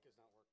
mic is not working.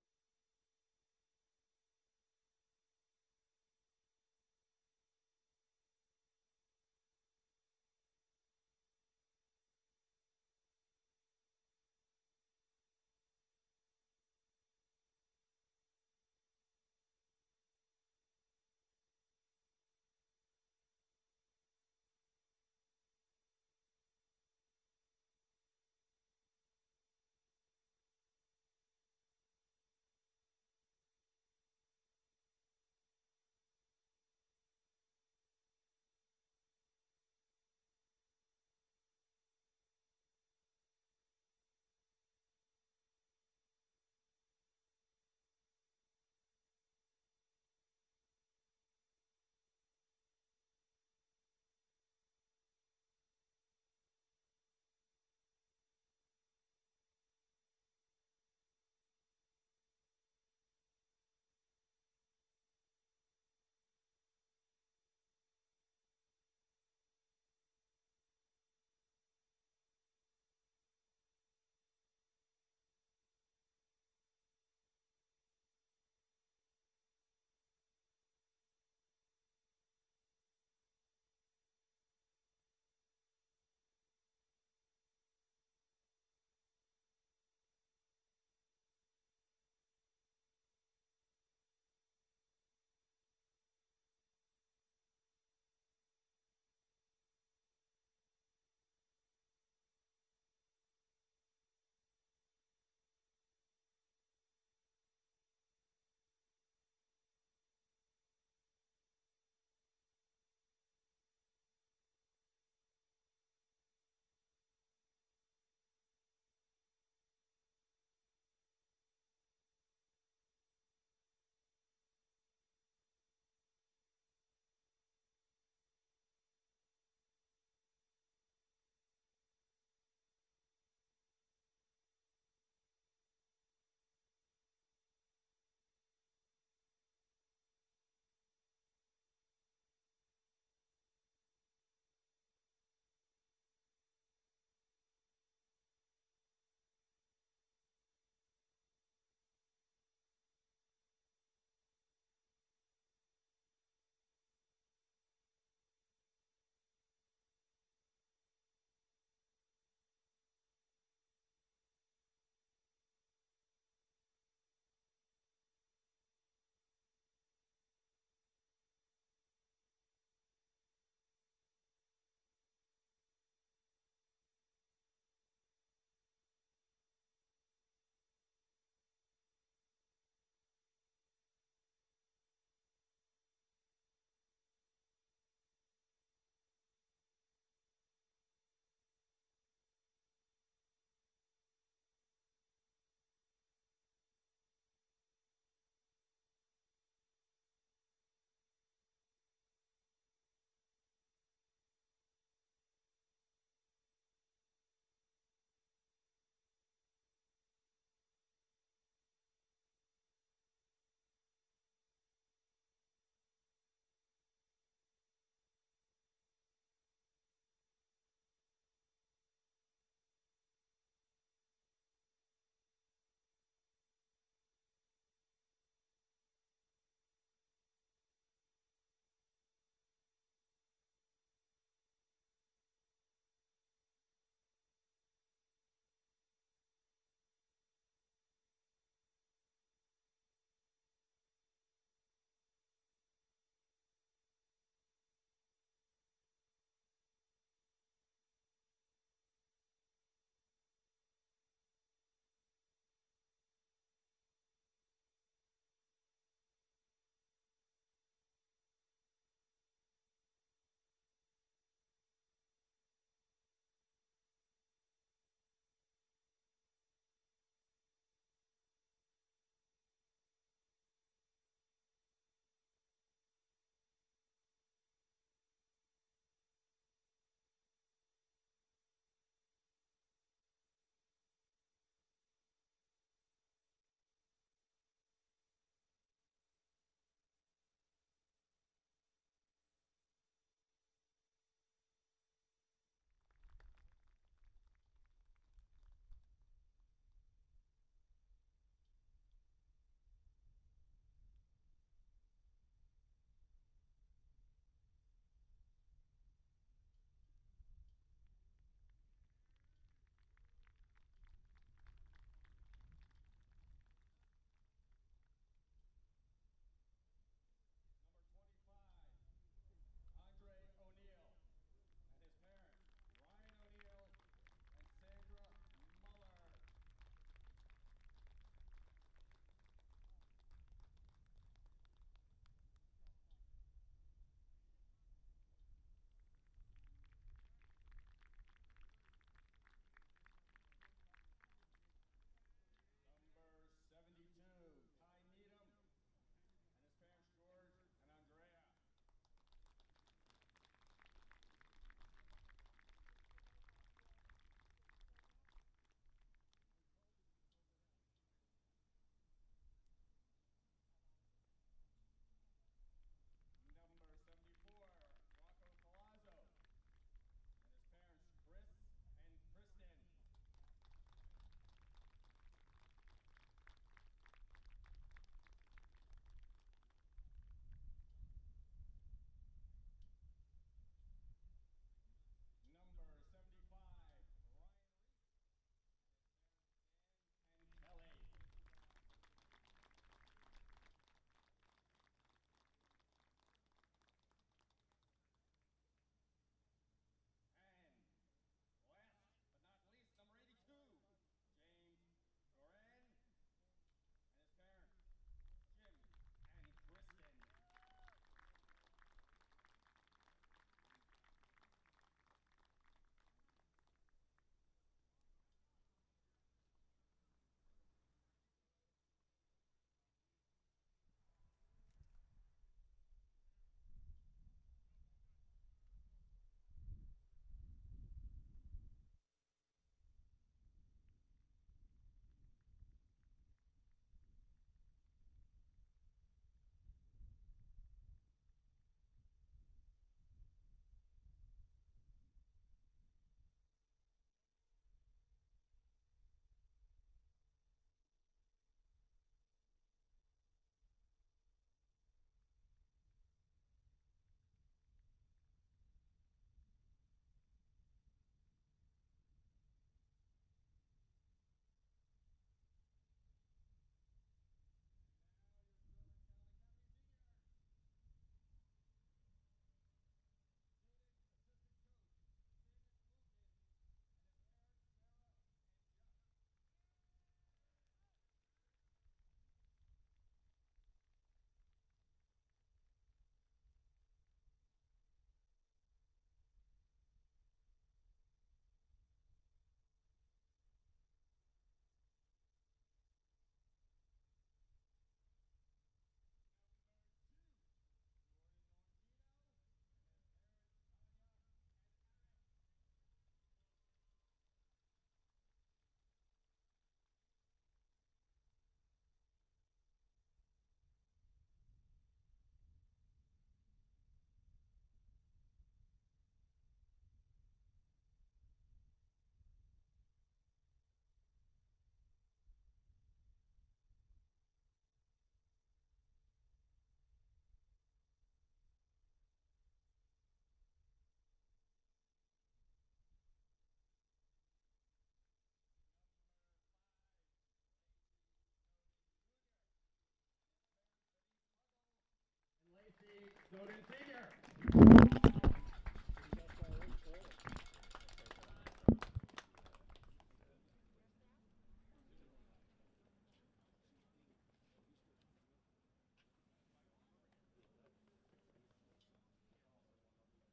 Snowden Senior.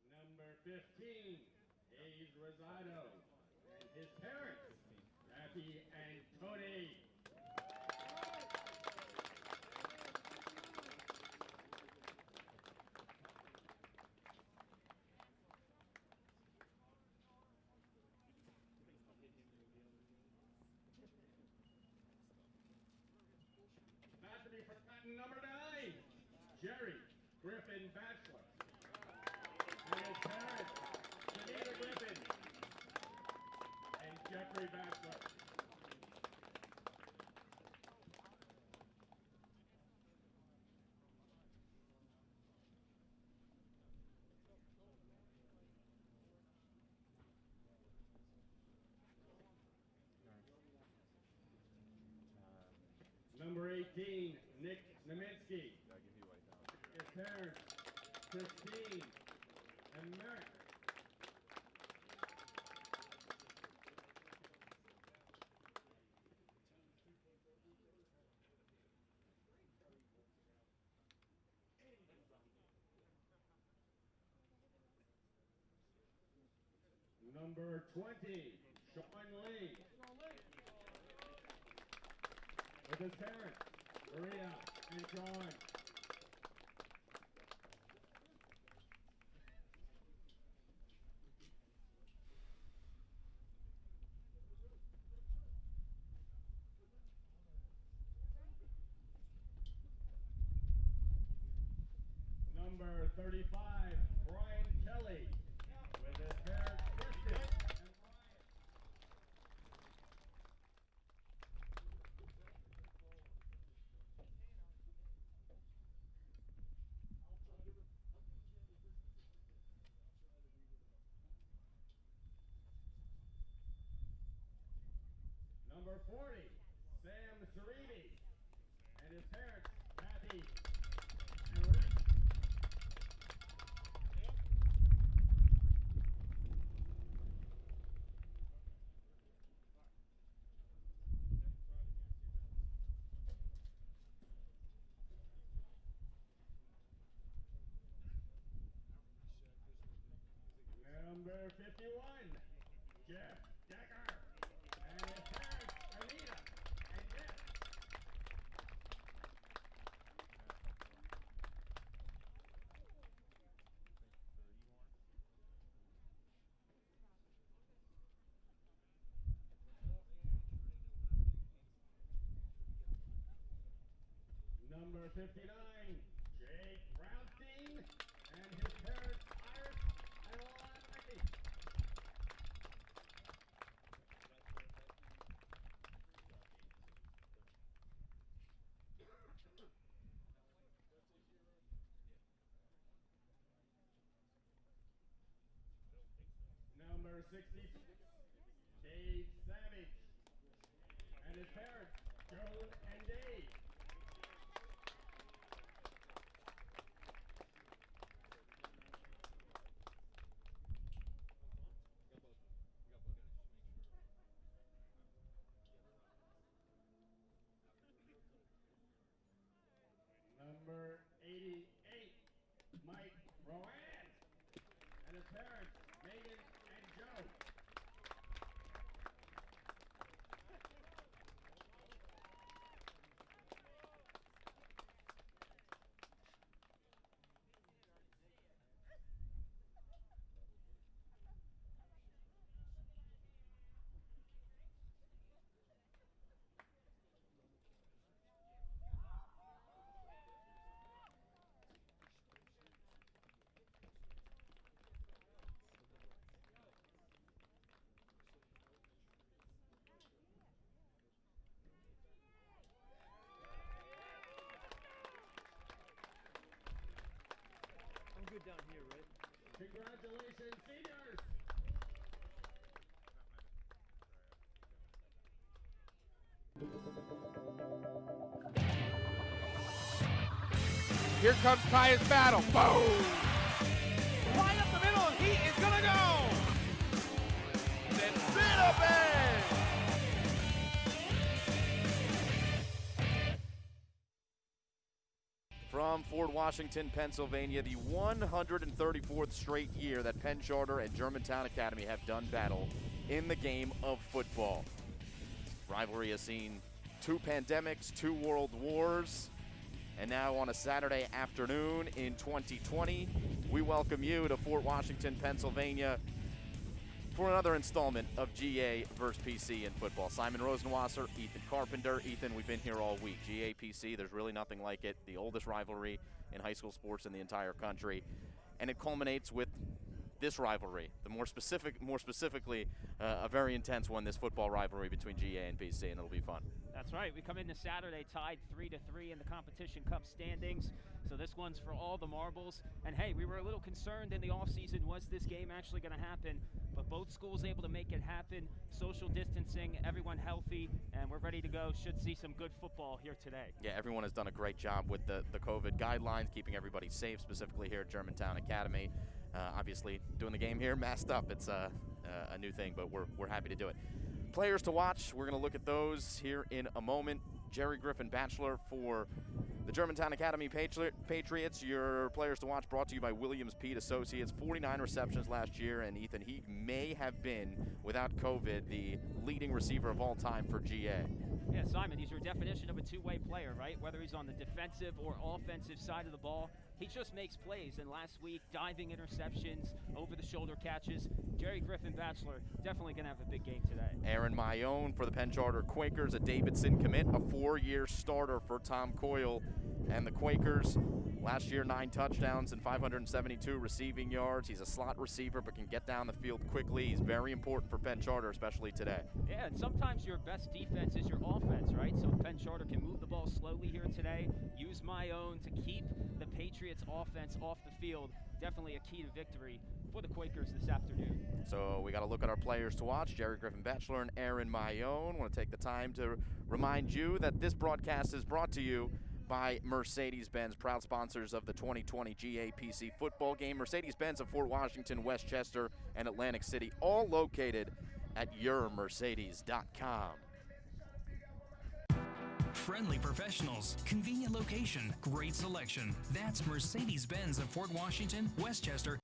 Number 15, Hayes Rosado, and his parents, Kathy and Tony. Not to be forgotten, number 9, Jerry Griffin Bachelor, and his parents, Janita Griffin and Jeffrey Bachelor. Number 18, Nick Naminsky. His parents, Christine and Merrick. Number 20, Sean Lee. With his parents, Maria and John. Number 35, Brian Kelly. With his parents, Kristen and Brian. Number 40, Sam Cerrini, and his parents, Kathy and Rick. Number 51, Jeff Decker, and his parents, Anita and Jeff. Number 59, Jake Brownstein, and his parents, Iris and Lola Becky. Number 66, Dave Savage, and his parents, Joan and Dave. Number 88, Mike Rowan, and his parents, Megan and Joe. I'm good down here, right? Congratulations, seniors! Here comes Tyus Battle. Boom! Right up the middle, and he is gonna go! Then sit up in! From Fort Washington, Pennsylvania, the 134th straight year that Penn Charter and Germantown Academy have done battle in the game of football. Rivalry has seen 2 pandemics, 2 world wars, and now on a Saturday afternoon in 2020, we welcome you to Fort Washington, Pennsylvania for another installment of GA versus PC in football. Simon Rosenwasser, Ethan Carpenter. Ethan, we've been here all week. GA PC, there's really nothing like it. The oldest rivalry in high school sports in the entire country. And it culminates with this rivalry, the more specifically, a very intense one, this football rivalry between GA and PC, and it'll be fun. That's right. We come into Saturday tied 3-3 in the competition cup standings. So this one's for all the marbles. And hey, we were a little concerned in the offseason, was this game actually going to happen? But both schools able to make it happen. Social distancing, everyone healthy, and we're ready to go. Should see some good football here today. Yeah, everyone has done a great job with the COVID guidelines, keeping everybody safe, specifically here at Germantown Academy. Obviously, doing the game here masked up, it's a new thing, but we're happy to do it. Players to watch, we're going to look at those here in a moment. Jerry Griffin, Bachelor for the Germantown Academy Patriots. Your players to watch brought to you by Williams Pete Associates. 49 receptions last year, and Ethan, he may have been, without COVID, the leading receiver of all time for GA. Yeah, Simon, he's your definition of a two-way player, right? Whether he's on the defensive or offensive side of the ball, he just makes plays. And last week, diving interceptions, over-the-shoulder catches. Jerry Griffin, Bachelor, definitely going to have a big game today. Aaron Mayone for the Penn Charter Quakers, a Davidson commit, a 4-year starter for Tom Coyle and the Quakers. Last year, 9 touchdowns and 572 receiving yards. He's a slot receiver but can get down the field quickly. He's very important for Penn Charter, especially today. Yeah, and sometimes your best defense is your offense, right? So Penn Charter can move the ball slowly here today, use Mayone to keep the Patriots offense off the field. Definitely a key to victory for the Quakers this afternoon. So we got to look at our players to watch, Jerry Griffin Bachelor and Aaron Mayone. Want to take the time to remind you that this broadcast is brought to you by Mercedes-Benz, proud sponsors of the 2020 GAPC football game. Mercedes-Benz of Fort Washington, Westchester, and Atlantic City, all located at yourmercedes.com. Friendly professionals, convenient location, great selection. That's Mercedes-Benz of Fort Washington, Westchester.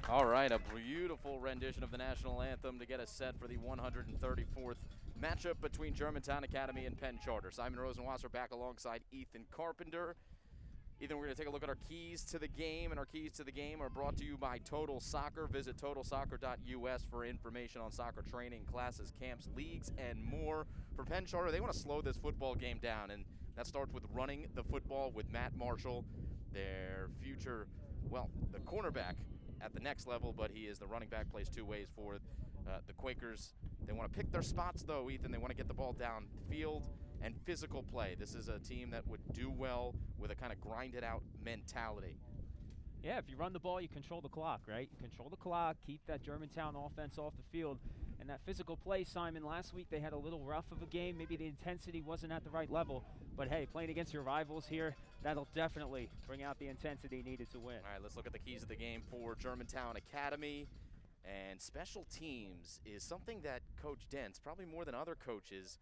All right, a beautiful rendition of the national anthem to get us set for the 134th matchup between Germantown Academy and Penn Charter. Simon Rosenwasser back alongside Ethan Carpenter. Ethan, we're going to take a look at our keys to the game, and our keys to the game are brought to you by Total Soccer. Visit totalsoccer.us for information on soccer training, classes, camps, leagues, and more. For Penn Charter, they want to slow this football game down, and that starts with running the football with Matt Marshall, their future, well, the cornerback at the next level, but he is the running back, plays 2 ways for The Quakers, they want to pick their spots, though, Ethan. They want to get the ball down field and physical play. This is a team that would do well with a kind of grind-it-out mentality. Yeah, if you run the ball, you control the clock, right? You control the clock, keep that Germantown offense off the field. And that physical play, Simon, last week they had a little rough of a game. Maybe the intensity wasn't at the right level. But, hey, playing against your rivals here, that'll definitely bring out the intensity needed to win. All right, let's look at the keys of the game for Germantown Academy. And special teams is something that Coach Dents, probably more than other coaches,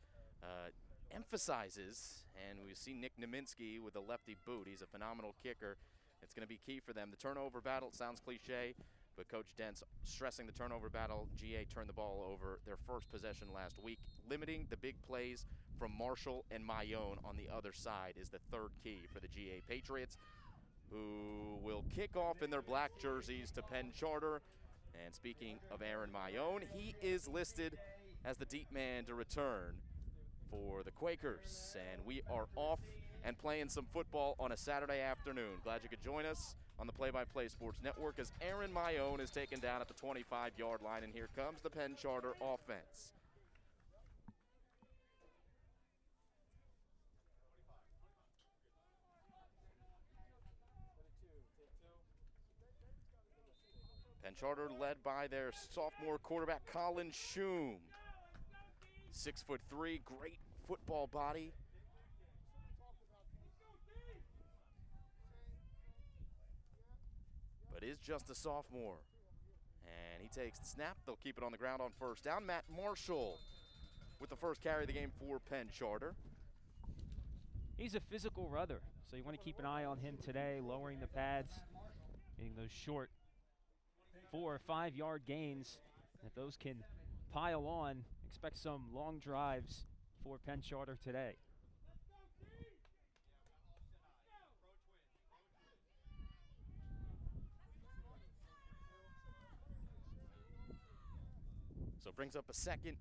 emphasizes. And we see Nick Naminsky with a lefty boot. He's a phenomenal kicker. It's going to be key for them. The turnover battle sounds cliche, but Coach Dents stressing the turnover battle. GA turned the ball over their first possession last week. Limiting the big plays from Marshall and Mayone on the other side is the third key for the GA Patriots, who will kick off in their black jerseys to Penn Charter. And speaking of Aaron Mayone, he is listed as the deep man to return for the Quakers. And we are off and playing some football on a Saturday afternoon. Glad you could join us on the Play-by-Play Sports Network as Aaron Mayone is taken down at the 25-yard line, and here comes the Penn Charter offense. Penn Charter led by their sophomore quarterback, Colin Schum. 6'3", great football body. But is just a sophomore. And he takes the snap. They'll keep it on the ground on first down. Matt Marshall with the first carry of the game for Penn Charter. He's a physical runner, so you want to keep an eye on him today, lowering the pads, getting those short 4 or 5 yard gains. If those can pile on, expect some long drives for Penn Charter today. So brings up a 2nd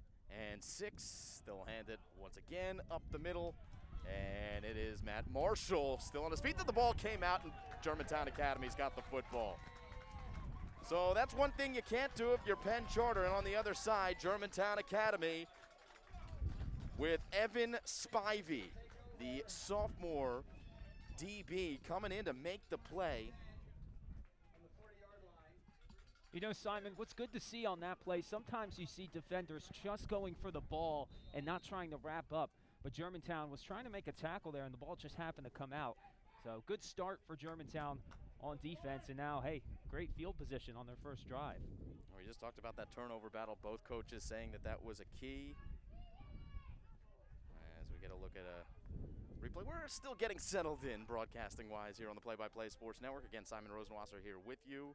and 6. They'll hand it once again up the middle. And it is Matt Marshall still on his feet. The ball came out, and Germantown Academy's got the football. So that's one thing you can't do if you're Penn Charter. And on the other side, Germantown Academy with Evan Spivey, the sophomore DB, coming in to make the play. You know, Simon, what's good to see on that play, sometimes you see defenders just going for the ball and not trying to wrap up. But Germantown was trying to make a tackle there, and the ball just happened to come out. So good start for Germantown on defense, and now, hey, great field position on their first drive. We just talked about that turnover battle. Both coaches saying that that was a key. As we get a look at a replay, we're still getting settled in broadcasting-wise here on the Play-by-Play Sports Network. Again, Simon Rosenwasser here with you.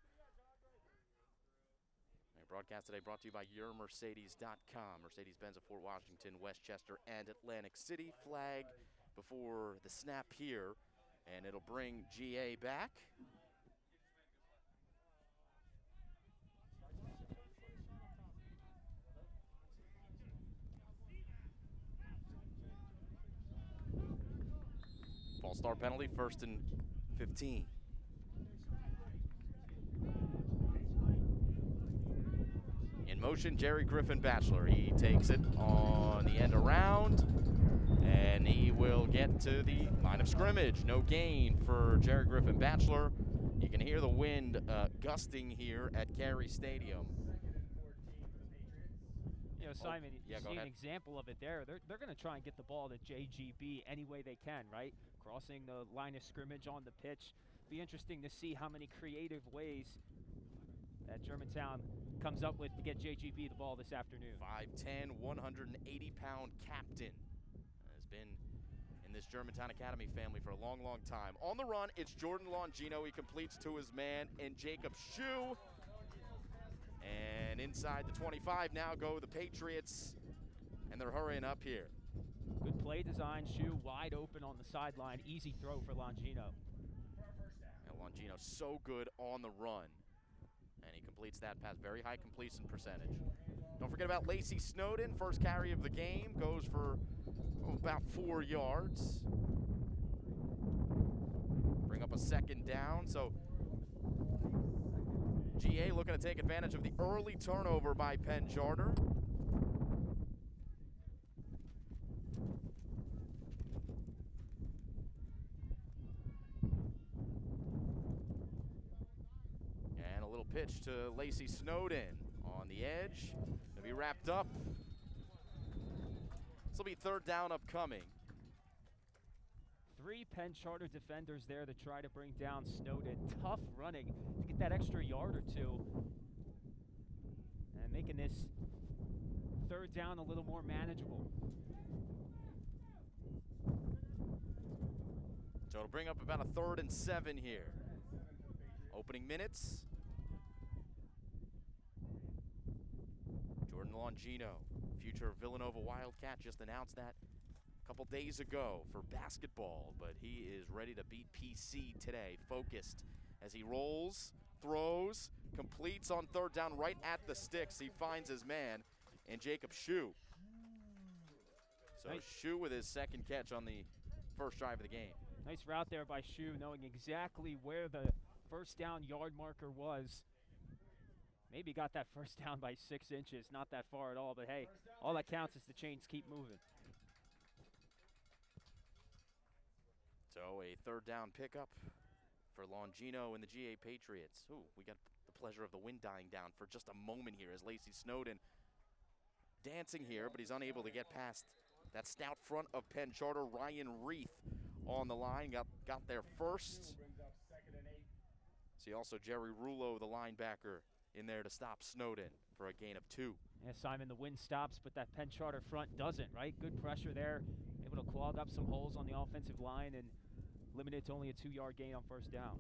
Broadcast today brought to you by YourMercedes.com. Mercedes-Benz of Fort Washington, Westchester, and Atlantic City. Flag before the snap here, and it'll bring GA back. False start penalty, 1st and 15. In motion, Jerry Griffin Batchelor. He takes it on the end around, and he will get to the line of scrimmage. No gain for Jerry Griffin Batchelor. You can hear the wind gusting here at Carey Stadium. You know, Simon, you see go ahead. an example of it there. They're going to try and get the ball to JGB any way they can, right? Crossing the line of scrimmage on the pitch. Be interesting to see how many creative ways that Germantown comes up with to get JGB the ball this afternoon. 5'10", 180-pound captain. Has been in this Germantown Academy family for a long, long time. On the run, it's Jordan Longino. He completes to his man in Jacob Shue. And inside the 25 now go the Patriots, and they're hurrying up here. Good play design. Shue wide open on the sideline. Easy throw for Longino. And Longino so good on the run. And he completes that pass. Very high completion percentage. Don't forget about Lacey Snowden. First carry of the game. Goes for about 4 yards. Bring up a 2nd down. So GA looking to take advantage of the early turnover by Penn Charter. And a little pitch to Lacey Snowden on the edge. Gonna be wrapped up. This will be third down upcoming. 3 Penn Charter defenders there to try to bring down Snowden. Tough running to get that extra yard or two. And making this third down a little more manageable. So it'll bring up about a 3rd and 7 here. Opening minutes. Jordan Longino, future Villanova Wildcat, just announced that a couple days ago for basketball, but he is ready to beat PC today. Focused as he rolls, throws, completes on third down right at the sticks. He finds his man and Jacob Shue. So nice. Shue with his second catch on the first drive of the game. Nice route there by Shue, knowing exactly where the first down yard marker was. Maybe got that first down by 6 inches, not that far at all, but hey, all that counts is the chains keep moving. So a third down pickup for Longino and the GA Patriots. Ooh, we got the pleasure of the wind dying down for just a moment here as Lacey Snowden dancing here, but he's unable to get past that stout front of Penn Charter. Ryan Reith on the line, got there first. See also Jerry Rulo, the linebacker, in there to stop Snowden for a gain of 2. Yeah, Simon, the wind stops, but that Penn Charter front doesn't, right? Good pressure there, able to clog up some holes on the offensive line and limited to only a 2-yard gain on first down.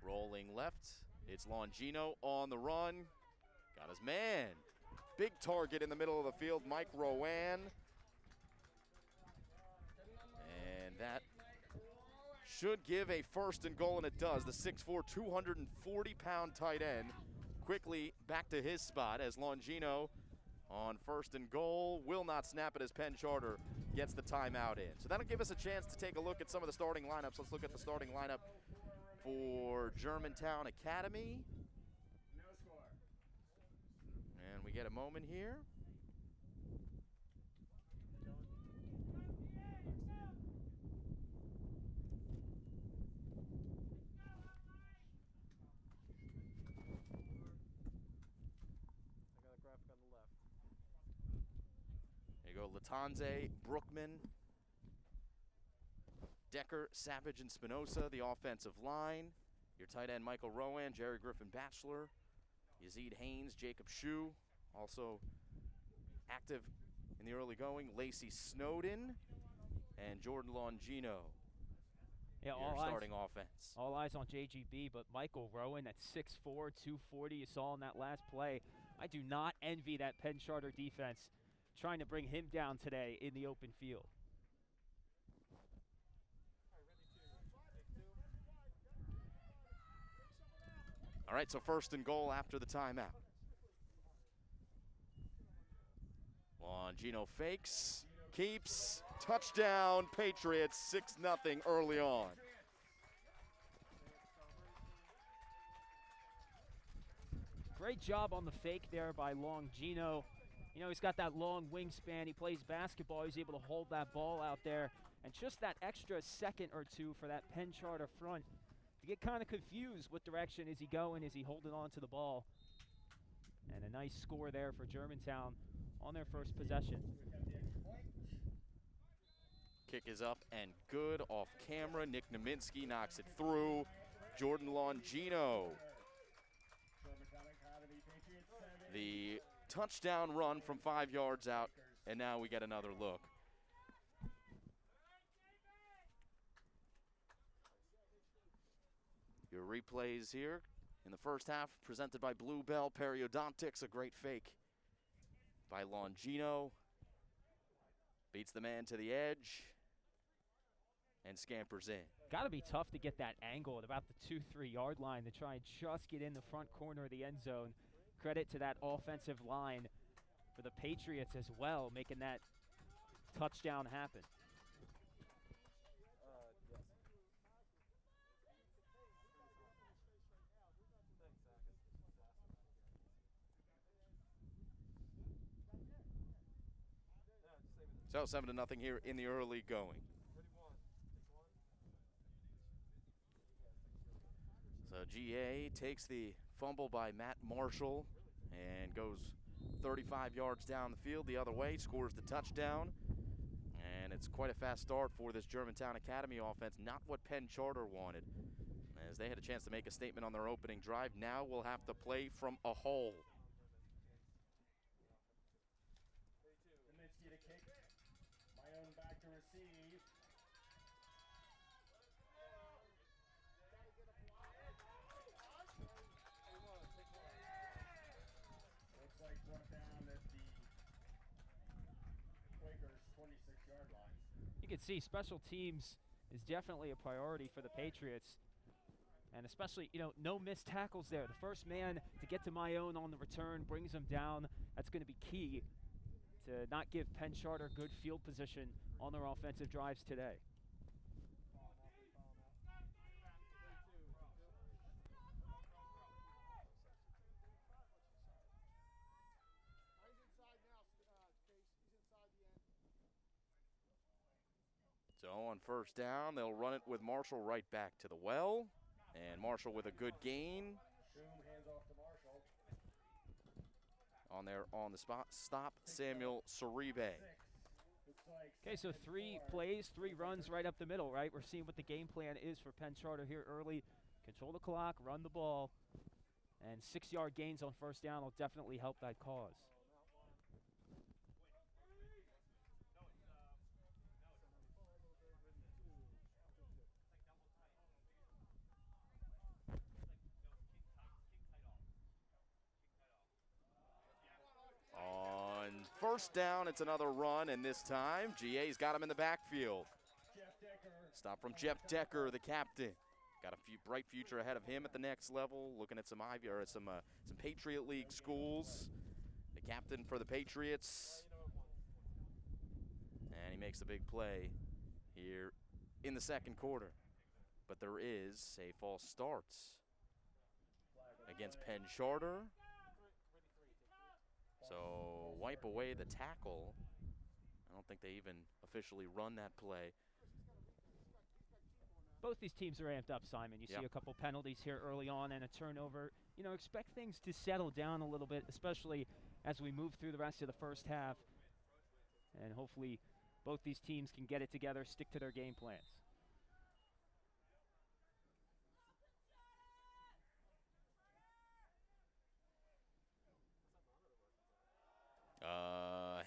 Rolling left, it's Longino on the run. Got his man. Big target in the middle of the field, Mike Rowan. And that should give a 1st and goal, and it does. The 6'4", 240-pound tight end quickly back to his spot as Longino on 1st and goal will not snap it as Penn Charter gets the timeout in. So that'll give us a chance to take a look at some of the starting lineups. Let's look at the starting lineup for Germantown Academy. No score. And we get a moment here. There you go, Latanze, Brookman, Decker, Savage, and Spinoza, the offensive line. Your tight end, Michael Rowan, Jerry Griffin Batchelor, Yazid Haynes, Jacob Shue, also active in the early going, Lacey Snowden, and Jordan Longino. Yeah, your starting offense. All eyes on JGB, but Michael Rowan at 6'4", 240, you saw in that last play. I do not envy that Penn Charter defense trying to bring him down today in the open field. All right, so 1st and goal after the timeout. Longino fakes, keeps, touchdown, Patriots, 6-0 early on. Great job on the fake there by Longino. You know, he's got that long wingspan. He plays basketball. He's able to hold that ball out there. And just that extra second or two for that Penn Charter front to get kind of confused. What direction is he going? Is he holding on to the ball? And a nice score there for Germantown on their first possession. Kick is up and good off camera. Nick Naminsky knocks it through. Jordan Longino. The touchdown run from 5 yards out, and now we get another look. Your replays here in the first half presented by Blue Bell Periodontics. A great fake by Longino. Beats the man to the edge and scampers in. Got to be tough to get that angle at about the 2-3 yard line to try and just get in the front corner of the end zone. Credit to that offensive line for the Patriots as well, making that touchdown happen. So 7-0 here in the early going. So GA takes the fumble by Matt Marshall and goes 35 yards down the field the other way, scores the touchdown. And it's quite a fast start for this Germantown Academy offense. Not what Penn Charter wanted, as they had a chance to make a statement on their opening drive. Now we'll have to play from a hole. Kaminsky to kick. My own back to receive. Looks like brought down at the Quakers' 26-yard line. You can see special teams is definitely a priority for the Patriots. And especially, no missed tackles there. The first man to get to my own on the return brings him down. That's going to be key to not give Penn Charter good field position on their offensive drives today. So on first down, they'll run it with Marshall right back to the well. And Marshall with a good gain. Hands off to Marshall. On there on the spot, stop Samuel Saribe. Okay, so 3 plays, 3 runs right up the middle, right? We're seeing what the game plan is for Penn Charter here early. Control the clock, run the ball, and 6-yard gains on first down will definitely help that cause. On first down, it's another run, and this time GA's got him in the backfield. Stop from Jeff Decker, the captain. Got a bright future ahead of him at the next level. Looking at some Patriot League schools. The captain for the Patriots, and he makes the big play here in the second quarter. But there is a false start against Penn Charter. So wipe away the tackle. I don't think they even officially run that play. Both these teams are amped up, Simon. You see a couple penalties here early on and a turnover. Expect things to settle down a little bit, especially as we move through the rest of the first half. And hopefully both these teams can get it together, stick to their game plans.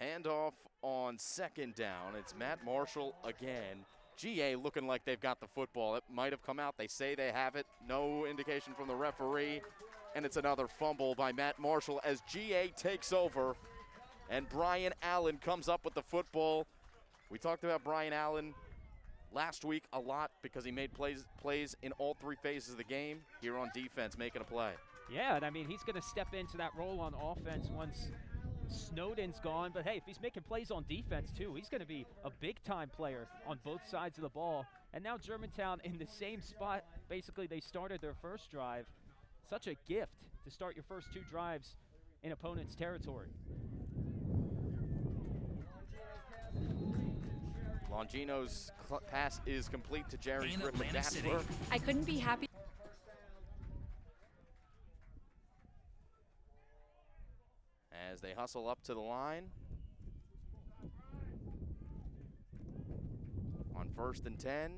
Handoff on second down. It's Matt Marshall again. GA looking like they've got the football. It might have come out. They say they have it. No indication from the referee. And it's another fumble by Matt Marshall as GA takes over. And Brian Allen comes up with the football. We talked about Brian Allen last week a lot because he made plays in all 3 phases of the game. Here on defense, making a play. Yeah, and I mean, he's going to step into that role on offense once Snowden's gone. But hey, if he's making plays on defense too, he's going to be a big-time player on both sides of the ball. And now Germantown in the same spot. Basically, they started their first drive. Such a gift to start your first 2 drives in opponent's territory. Longino's pass is complete to Jerry In Griffin Atlantic City. Bachelor. I couldn't be happy. As they hustle up to the line. On first and 10.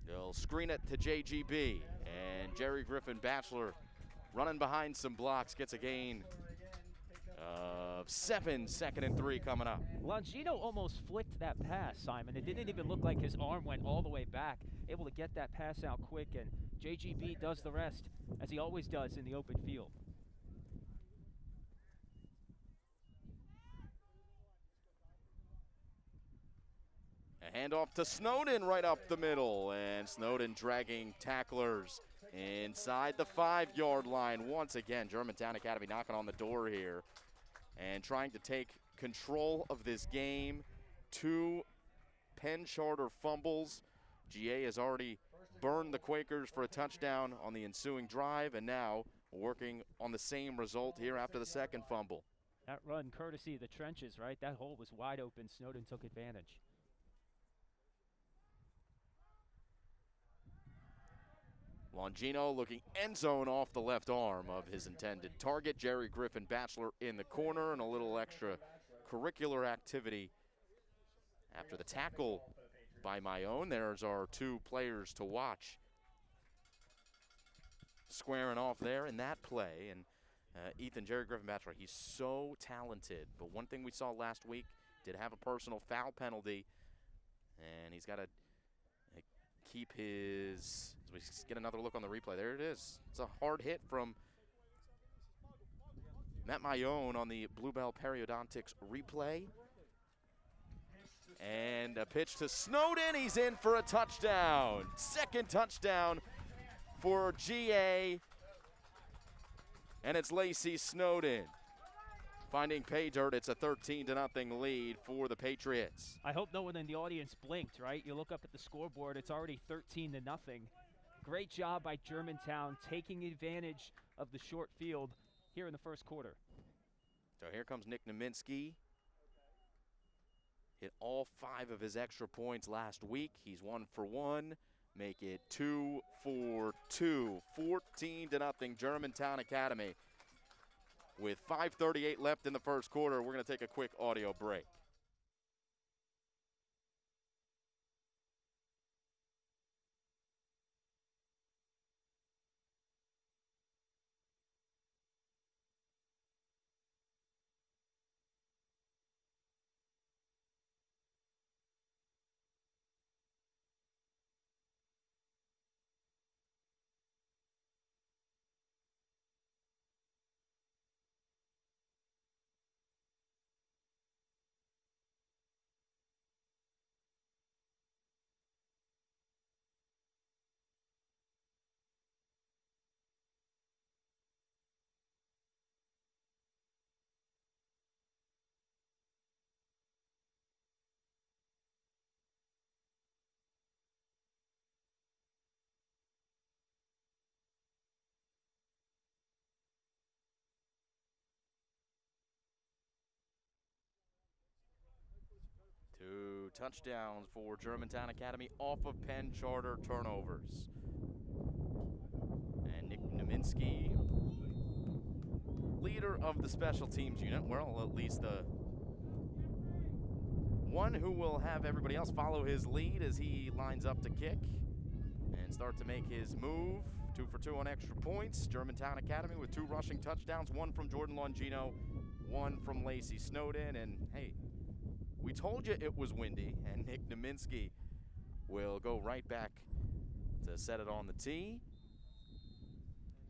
They'll screen it to JGB. And Jerry Griffin Bachelor running behind some blocks, gets a gain of 7, 2nd and 3 coming up. Longino almost flicked that pass, Simon. It didn't even look like his arm went all the way back. Able to get that pass out quick, and JGB does the rest, as he always does in the open field. A handoff to Snowden right up the middle, and Snowden dragging tacklers inside the 5-yard line. Once again, Germantown Academy knocking on the door here and trying to take control of this game. 2 Penn Charter fumbles. GA has already burned the Quakers for a touchdown on the ensuing drive, and now working on the same result here after the second fumble. That run courtesy of the trenches, right? That hole was wide open. Snowden took advantage. Longino looking end zone off the left arm of his intended target. Jerry Griffin Bachelor in the corner, and a little extra curricular activity after the tackle by Mayone. There's our 2 players to watch squaring off there in that play. And Ethan, Jerry Griffin Bachelor, he's so talented. But one thing we saw last week, did have a personal foul penalty, and he's got to keep his, as we get another look on the replay. There it is. It's a hard hit from Matt Mayone on the Bluebell Periodontics replay. And a pitch to Snowden. He's in for a touchdown. Second touchdown for GA. And it's Lacey Snowden finding pay dirt. It's a 13-0 lead for the Patriots. I hope no one in the audience blinked, right? You look up at the scoreboard, it's already 13-0. Great job by Germantown taking advantage of the short field here in the first quarter. So here comes Nick Naminsky. Hit all 5 of his extra points last week. He's 1 for 1. Make it 2 for 2. 14-0 Germantown Academy. With 5:38 left in the first quarter, we're going to take a quick audio break. Two touchdowns for Germantown Academy off of Penn Charter turnovers. And Nick Naminsky, leader of the special teams unit, well, at least the one who will have everybody else follow his lead as he lines up to kick and start to make his move. 2 for 2 on extra points. Germantown Academy with 2 rushing touchdowns, 1 from Jordan Longino, 1 from Lacey Snowden. And hey, we told you it was windy, and Nick Naminsky will go right back to set it on the tee.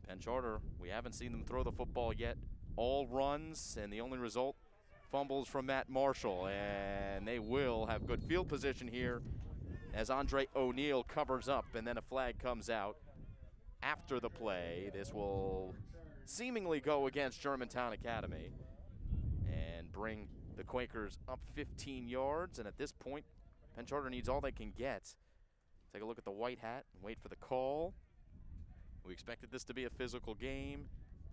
Penn Charter, we haven't seen them throw the football yet. All runs, and the only result, fumbles from Matt Marshall. And they will have good field position here as Andre O'Neill covers up, and then a flag comes out after the play. This will seemingly go against Germantown Academy and bring the Quakers up 15 yards. And at this point, Penn Charter needs all they can get. Take a look at the white hat and wait for the call. We expected this to be a physical game.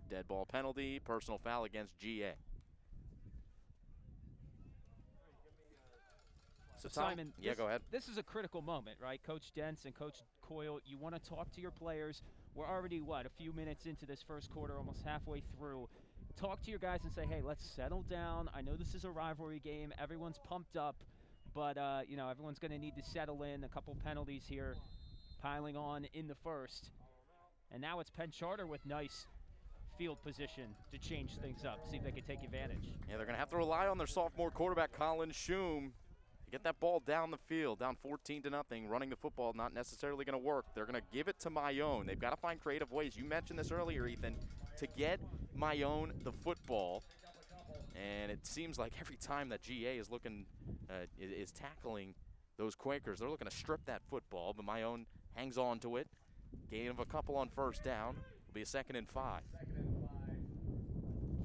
Dead ball penalty, personal foul against GA. So Simon, go ahead. This is a critical moment, right? Coach Dents and Coach Coyle, you want to talk to your players. We're already, a few minutes into this first quarter, almost halfway through. Talk to your guys and say, hey, let's settle down. I know this is a rivalry game. Everyone's pumped up, but, everyone's going to need to settle in. A couple penalties here piling on in the first. And now it's Penn Charter with nice field position to change things up, see if they can take advantage. Yeah, they're going to have to rely on their sophomore quarterback, Colin Schum, to get that ball down the field, down 14-0. Running the football not necessarily going to work. They're going to give it to Mayone. They've got to find creative ways. You mentioned this earlier, Ethan, to get Mayone the football. And it seems like every time that GA is looking, is tackling those Quakers. They're looking to strip that football, but Mayone hangs on to it. Gain of a couple on first down. Will be a 2nd and 5.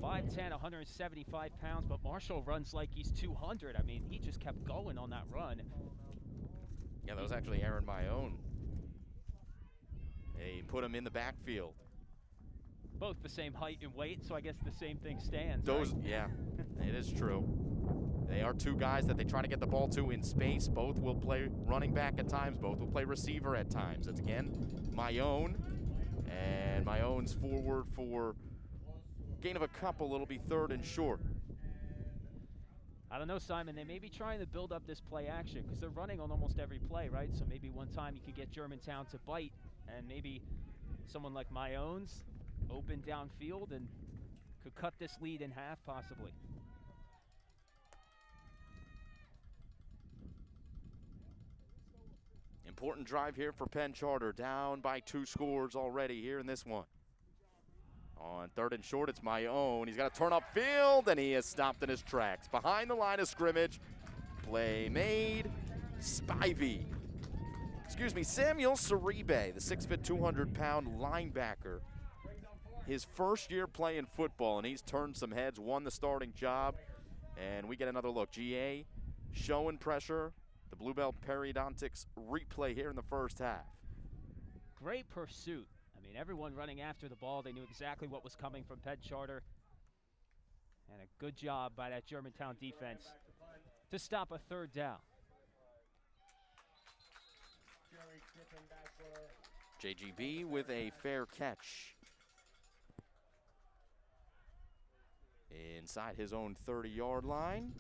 5'10", 175 pounds, but Marshall runs like he's 200. I mean, he just kept going on that run. Yeah, that was actually Aaron Mayone. They put him in the backfield. Both the same height and weight, so I guess the same thing stands. Those, right? yeah, it is true. They are two guys that they try to get the ball to in space. Both will play running back at times. Both will play receiver at times. It's again Mayone, and Mayone's forward for gain of a couple. It'll be 3rd and short. I don't know, Simon. They may be trying to build up this play action because they're running on almost every play, right? So maybe one time you could get Germantown to bite, and maybe someone like Mayone's open downfield and could cut this lead in half possibly. Important drive here for Penn Charter, down by 2 scores already here in this one. On 3rd and short, it's Mayone. He's got to turn upfield, and he is stopped in his tracks. Behind the line of scrimmage, play made, Spivey. Samuel Saribe, the 6', 200-pound linebacker. His first year playing football, and he's turned some heads, won the starting job. And we get another look. GA showing pressure. The Bluebell Periodontics replay here in the first half. Great pursuit. I mean, everyone running after the ball. They knew exactly what was coming from Penn Charter. And a good job by that Germantown defense to stop a 3rd down. JGB with a fair catch. Inside his own 30-yard line.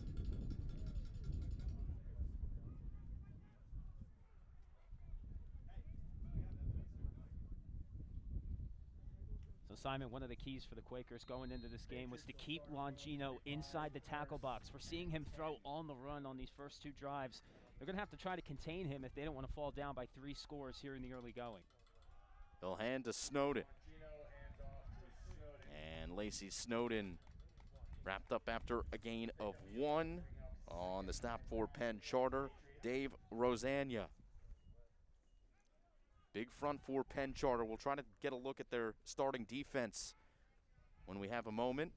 So, Simon, one of the keys for the Quakers going into this game was to keep Longino inside the tackle box. We're seeing him throw on the run on these first 2 drives. They're going to have to try to contain him if they don't want to fall down by 3 scores here in the early going. They'll hand to Snowden. And Lacey Snowden wrapped up after a gain of 1 on the stop for Penn Charter. Dave Rosania. Big front for Penn Charter. We'll try to get a look at their starting defense when we have a moment.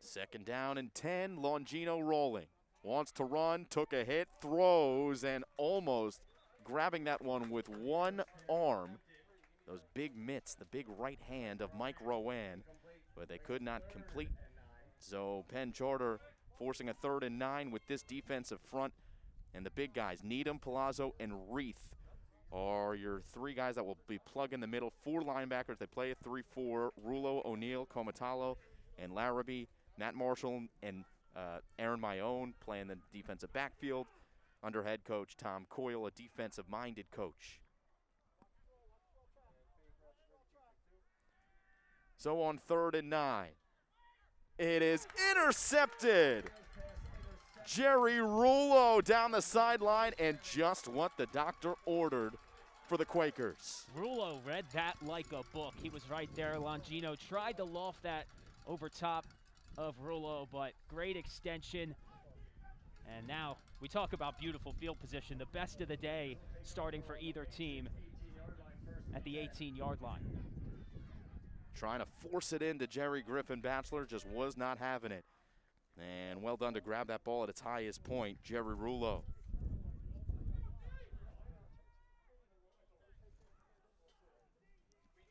Second down and 10, Longino rolling. Wants to run, took a hit, throws, and almost grabbing that one with one arm. Those big mitts, the big right hand of Mike Rowan, but they could not complete. So Penn Charter forcing a 3rd and 9 with this defensive front. And the big guys, Needham, Palazzo, and Reith are your 3 guys that will be plugged in the middle. 4 linebackers. They play a 3-4. Rulo, O'Neill, Comatalo, and Larrabee. Matt Marshall and Aaron Mayone playing the defensive backfield under head coach Tom Coyle, a defensive-minded coach. So on 3rd and 9, it is intercepted. Jerry Rulo down the sideline, and just what the doctor ordered for the Quakers. Rulo read that like a book. He was right there. Longino tried to loft that over top of Rulo, but great extension. And now we talk about beautiful field position, the best of the day starting for either team at the 18-yard line. Trying to force it into Jerry Griffin Batchelor, just was not having it. And well done to grab that ball at its highest point, Jerry Rulo.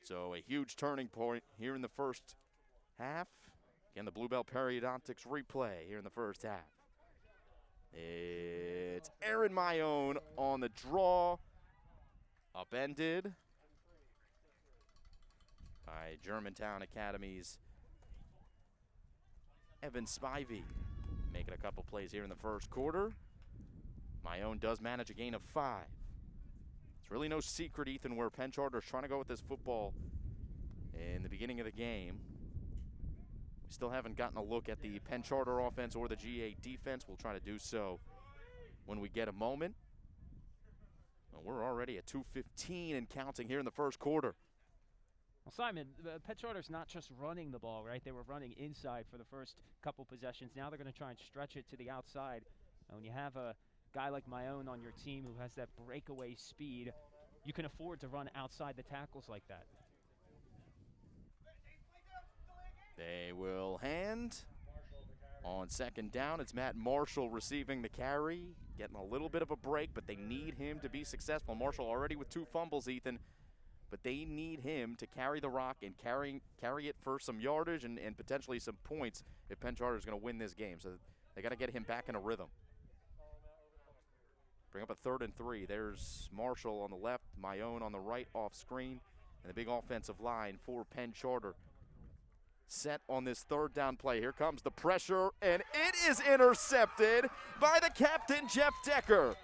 So a huge turning point here in the first half. Again, the Bluebell Periodontics replay here in the first half. It's Aaron Mayone on the draw. Upended by Germantown Academy's Evan Spivey. Making a couple plays here in the first quarter. Mayone does manage a gain of 5. It's really no secret, Ethan, where Penn Charter is trying to go with this football in the beginning of the game. We still haven't gotten a look at the Penn Charter offense or the GA defense. We'll try to do so when we get a moment. Well, we're already at 2:15 and counting here in the first quarter. Well, Simon, Penn Charter's not just running the ball, right? They were running inside for the first couple possessions. Now they're going to try and stretch it to the outside. And when you have a guy like my own on your team who has that breakaway speed, you can afford to run outside the tackles like that. They will hand on second down. It's Matt Marshall receiving the carry, getting a little bit of a break, but they need him to be successful. Marshall already with 2 fumbles, Ethan, but they need him to carry the rock and carry it for some yardage and potentially some points if Penn Charter is going to win this game. So they got to get him back in a rhythm. Bring up a 3rd and 3. There's Marshall on the left, my own on the right off screen, and the big offensive line for Penn Charter set on this 3rd down play. Here comes the pressure, and it is intercepted by the captain, Jeff Decker.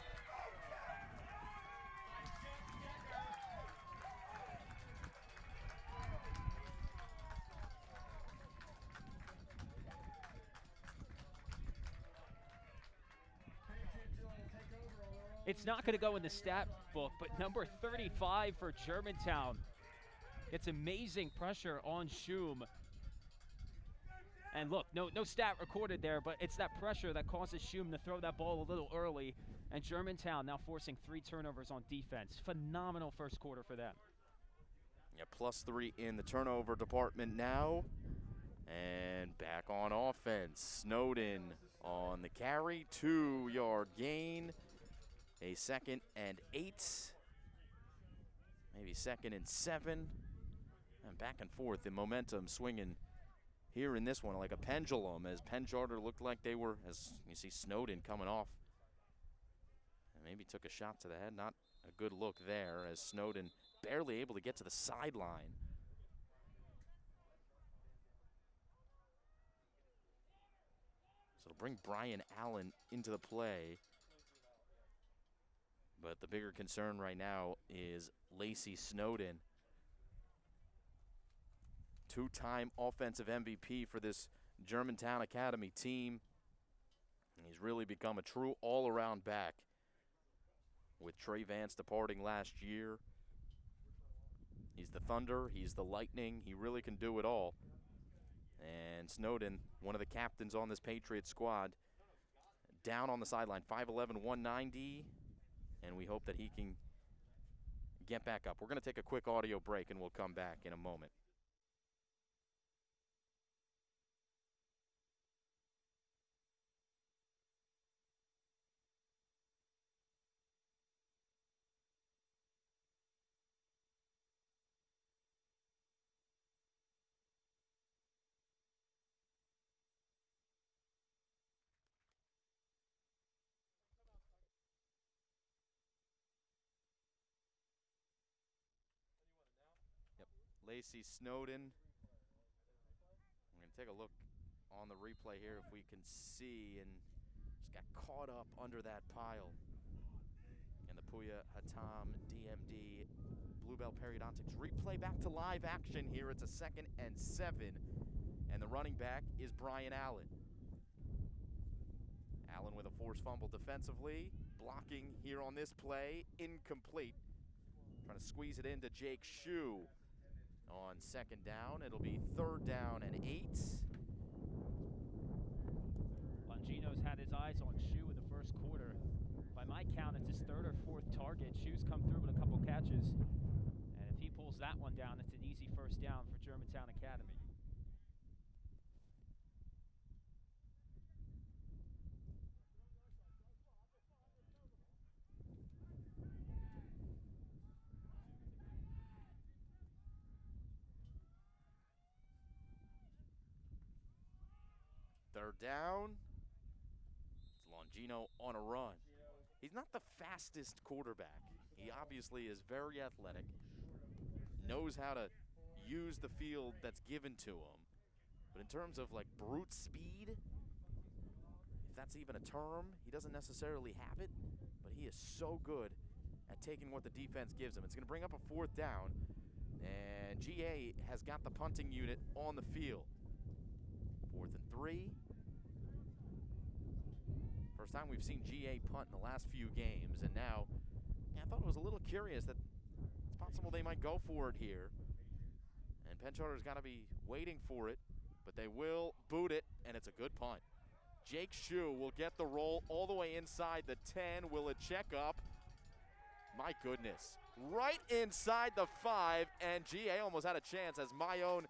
It's not going to go in the stat book, but number 35 for Germantown. It's amazing pressure on Schum. And look, no stat recorded there, but it's that pressure that causes Schum to throw that ball a little early. And Germantown now forcing 3 turnovers on defense. Phenomenal first quarter for them. Yeah, +3 in the turnover department now. And back on offense. Snowden on the carry, 2-yard gain. A 2nd and 8. Maybe 2nd and 7. And back and forth, the momentum swinging here in this one like a pendulum as Penn Charter looked like they were, as you see Snowden coming off. And maybe took a shot to the head. Not a good look there as Snowden barely able to get to the sideline. So it'll bring Brian Allen into the play. But the bigger concern right now is Lacey Snowden. 2-time offensive MVP for this Germantown Academy team. And he's really become a true all-around back with Trey Vance departing last year. He's the Thunder, he's the Lightning, he really can do it all. And Snowden, one of the captains on this Patriots squad, down on the sideline, 5'11", 190. And we hope that he can get back up. We're going to take a quick audio break, and we'll come back in a moment. Lacey Snowden. We're going to take a look on the replay here if we can see, and just got caught up under that pile. And the Puya Hatam DMD Bluebell Periodontics replay back to live action here. It's a 2nd and 7, and the running back is Brian Allen. Allen with a forced fumble defensively, blocking here on this play, incomplete. Trying to squeeze it into Jake Shue. On 2nd down, it'll be 3rd down and 8. Longino's had his eyes on Shue in the first quarter. By my count, it's his 3rd or 4th target. Shue's come through with a couple catches. And if he pulls that one down, it's an easy 1st down for Germantown Academy. Third down. It's Longino on a run. He's not the fastest quarterback. He obviously is very athletic, knows how to use the field that's given to him. But in terms of like brute speed, if that's even a term, he doesn't necessarily have it, but he is so good at taking what the defense gives him. It's going to bring up a 4th down, and GA has got the punting unit on the field. 4th and 3. First time we've seen GA punt in the last few games, and now I thought it was a little curious that it's possible they might go for it here. 4th and 3. And Penn Charter's got to be waiting for it, but they will boot it, and it's a good punt. Jake Shue will get the roll all the way inside the 10. Will it check up? My goodness. Right inside the 5, and GA almost had a chance as Mayone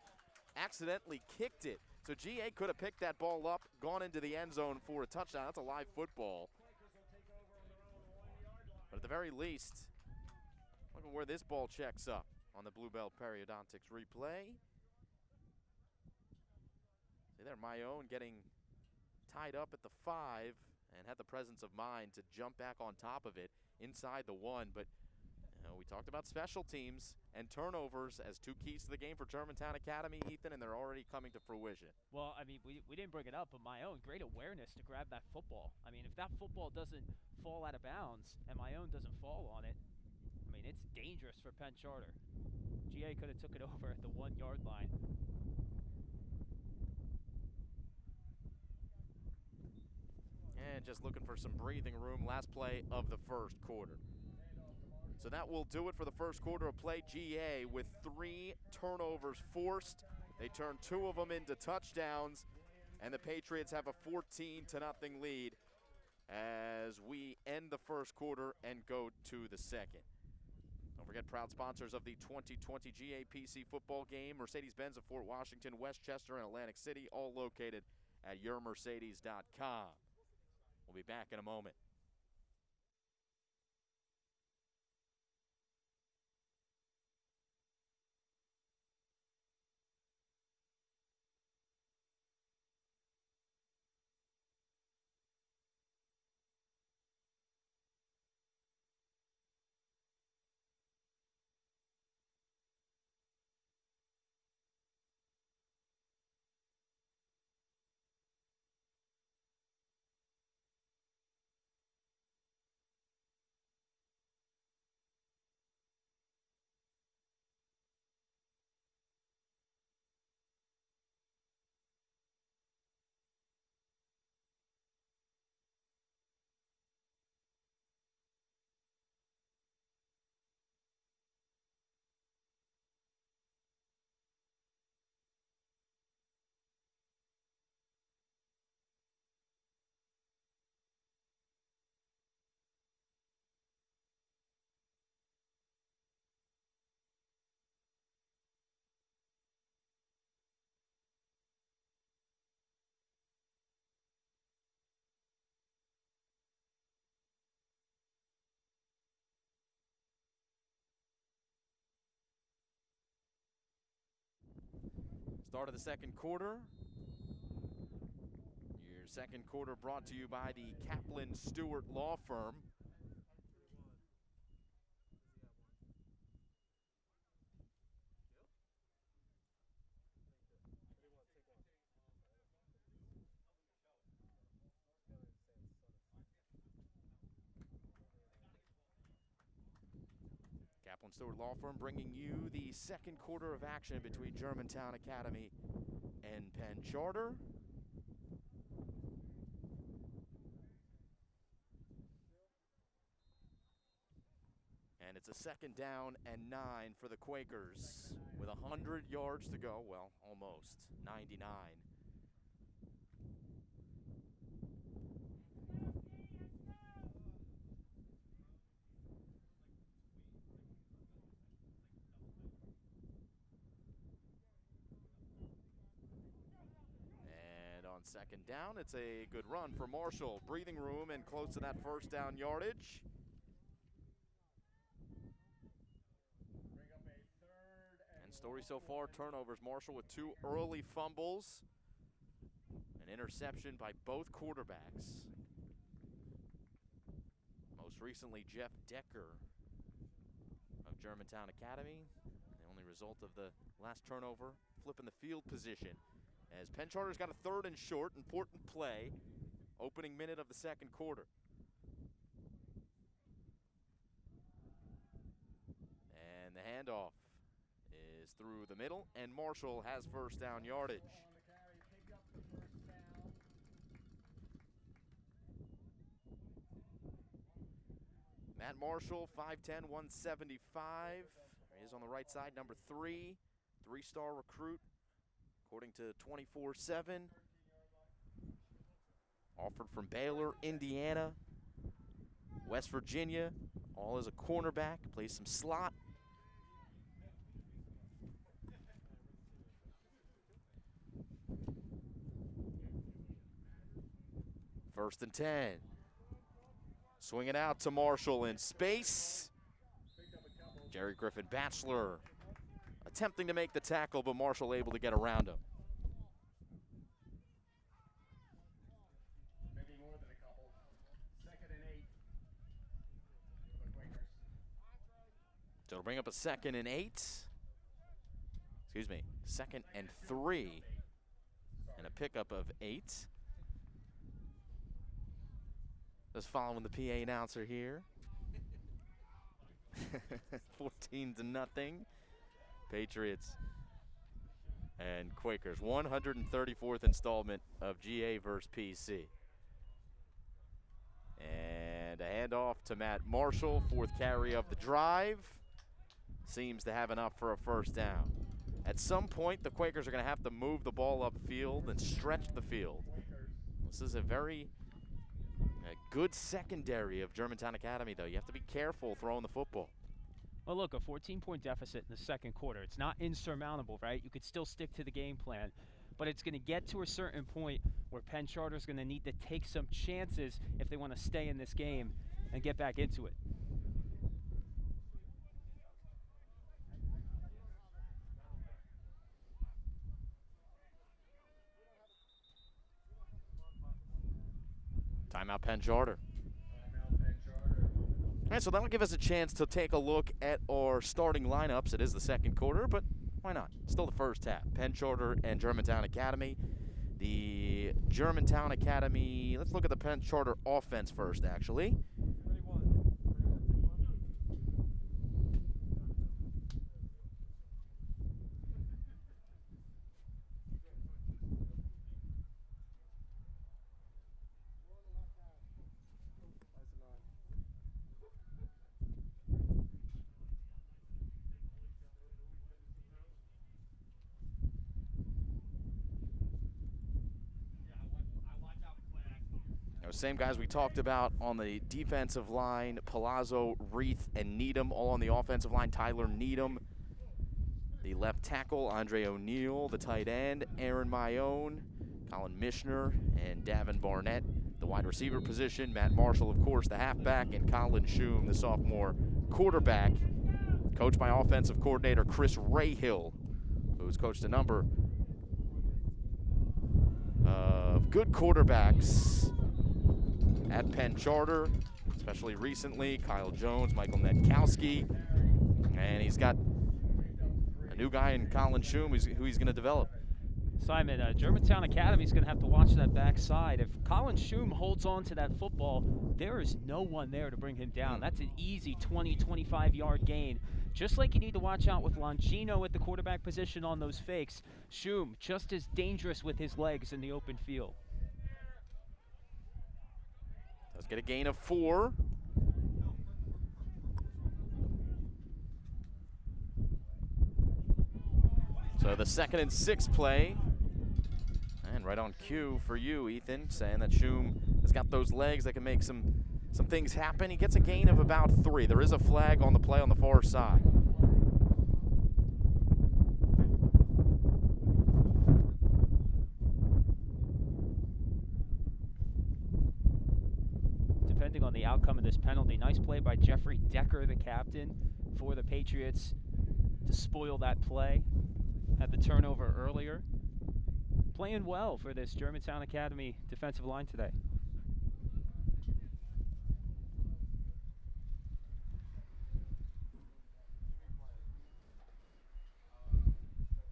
accidentally kicked it. So GA could have picked that ball up, gone into the end zone for a touchdown. That's a live football. But at the very least, look at where this ball checks up on the Bluebell Periodontics replay. See there, Mayone getting tied up at the 5 and had the presence of mind to jump back on top of it inside the 1. But we talked about special teams and turnovers as 2 keys to the game for Germantown Academy, Ethan, and they're already coming to fruition. Well, I mean, we didn't bring it up, but Mayone, great awareness to grab that football. I mean, if that football doesn't fall out of bounds and Mayone doesn't fall on it, I mean, it's dangerous for Penn Charter. GA could have took it over at the 1-yard line. And just looking for some breathing room. Last play of the first quarter. So that will do it for the first quarter of play. GA with 3 turnovers forced. They turned 2 of them into touchdowns, and the Patriots have a 14-0 lead as we end the first quarter and go to the second. Don't forget, proud sponsors of the 2020 GAPC football game, Mercedes-Benz of Fort Washington, Westchester, and Atlantic City, all located at yourmercedes.com. We'll be back in a moment. Start of the second quarter. Your second quarter brought to you by the Kaplan Stewart Law Firm. Kaplan Stewart Law Firm bringing you the second quarter of action between Germantown Academy and Penn Charter. And it's a 2nd down and 9 for the Quakers with 100 yards to go. Well, almost 99. On 2nd down, it's a good run for Marshall. Breathing room and close to that 1st down yardage. And story so far, turnovers. Marshall with 2 early fumbles. An interception by both quarterbacks. Most recently, Jeff Decker of Germantown Academy. The only result of the last turnover, flipping the field position. As Penn Charter's got a 3rd and short, important play, opening minute of the second quarter. And the handoff is through the middle, and Marshall has 1st down yardage. Matt Marshall, 5'10", 175. He is on the right side, number 3. three-star recruit, according to 24/7. Offered from Baylor, Indiana, West Virginia, all as a cornerback, plays some slot. First and 10. Swing it out to Marshall in space. Jerry Griffin Batchelor attempting to make the tackle, but Marshall able to get around him. Maybe more than a couple. 2nd and 8 for the Quakers. So it'll bring up a 2nd and 8. Excuse me, 2nd and 3. And a pickup of 8. Just following the PA announcer here. 14-0. Patriots and Quakers. 134th installment of GA versus PC. And a handoff to Matt Marshall, 4th carry of the drive. Seems to have enough for a first down. At some point, the Quakers are going to have to move the ball upfield and stretch the field. This is a very good secondary of Germantown Academy, though. You have to be careful throwing the football. Well, look, a 14-point deficit in the second quarter. It's not insurmountable, right? You could still stick to the game plan. But it's going to get to a certain point where Penn Charter is going to need to take some chances if they want to stay in this game and get back into it. Timeout Penn Charter. All right, so that'll give us a chance to take a look at our starting lineups. It is the second quarter, but why not? Still the first half. Penn Charter and Germantown Academy. The Germantown Academy, let's look at the Penn Charter offense first, actually. Same guys we talked about on the defensive line, Palazzo, Reith, and Needham, all on the offensive line. Tyler Needham, the left tackle, Andre O'Neill, the tight end, Aaron Mayone, Colin Mishner, and Davin Barnett. The wide receiver position, Matt Marshall, of course, the halfback, and Colin Shum, the sophomore quarterback, coached by offensive coordinator Chris Rayhill, who's coached a number of good quarterbacks at Penn Charter, especially recently, Kyle Jones, Michael Netkowski, and he's got a new guy in Colin Shum who he's going to develop. Simon, Germantown Academy is going to have to watch that backside. If Colin Shum holds on to that football, there is no one there to bring him down. That's an easy 20, 25-yard gain. Just like you need to watch out with Longino at the quarterback position on those fakes, Shum just as dangerous with his legs in the open field. Let's get a gain of 4. So the 2nd and 6 play. And right on cue for you, Ethan, saying that Shum has got those legs that can make some things happen. He gets a gain of about 3. There is a flag on the play on the far side. Depending on the outcome of this penalty. Nice play by Jeffrey Decker, the captain, for the Patriots to spoil that play. Had the turnover earlier. Playing well for this Germantown Academy defensive line today.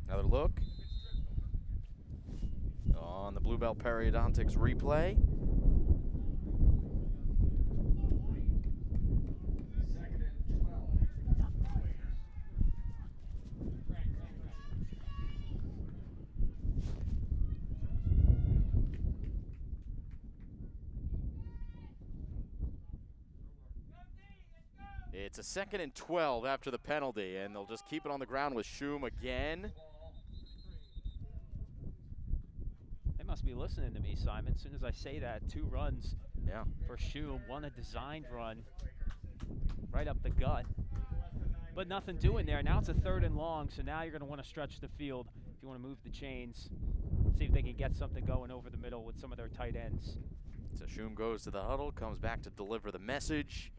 Another look on the Blue Belt Periodontics replay. It's a 2nd and 12 after the penalty, and they'll just keep it on the ground with Shum again. must be listening to me, Simon. As soon as I say that, 2 runs for Shum, 1 a designed run right up the gut. But nothing doing there. Now it's a 3rd and long, so now you're going to want to stretch the field if you want to move the chains. See if they can get something going over the middle with some of their tight ends. So Shum goes to the huddle, comes back to deliver the message.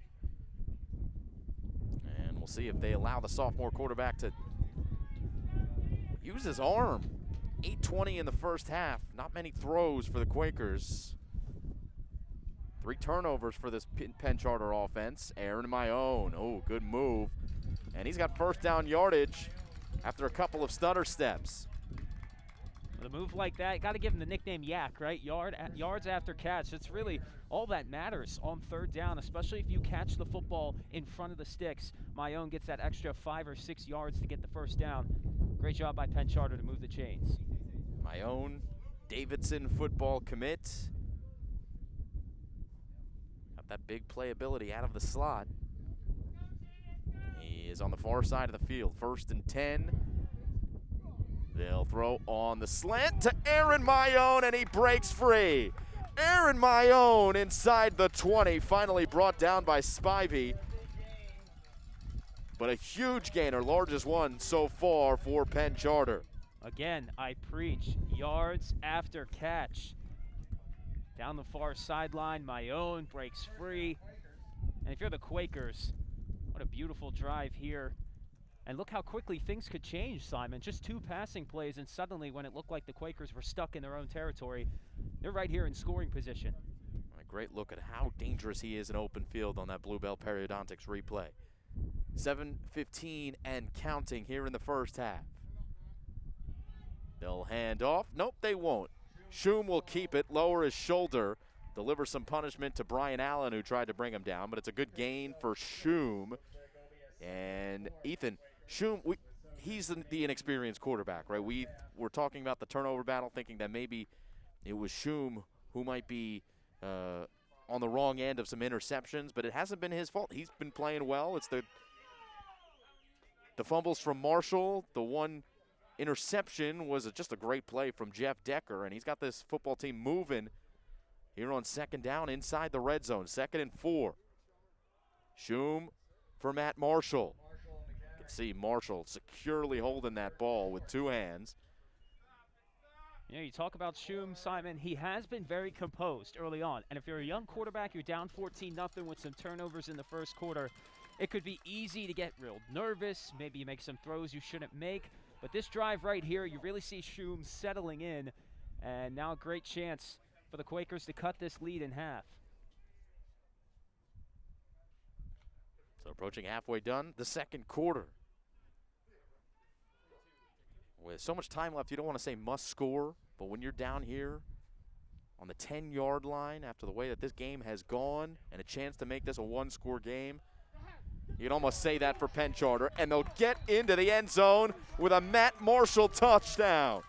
And we'll see if they allow the sophomore quarterback to use his arm. 8:20 in the first half. Not many throws for the Quakers. 3 turnovers for this Penn Charter offense. Aaron Mayone, oh, good move. And he's got 1st down yardage after a couple of stutter steps. With a move like that, got to give him the nickname Yak, right? Yards after catch. It's really all that matters on 3rd down, especially if you catch the football in front of the sticks. Mayone gets that extra 5 or 6 yards to get the 1st down. Great job by Penn Charter to move the chains. Mayone, Davidson football commit. Got that big playability out of the slot. He is on the far side of the field. 1st and 10. They'll throw on the slant to Aaron Mayone, and he breaks free. Aaron Mayone inside the 20, finally brought down by Spivey. But a huge gainer, largest one so far for Penn Charter. Again, I preach, yards after catch. Down the far sideline, Mayone breaks free. And if you're the Quakers, what a beautiful drive here. And look how quickly things could change, Simon. Just 2 passing plays, and suddenly when it looked like the Quakers were stuck in their own territory, they're right here in scoring position. A great look at how dangerous he is in open field on that Bluebell Periodontics replay. 7:15 and counting here in the first half. They'll hand off. Nope, they won't. Shum will keep it, lower his shoulder, deliver some punishment to Brian Allen, who tried to bring him down, but it's a good gain for Shum. And Ethan, Shum, he's the inexperienced quarterback, right? We were talking about the turnover battle, thinking that maybe it was Shum who might be on the wrong end of some interceptions, but it hasn't been his fault. He's been playing well. It's the fumbles from Marshall. The one interception was just a great play from Jeff Decker, and he's got this football team moving here on 2nd down inside the red zone. 2nd and 4. Shum for Matt Marshall. You can see Marshall securely holding that ball with 2 hands. You know, you talk about Shum, Simon, he has been very composed early on. And if you're a young quarterback, you're down 14-0 with some turnovers in the first quarter, it could be easy to get real nervous. Maybe you make some throws you shouldn't make. But this drive right here, you really see Shum settling in. And now a great chance for the Quakers to cut this lead in half. So approaching halfway done, the 2nd quarter. With so much time left, you don't want to say must score, but when you're down here on the 10-yard line after the way that this game has gone and a chance to make this a 1-score game, you can almost say that for Penn Charter, and they'll get into the end zone with a Matt Marshall touchdown.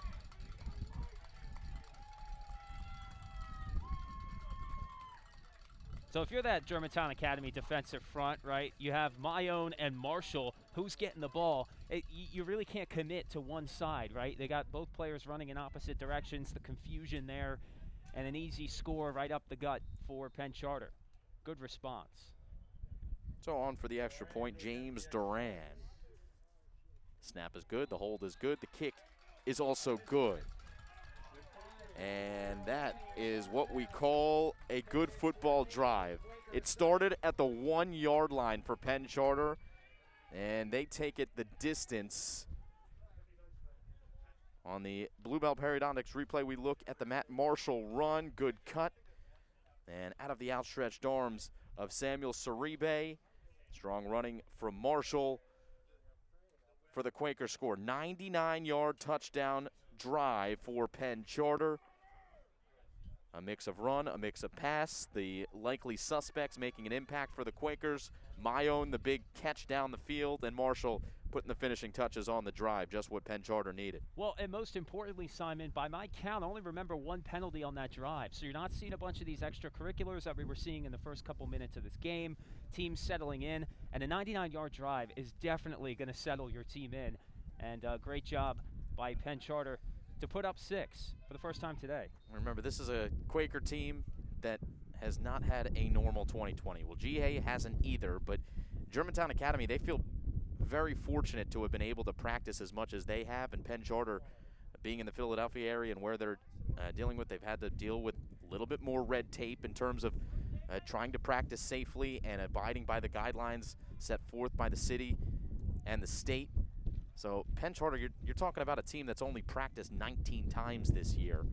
So if you're that Germantown Academy defensive front, right, you have Mayone and Marshall, who's getting the ball. You really can't commit to one side, right? They got both players running in opposite directions, the confusion there, and an easy score right up the gut for Penn Charter. Good response. So on for the extra point, James Duran. Snap is good, the hold is good, the kick is also good. And that is what we call a good football drive. It started at the 1-yard line for Penn Charter, and they take it the distance. On the Bluebell Periodontics replay, we look at the Matt Marshall run, good cut, and out of the outstretched arms of Samuel Saribe. Strong running from Marshall for the Quaker score. 99-yard touchdown drive for Penn Charter. A mix of run, a mix of pass. The likely suspects making an impact for the Quakers. Mayone, the big catch down the field, and Marshall putting the finishing touches on the drive, just what Penn Charter needed. Well, and most importantly, Simon, by my count, I only remember 1 penalty on that drive. So you're not seeing a bunch of these extracurriculars that we were seeing in the first couple minutes of this game. Teams settling in, and a 99-yard drive is definitely going to settle your team in. And great job by Penn Charter to put up 6 for the first time today. Remember, this is a Quaker team that has not had a normal 2020. Well, GA hasn't either, but Germantown Academy, they feel very fortunate to have been able to practice as much as they have, and Penn Charter, being in the Philadelphia area and where they're dealing with, they've had to deal with a little bit more red tape in terms of trying to practice safely and abiding by the guidelines set forth by the city and the state. So Penn Charter, you're talking about a team that's only practiced 19 times this year.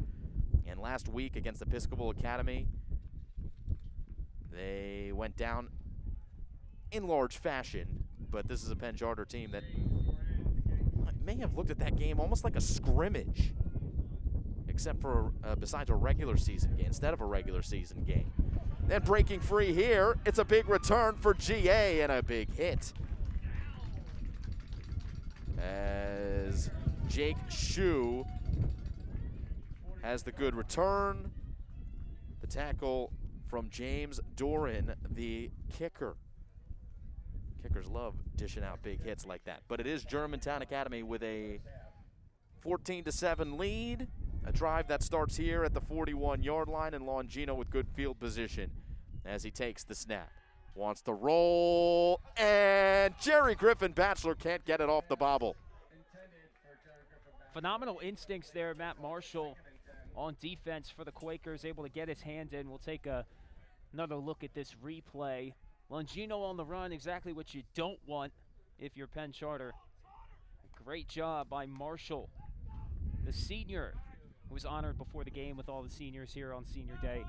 And last week against Episcopal Academy, they went down in large fashion, but this is a Penn Charter team that may have looked at that game almost like a scrimmage, except for besides a regular season game, instead of a regular season game. Then breaking free here, it's a big return for GA and a big hit, as Jake Shue has the good return. The tackle from James Doran, the kicker. Kickers love dishing out big hits like that. But it is Germantown Academy with a 14-7 lead. A drive that starts here at the 41-yard line, and Longino with good field position as he takes the snap. Wants to roll, and Jerry Griffin Bachelor can't get it off the bobble. Phenomenal instincts there, Matt Marshall on defense for the Quakers, able to get his hand in. We'll take another look at this replay. Longino on the run, exactly what you don't want if you're Penn Charter. Great job by Marshall, the senior, who was honored before the game with all the seniors here on senior day,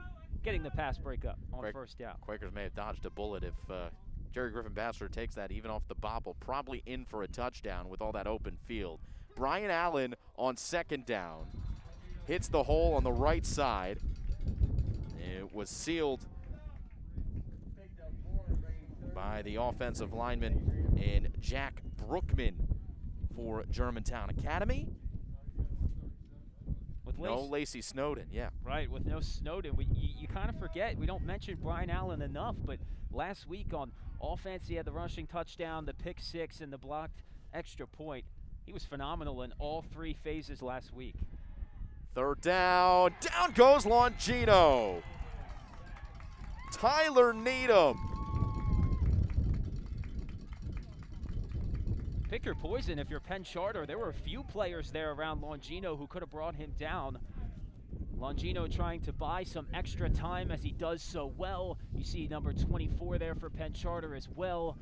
getting the pass breakup on first down. Quakers may have dodged a bullet if Jerry Griffin Bachelor takes that even off the bobble, probably in for a touchdown with all that open field. Brian Allen on second down hits the hole on the right side. It was sealed by the offensive lineman in Jack Brookman for Germantown Academy. With no Lacey Snowden, yeah. Right, with no Snowden. You kind of forget, we don't mention Brian Allen enough, but last week on offense, he had the rushing touchdown, the pick 6, and the blocked extra point. He was phenomenal in all 3 phases last week. Third down, down goes Longino. Tyler Needham. Pick your poison if you're Penn Charter. There were a few players there around Longino who could have brought him down. Longino trying to buy some extra time as he does so well. You see number 24 there for Penn Charter as well.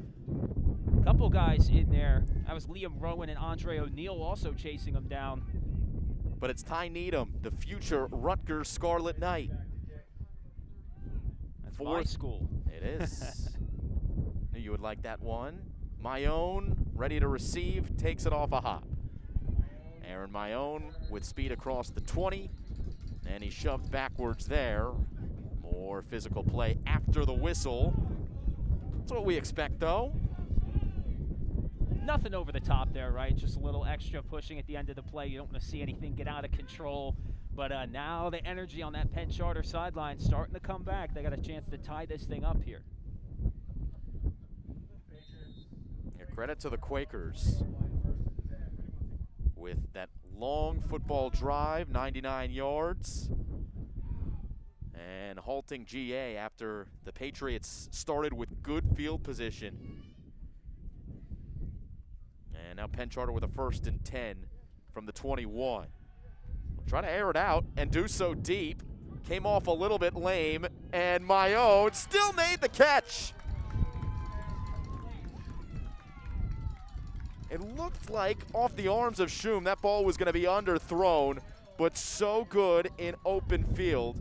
A couple guys in there. That was Liam Rowan and Andre O'Neill also chasing him down. But it's Ty Needham, the future Rutgers Scarlet Knight. That's my school. It is. Knew you would like that one. Mayone, ready to receive, takes it off a hop. Aaron Mayone with speed across the 20, and he shoved backwards there. More physical play after the whistle. That's what we expect, though. Nothing over the top there, right? Just a little extra pushing at the end of the play. You don't want to see anything get out of control. But now the energy on that Penn Charter sideline starting to come back. They got a chance to tie this thing up here. Credit to the Quakers with that long football drive, 99 yards, and halting GA after the Patriots started with good field position. And now Penn Charter with a 1st and 10 from the 21. We'll try to air it out and do so deep. Came off a little bit lame, and Mayone still made the catch. It looked like off the arms of Shum, that ball was going to be underthrown, but so good in open field.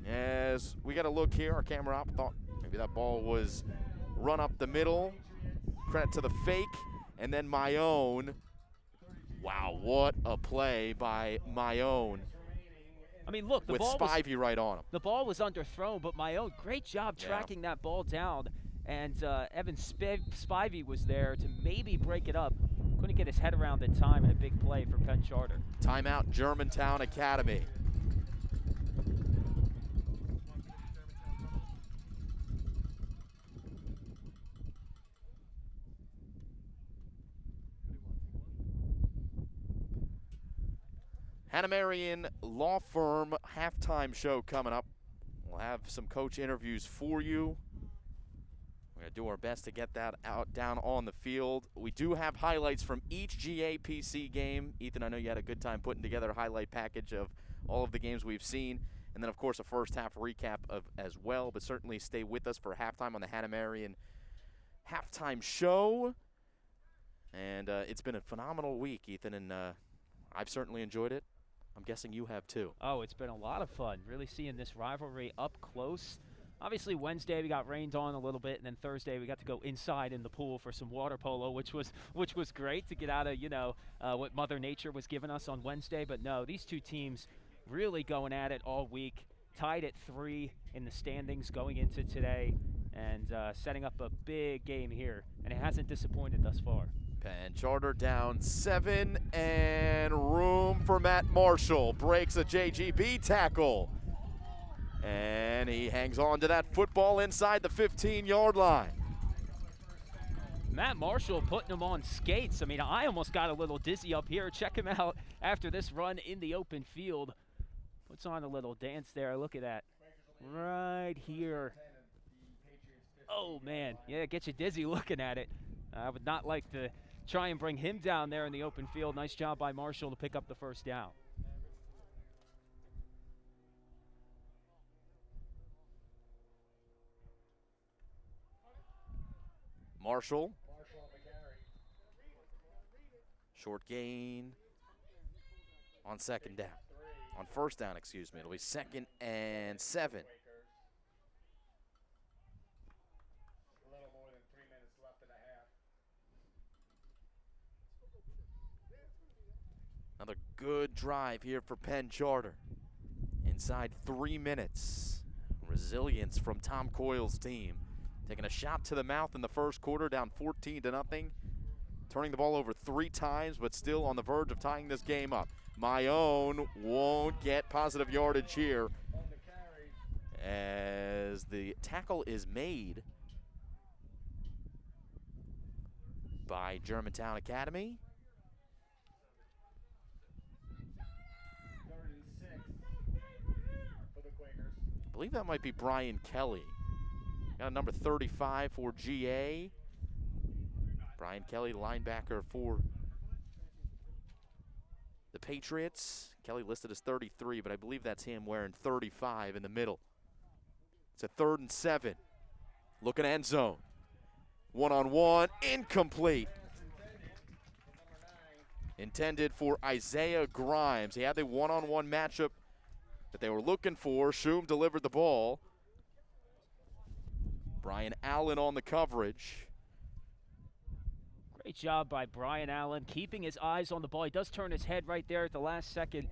As we got a look here, our camera op thought maybe that ball was run up the middle. Credit to the fake, and then Mayone. Wow, what a play by Mayone. I mean, look, with Spivey right on him. The ball was underthrown, but Mayone, great job tracking that ball down. And Evan Spivey was there to maybe break it up. Couldn't get his head around in time, and a big play for Penn Charter. Timeout, Germantown Academy. Hannah Marion Law Firm halftime show coming up. We'll have some coach interviews for you. We're going to do our best to get that out down on the field. We do have highlights from each GAPC game. Ethan, I know you had a good time putting together a highlight package of all of the games we've seen. And then, of course, a first half recap of as well. But certainly stay with us for halftime on the Hannah Marion halftime show. And it's been a phenomenal week, Ethan, and I've certainly enjoyed it. I'm guessing you have too. Oh, it's been a lot of fun, really seeing this rivalry up close. Obviously, Wednesday we got rained on a little bit, and then Thursday we got to go inside in the pool for some water polo, which was great to get out of, what Mother Nature was giving us on Wednesday. But no, these two teams really going at it all week, tied at 3 in the standings going into today, and setting up a big game here, and it hasn't disappointed thus far. Penn Charter down 7, and room for Matt Marshall. Breaks a JGB tackle. And he hangs on to that football inside the 15-yard line. Matt Marshall putting him on skates. I mean, I almost got a little dizzy up here. Check him out after this run in the open field. Puts on a little dance there. Look at that. Right here. Oh, man. Yeah, it gets you dizzy looking at it. I would not like to try and bring him down there in the open field. Nice job by Marshall to pick up the first down. Marshall. Short gain on second down. On first down, excuse me. It'll be 2nd and 7. Another good drive here for Penn Charter. Inside 3 minutes. Resilience from Tom Coyle's team. Taking a shot to the mouth in the first quarter, down 14-0. Turning the ball over 3 times, but still on the verge of tying this game up. Mayone won't get positive yardage here as the tackle is made by Germantown Academy. I believe that might be Brian Kelly. Got a number 35 for GA. Brian Kelly, linebacker for the Patriots. Kelly listed as 33, but I believe that's him wearing 35 in the middle. It's a 3rd and 7. Looking end zone. One-on-one, incomplete. Intended for Isaiah Grimes. He had the one-on-one matchup that they were looking for. Shum delivered the ball. Brian Allen on the coverage. Great job by Brian Allen, keeping his eyes on the ball. He does turn his head right there at the last second.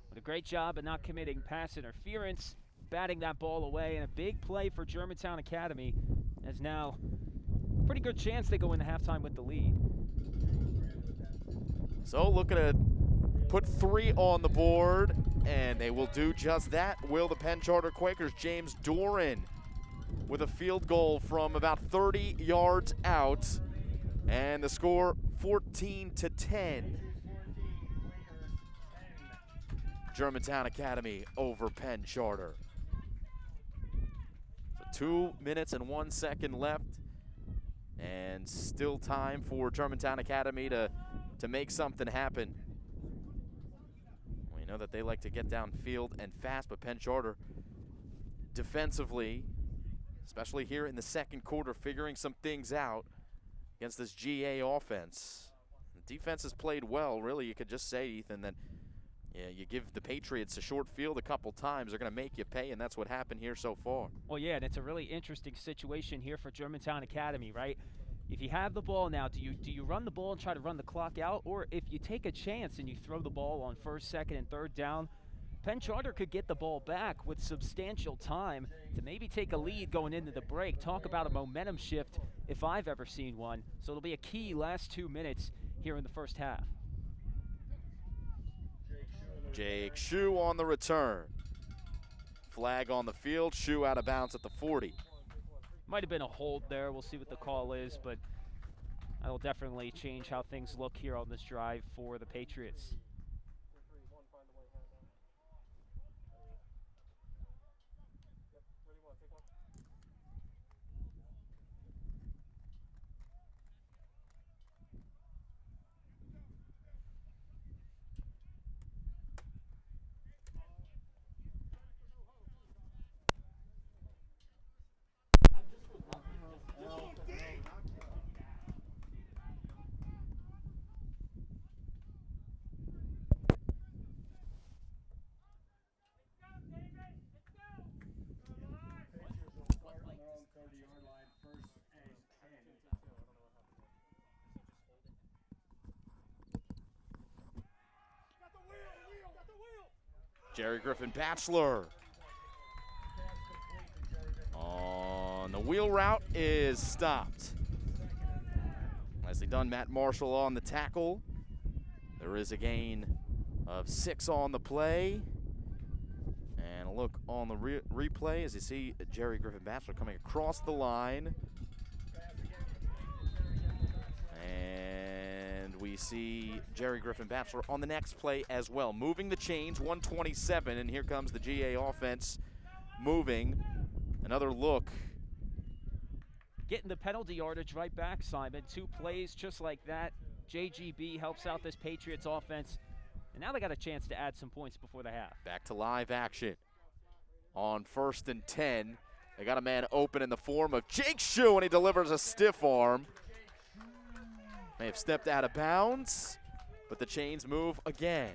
But a great job at not committing pass interference, batting that ball away, and a big play for Germantown Academy, as now pretty good chance they go into halftime with the lead. So looking to put 3 on the board, and they will do just that. Will the Penn Charter Quakers. James Doran with a field goal from about 30 yards out. And the score 14-10. Germantown Academy over Penn Charter. So 2 minutes and 1 second left. And still time for Germantown Academy to make something happen. We know that they like to get downfield and fast, but Penn Charter defensively, especially here in the second quarter, figuring some things out against this GA offense. The defense has played well. Really, you could just say, Ethan, that you give the Patriots a short field a couple times, they're going to make you pay, and that's what happened here so far. Well, yeah, and it's a really interesting situation here for Germantown Academy, right? If you have the ball now, do you run the ball and try to run the clock out? Or if you take a chance and you throw the ball on 1st, 2nd, and 3rd down, Penn Charter could get the ball back with substantial time to maybe take a lead going into the break. Talk about a momentum shift if I've ever seen one. So it'll be a key last 2 minutes here in the first half. Jake Shue on the return. Flag on the field. Shue out of bounds at the 40. Might have been a hold there. We'll see what the call is, but that'll definitely change how things look here on this drive for the Patriots. Jerry Griffin Bachelor on the wheel route is stopped. Nicely done, Matt Marshall on the tackle. There is a gain of 6 on the play. And a look on the replay as you see Jerry Griffin Bachelor coming across the line. And we see Jerry Griffin Bachelor on the next play as well. Moving the chains, 127, and here comes the GA offense moving. Another look. Getting the penalty yardage right back, Simon. 2 plays just like that. JGB helps out this Patriots offense. And now they got a chance to add some points before the half. Back to live action. On 1st and 10, they got a man open in the form of Jake Shue, and he delivers a stiff arm. May have stepped out of bounds, but the chains move again.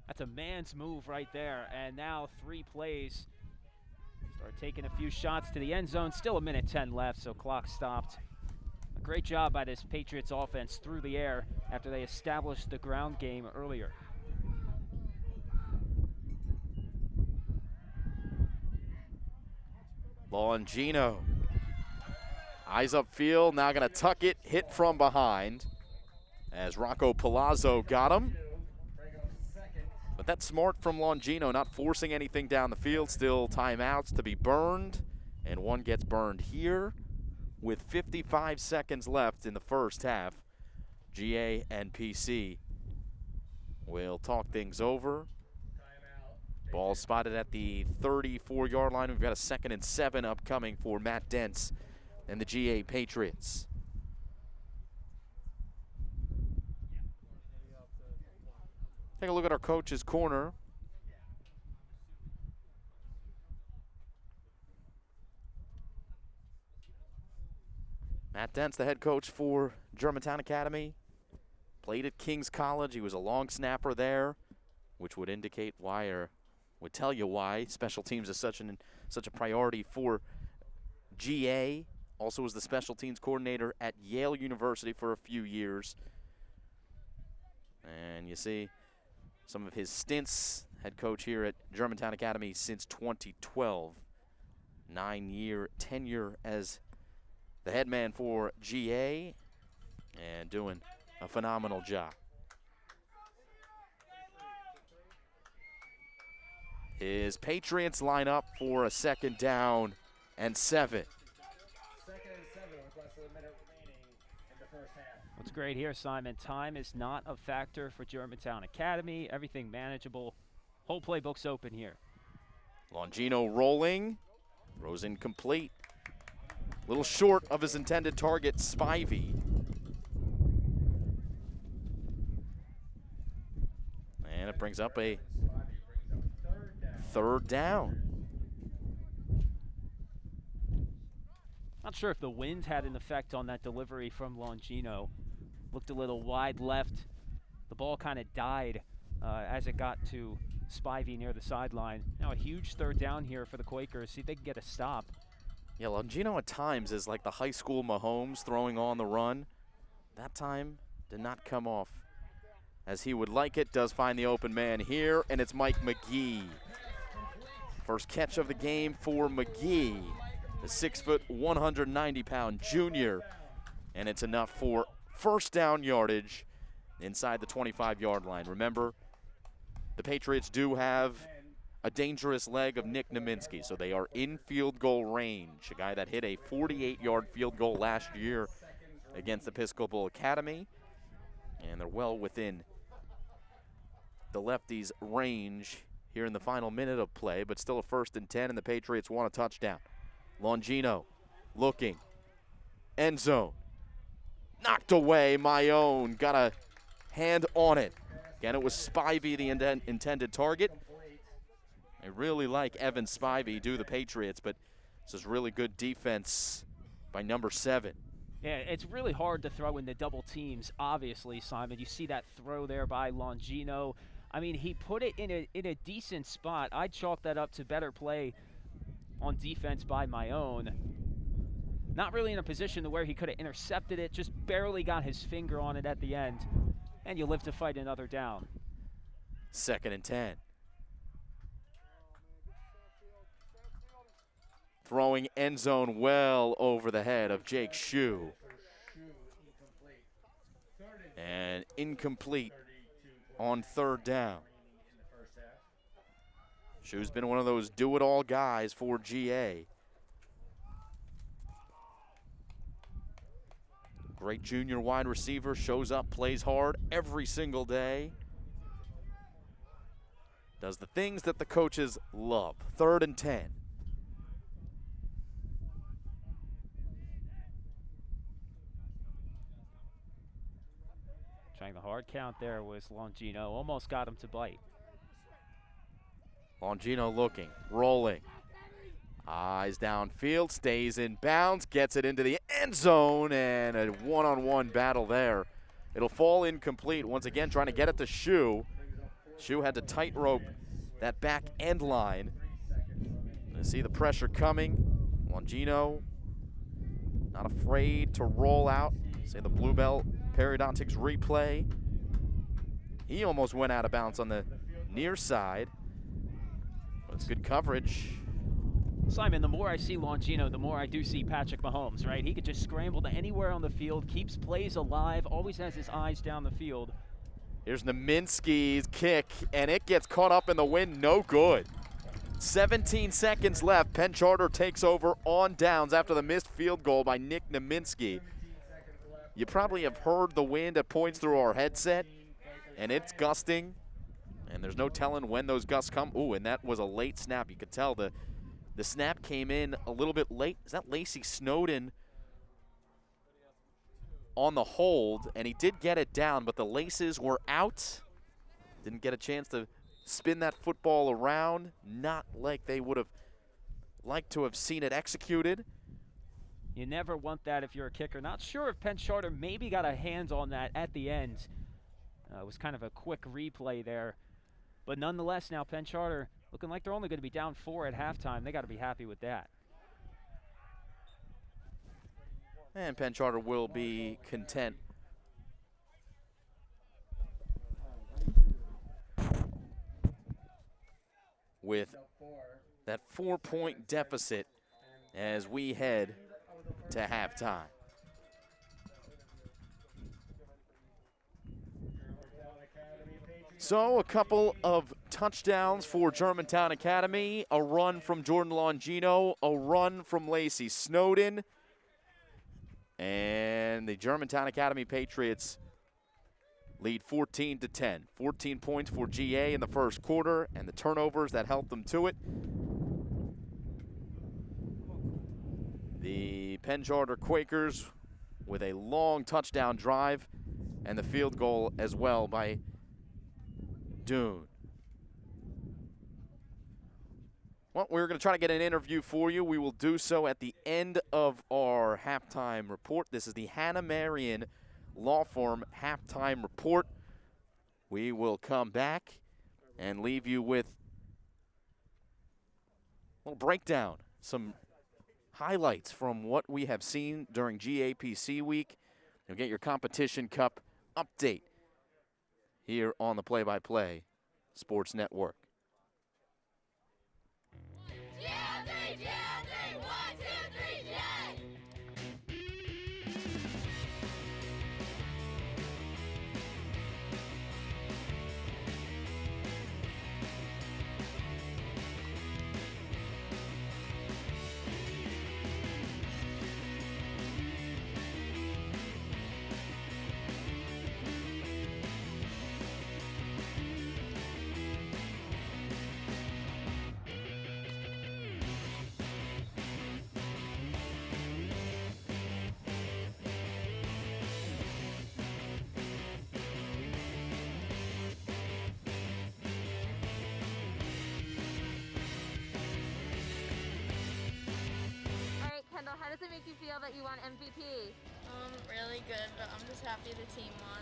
That's a man's move right there. And now 3 plays. Start taking a few shots to the end zone. Still a minute 10 left, so clock stopped. A great job by this Patriots offense through the air after they established the ground game earlier. Longino. Eyes upfield, now going to tuck it, hit from behind as Rocco Palazzo got him. But that's smart from Longino, not forcing anything down the field. Still timeouts to be burned, and one gets burned here with 55 seconds left in the first half. GA and PC will talk things over. Ball spotted at the 34-yard line. We've got a 2nd and 7 upcoming for Matt Dentz and the GA Patriots. Take a look at our coach's corner. Matt Dentz, the head coach for Germantown Academy, played at King's College. He was a long snapper there, which would indicate why, or would tell you why special teams is such a priority for GA. Also was the special teams coordinator at Yale University for a few years. And you see some of his stints, head coach here at Germantown Academy since 2012. 9-year tenure as the head man for GA and doing a phenomenal job. His Patriots line up for a 2nd down and 7. 2nd and 7 with less than a minute remaining in the first half. What's great here, Simon, time is not a factor for Germantown Academy. Everything manageable. Whole playbook's open here. Longino rolling. Throws incomplete. A little short of his intended target, Spivey. And it brings up a 3rd down. Not sure if the wind had an effect on that delivery from Longino. Looked a little wide left. The ball kind of died as it got to Spivey near the sideline. Now a huge 3rd down here for the Quakers. See if they can get a stop. Yeah, Longino at times is like the high school Mahomes throwing on the run. That time did not come off as he would like it. Does find the open man here, and it's Mike McGee. First catch of the game for McGee, the 6', 190-pound junior. And it's enough for 1st down yardage inside the 25-yard line. Remember, the Patriots do have a dangerous leg of Nick Naminsky, so they are in field goal range. A guy that hit a 48-yard field goal last year against Episcopal Academy, and they're well within the lefties' range here in the final minute of play, but still a 1st and 10, and the Patriots want a touchdown. Longino looking, end zone, knocked away. My own got a hand on it. Again, it was Spivey, the intended target. I really like Evan Spivey, do the Patriots, but this is really good defense by number 7. Yeah, it's really hard to throw in the double teams, obviously, Simon. You see that throw there by Longino. I mean, he put it in a decent spot. I'd chalk that up to better play on defense by my own. Not really in a position to where he could have intercepted it, just barely got his finger on it at the end. And you live to fight another down. 2nd and 10. Throwing end zone well over the head of Jake Shue. And incomplete on 3rd down. Shue's been one of those do-it-all guys for GA. Great junior wide receiver, shows up, plays hard every single day. Does the things that the coaches love. 3rd and 10. Trying the hard count there was Longino. Almost got him to bite. Longino looking, rolling. Eyes downfield, stays in bounds, gets it into the end zone, and a one-on-one battle there. It'll fall incomplete. Once again, trying to get it to Shue. Shue had to tightrope that back end line. You see the pressure coming. Longino not afraid to roll out. Say the blue belt periodontics replay. He almost went out of bounds on the near side. But it's good coverage. Simon, the more I see Longino, the more I do see Patrick Mahomes, right? He could just scramble to anywhere on the field, keeps plays alive, always has his eyes down the field. Here's Naminsky's kick, and it gets caught up in the wind, no good. 17 seconds left. Penn Charter takes over on downs after the missed field goal by Nick Naminsky. You probably have heard the wind at points through our headset, and it's gusting, and there's no telling when those gusts come. Ooh, and that was a late snap. You could tell the snap came in a little bit late. Is that Lacey Snowden on the hold? And he did get it down, but the laces were out. Didn't get a chance to spin that football around. Not like they would have liked to have seen it executed. You never want that if you're a kicker. Not sure if Penn Charter maybe got a hand on that at the end. It was kind of a quick replay there. But nonetheless, now Penn Charter looking like they're only going to be down 4 at halftime. They got to be happy with that. And Penn Charter will be content. With that 4-point deficit as we head to halftime. So a couple of touchdowns for Germantown Academy, a run from Jordan Longino, a run from Lacey Snowden, and the Germantown Academy Patriots lead 14-10. 14 points for GA in the first quarter, and the turnovers that helped them to it. The Penn Charter Quakers with a long touchdown drive and the field goal as well by Dune. Well, we're going to try to get an interview for you. We will do so at the end of our halftime report. This is the Hannah Marion Law Firm halftime report. We will come back and leave you with a little breakdown, some highlights from what we have seen during GAPC week. You'll get your Competition Cup update here on the Play-by-Play Sports Network. How does it make you feel that you won MVP? Really good, but I'm just happy the team won.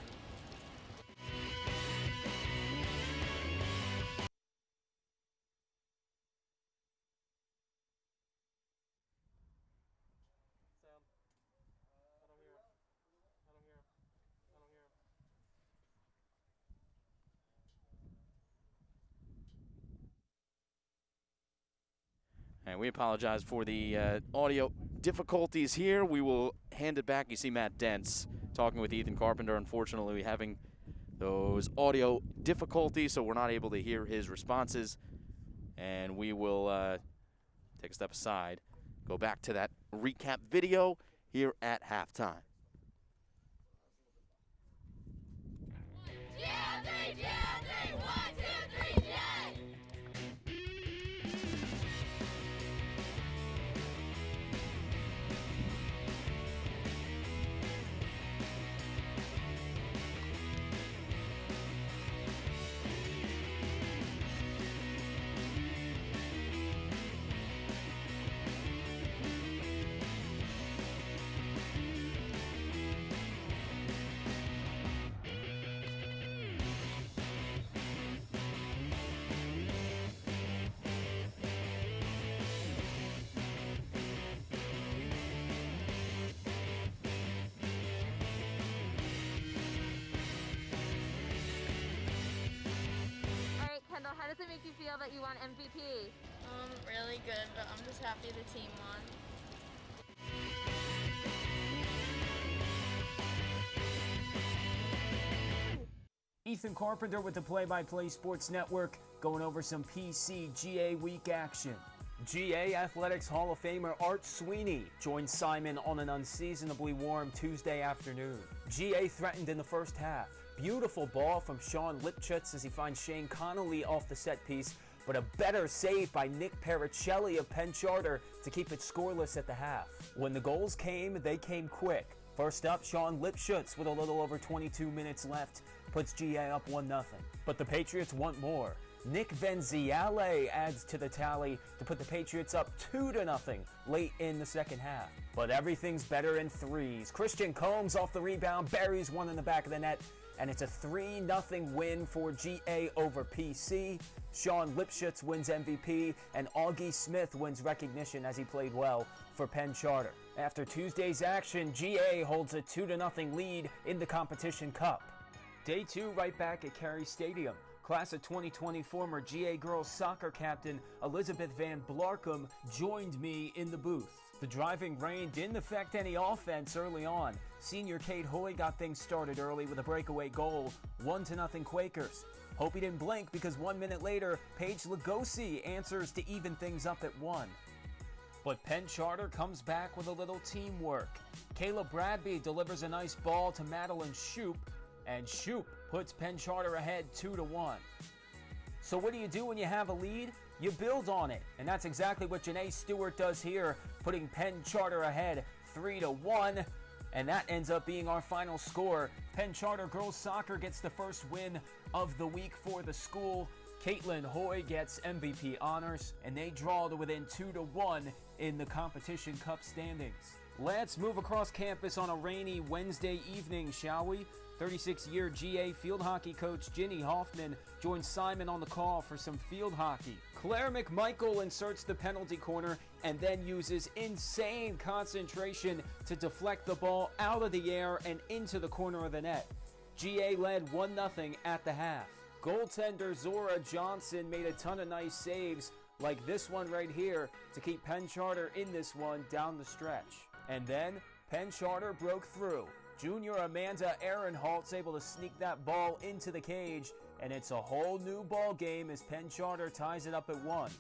And we apologize for the audio difficulties here. We will hand it back. You see Matt Dents talking with Ethan Carpenter. Unfortunately, having those audio difficulties, so we're not able to hear his responses. And we will take a step aside, go back to that recap video here at halftime. How does it make you feel that you won MVP? Really good, but I'm just happy the team won. Ethan Carpenter with the Play-by-Play Sports Network, going over some PCGA week action. GA Athletics Hall of Famer Art Sweeney joined Simon on an unseasonably warm Tuesday afternoon. GA threatened in the first half. Beautiful ball from Sean Lipschutz as he finds Shane Connolly off the set piece, but a better save by Nick Pericelli of Penn Charter to keep it scoreless at the half. When the goals came, they came quick. First up, Sean Lipschutz with a little over 22 minutes left puts GA up 1-0. But the Patriots want more. Nick Venziale adds to the tally to put the Patriots up 2-0 late in the second half. But everything's better in threes. Christian Combs off the rebound, buries one in the back of the net, and it's a 3-0 win for GA over PC. Sean Lipschutz wins MVP, and Augie Smith wins recognition as he played well for Penn Charter. After Tuesday's action, GA holds a 2-0 lead in the Competition Cup. Day 2 right back at Cary Stadium. Class of 2020 former GA girls soccer captain Elizabeth Van Blarkum joined me in the booth. The driving rain didn't affect any offense early on. Senior Kate Hoy got things started early with a breakaway goal, 1-0 Quakers. Hope he didn't blink because 1 minute later, Paige Lugosi answers to even things up at 1. But Penn Charter comes back with a little teamwork. Kayla Bradby delivers a nice ball to Madeline Shoup, and Shoup puts Penn Charter ahead 2-1. So what do you do when you have a lead? You build on it, and that's exactly what Janae Stewart does here, putting Penn Charter ahead 3-1, and that ends up being our final score. Penn Charter girls soccer gets the first win of the week for the school. Caitlin Hoy gets MVP honors, and they draw to within 2-1 in the Competition Cup standings. Let's move across campus on a rainy Wednesday evening, shall we? 36-year GA field hockey coach Ginny Hoffman joins Simon on the call for some field hockey. Claire McMichael inserts the penalty corner and then uses insane concentration to deflect the ball out of the air and into the corner of the net. GA led 1-0 at the half. Goaltender Zora Johnson made a ton of nice saves, like this one right here, to keep Penn Charter in this one down the stretch. And then Penn Charter broke through. Junior Amanda Ehrenholt's able to sneak that ball into the cage, and it's a whole new ball game as Penn Charter ties it up at 1.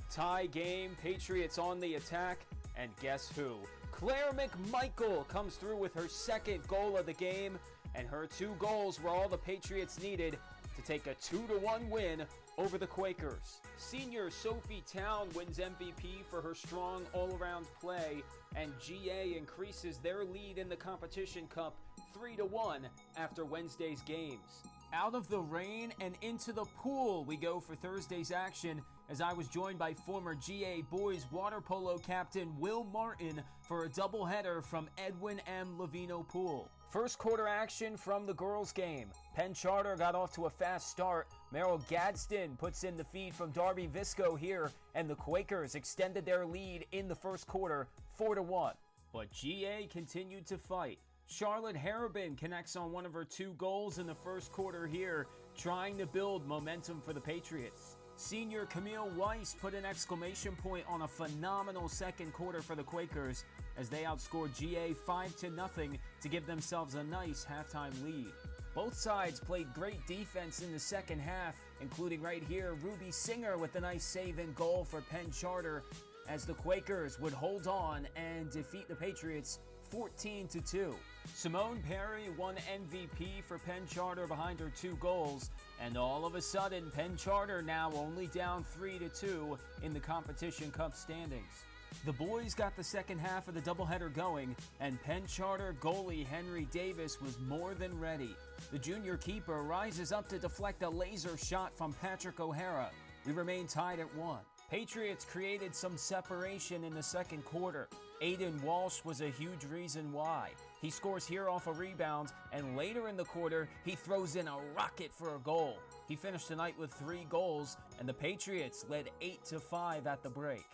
Tie game, Patriots on the attack, and guess who? Claire McMichael comes through with her second goal of the game, and her 2 goals were all the Patriots needed to take a 2-1 win over the Quakers. Senior Sophie Town wins MVP for her strong all-around play, and GA increases their lead in the Competition Cup 3-1 after Wednesday's games. Out of the rain and into the pool we go for Thursday's action, as I was joined by former GA boys water polo captain Will Martin for a doubleheader from Edwin M. Levino Pool. First quarter action from the girls' game. Penn Charter got off to a fast start. Meryl Gadsden puts in the feed from Darby Visco here, and the Quakers extended their lead in the first quarter 4-1. But GA continued to fight. Charlotte Harabin connects on one of her 2 goals in the first quarter here, trying to build momentum for the Patriots. Senior Camille Weiss put an exclamation point on a phenomenal second quarter for the Quakers as they outscored GA 5-0 to give themselves a nice halftime lead. Both sides played great defense in the second half, including right here Ruby Singer with a nice save and goal for Penn Charter as the Quakers would hold on and defeat the Patriots 14-2. Simone Perry won MVP for Penn Charter behind her 2 goals, and all of a sudden Penn Charter now only down 3-2 in the Competition Cup standings. The boys got the second half of the doubleheader going, and Penn Charter goalie Henry Davis was more than ready. The junior keeper rises up to deflect a laser shot from Patrick O'Hara. We remain tied at 1. Patriots created some separation in the second quarter. Aiden Walsh was a huge reason why. He scores here off a rebound, and later in the quarter, he throws in a rocket for a goal. He finished the night with 3 goals, and the Patriots led 8-5 at the break.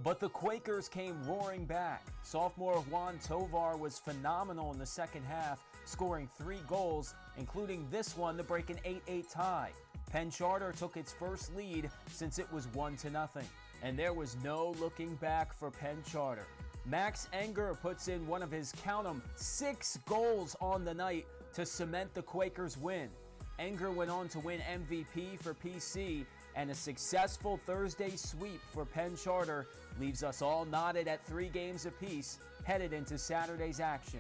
But the Quakers came roaring back. Sophomore Juan Tovar was phenomenal in the second half, scoring 3 goals, including this one to break an 8-8 tie. Penn Charter took its first lead since it was 1-0, and there was no looking back for Penn Charter. Max Enger puts in one of his, count 'em, 6 goals on the night to cement the Quakers' win. Enger went on to win MVP for PC, and a successful Thursday sweep for Penn Charter leaves us all knotted at 3 games apiece headed into Saturday's action.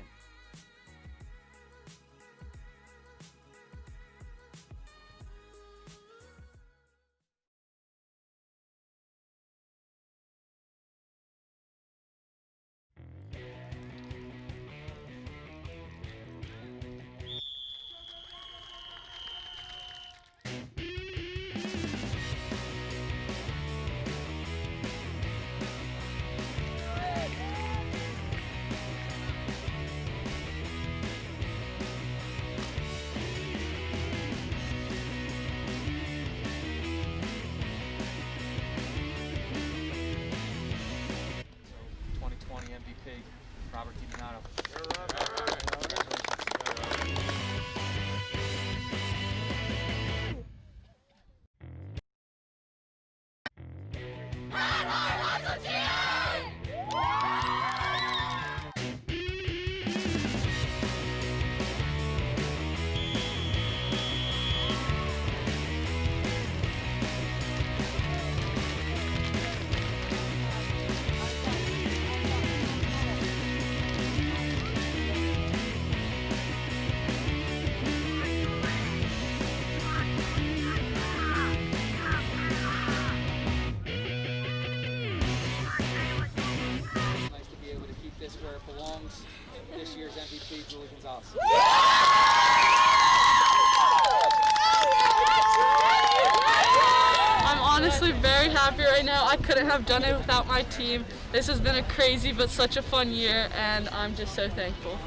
Robert DiMinato. Where it belongs. This year's MVP, Julie Gonzalez. I'm honestly very happy right now. I couldn't have done it without my team. This has been a crazy but such a fun year, and I'm just so thankful.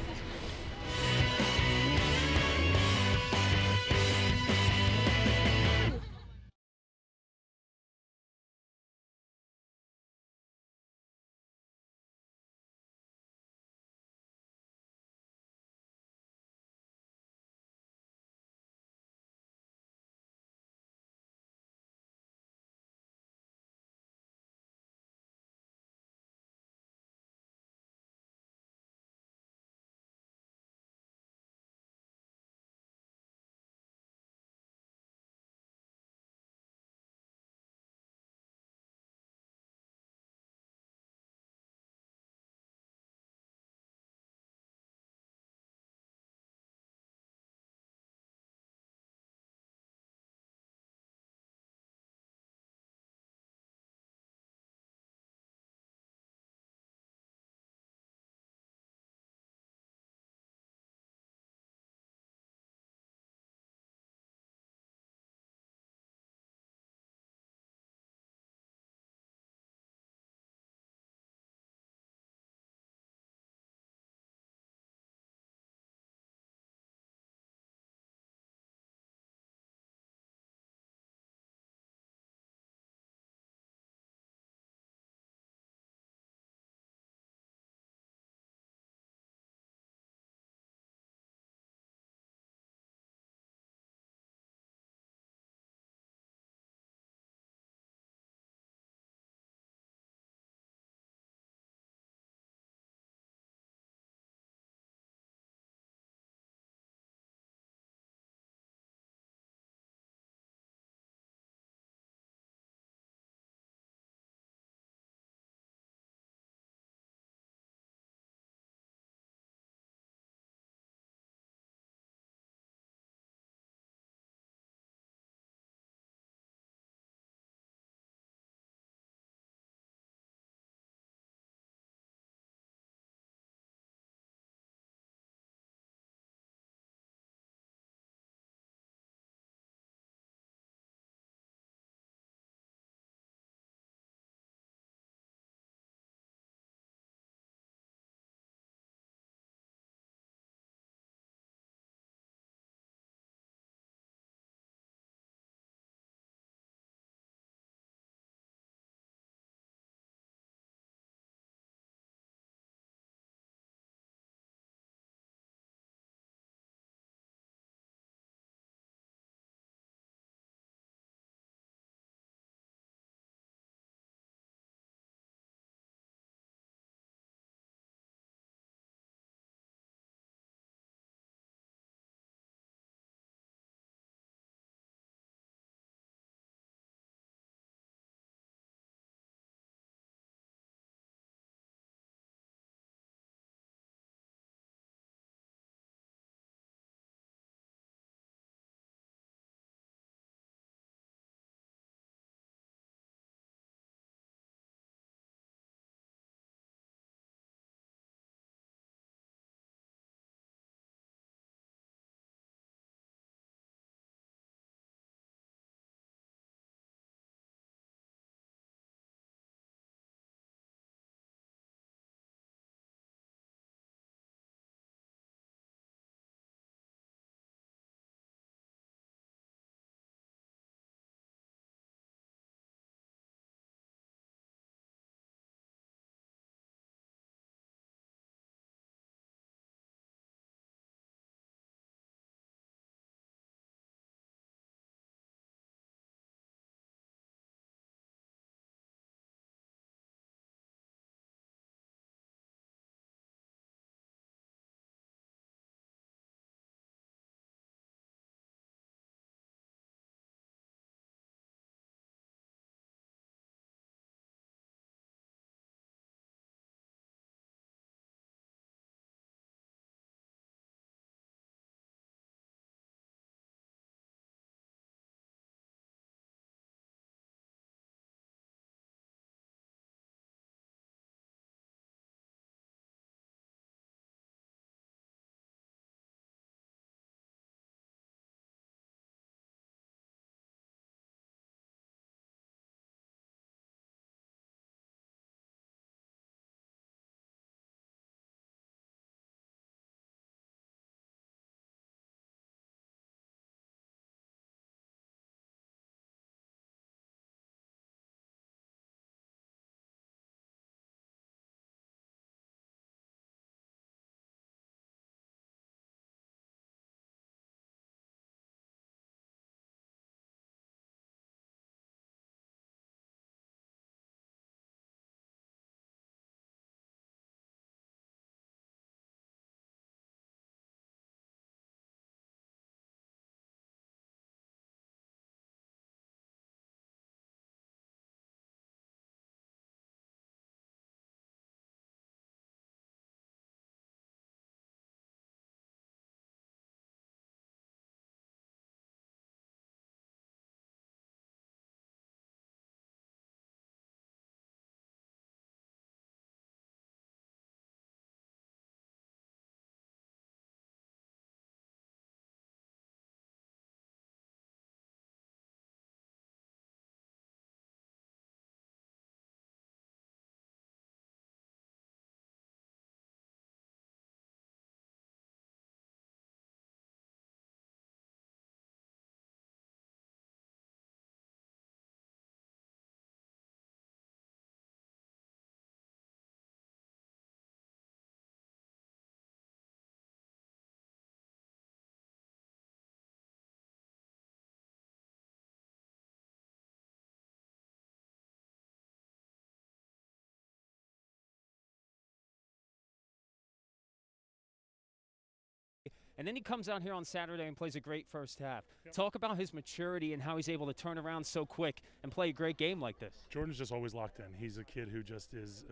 And then he comes out here on Saturday and plays a great first half. Talk about his maturity and how he's able to turn around so quick and play a great game like this. Jordan's just always locked in. He's a kid who just is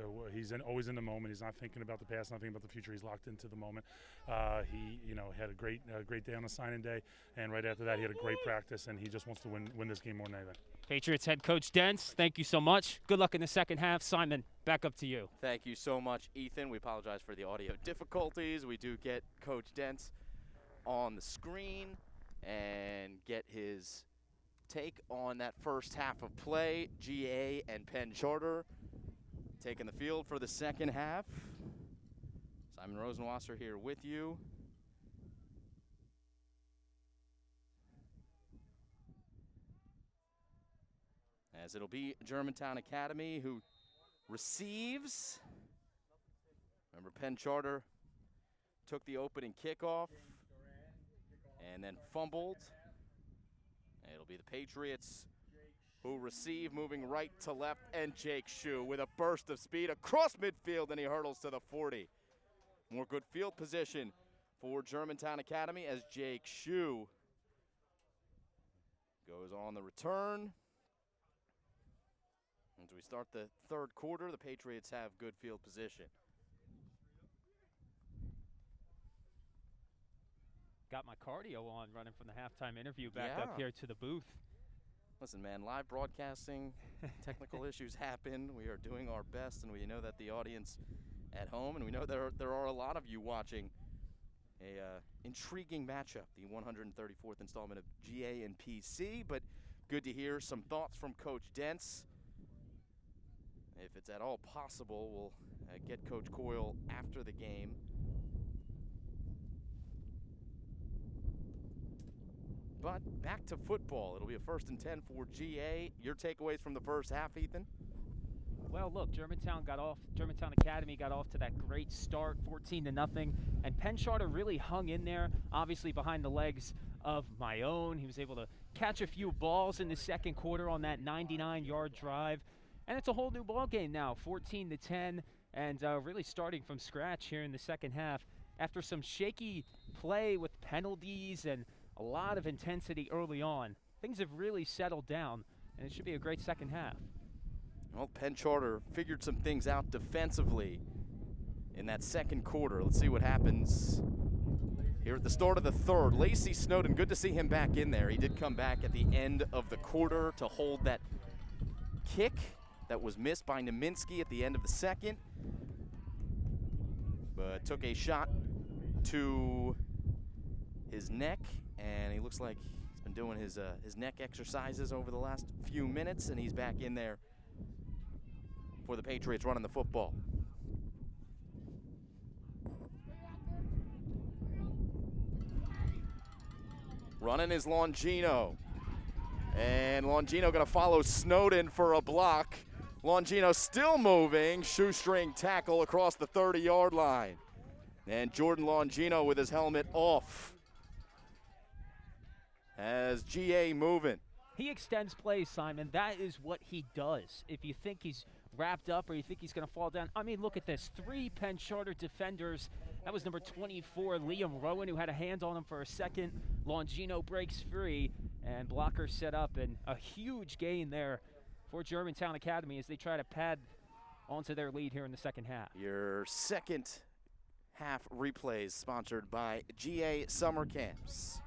always in the moment. He's not thinking about the past, not thinking about the future. He's locked into the moment. He had a great day on the signing day, and right after that he had a great practice, and he just wants to win this game more than anything. Patriots head coach Dents, thank you so much. Good luck in the second half. Simon, back up to you. Thank you so much, Ethan. We apologize for the audio difficulties. We do get Coach Dents on the screen and get his take on that first half of play. GA and Penn Charter taking the field for the second half. Simon Rosenwasser here with you. As it'll be Germantown Academy who receives. Remember, Penn Charter took the opening kickoff and then fumbled. It'll be the Patriots who receive, moving right to left, and Jake Shue with a burst of speed across midfield, and he hurdles to the 40. More good field position for Germantown Academy as Jake Shue goes on the return. As we start the third quarter, the Patriots have good field position. Got my cardio on running from the halftime interview back up here to the booth. Listen, man, live broadcasting, technical issues happen. We are doing our best, and we know that the audience at home, and we know there are a lot of you watching a intriguing matchup, the 134th installment of GA and PC, but good to hear some thoughts from Coach Dents. If it's at all possible, we'll get Coach Coyle after the game. But back to football. It'll be a 1st and 10 for GA. Your takeaways from the first half, Ethan? Well, look, Germantown Academy got off to that great start, 14-0, and Penn Charter really hung in there, obviously behind the legs of my own. He was able to catch a few balls in the second quarter on that 99-yard drive. And it's a whole new ball game now, 14-10, and really starting from scratch here in the second half. After some shaky play with penalties and a lot of intensity early on, things have really settled down, and it should be a great second half. Well, Penn Charter figured some things out defensively in that second quarter. Let's see what happens here at the start of the third. Lacey Snowden, good to see him back in there. He did come back at the end of the quarter to hold that kick that was missed by Naminsky at the end of the second, but took a shot to his neck, and he looks like he's been doing his neck exercises over the last few minutes, and he's back in there for the Patriots running the football. Running is Longino, and Longino going to follow Snowden for a block. Longino still moving, shoestring tackle across the 30-yard line. And Jordan Longino with his helmet off. As GA moving. He extends plays, Simon. That is what he does. If you think he's wrapped up or you think he's going to fall down. I mean, look at this. 3 Penn Charter defenders. That was number 24, Liam Rowan, who had a hand on him for a second. Longino breaks free, and blocker set up, and a huge gain there for Germantown Academy as they try to pad onto their lead here in the second half. Your second half replays sponsored by GA Summer Camps.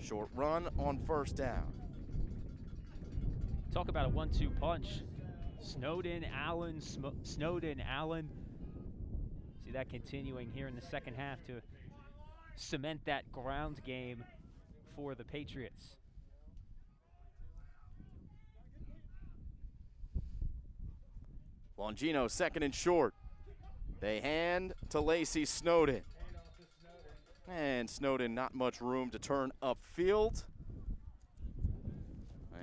Short run on first down. Talk about a 1-2 punch. Snowden, Allen, Snowden, Allen. See that continuing here in the second half to cement that ground game for the Patriots. Longino, second and short. They hand to Lacey Snowden. And Snowden, not much room to turn upfield.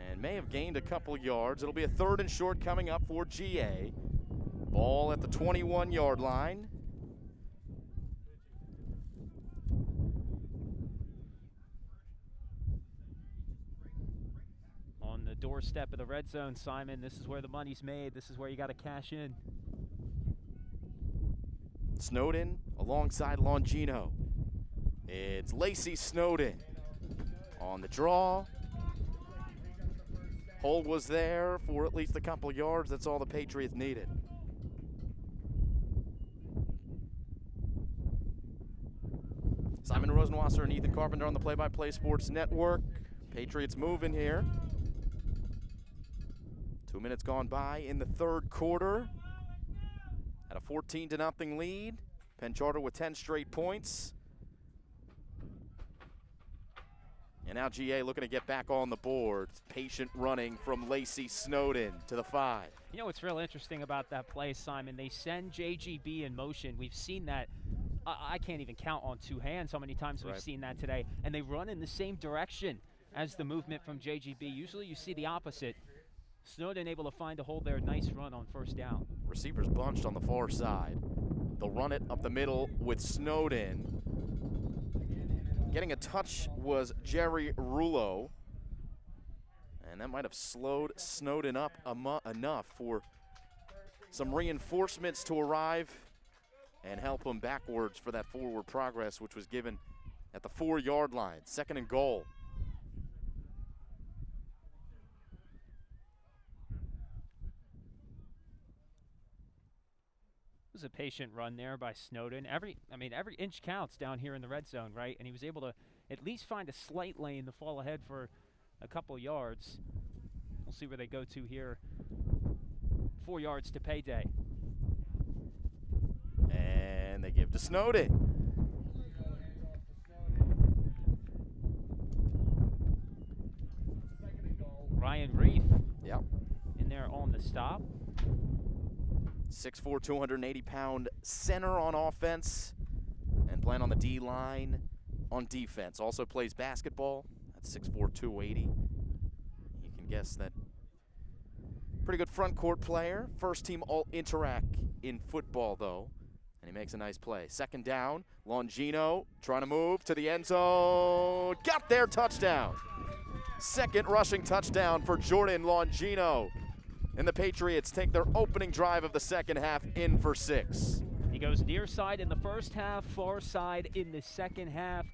And may have gained a couple yards. It'll be a 3rd and short coming up for GA. Ball at the 21-yard line. On the doorstep of the red zone, Simon, this is where the money's made. This is where you got to cash in. Snowden alongside Longino. It's Lacey Snowden on the draw. Hole was there for at least a couple yards. That's all the Patriots needed. Simon Rosenwasser and Ethan Carpenter on the Play-by-Play Sports Network. Patriots moving here. 2 minutes gone by in the third quarter. At a 14-0 lead. Penn Charter with 10 straight points. And now GA looking to get back on the board. Patient running from Lacey Snowden to the 5. You know what's real interesting about that play, Simon? They send JGB in motion. We've seen that. I can't even count on two hands how many times we've seen that today. And they run in the same direction as the movement from JGB. Usually you see the opposite. Snowden able to find a hole there. Nice run on first down. Receivers bunched on the far side. They'll run it up the middle with Snowden. Getting a touch was Jerry Rulo. And that might have slowed Snowden up enough for some reinforcements to arrive and help him backwards for that forward progress, which was given at the 4-yard line. 2nd and goal. It was a patient run there by Snowden. Every inch counts down here in the red zone, right? And he was able to at least find a slight lane to fall ahead for a couple yards. We'll see where they go to here. 4 yards to payday. And they give to Snowden. Ryan Reef. Yep. In there on the stop. 6'4", 280-pound center on offense and playing on the D-line on defense. Also plays basketball. That's 6'4", 280. You can guess that. Pretty good front court player. First team All-Interac in football, though. And he makes a nice play. 2nd down. Longino trying to move to the end zone. Got there, touchdown. 2nd rushing touchdown for Jordan Longino. And the Patriots take their opening drive of the second half in for 6. He goes near side in the first half, far side in the second half.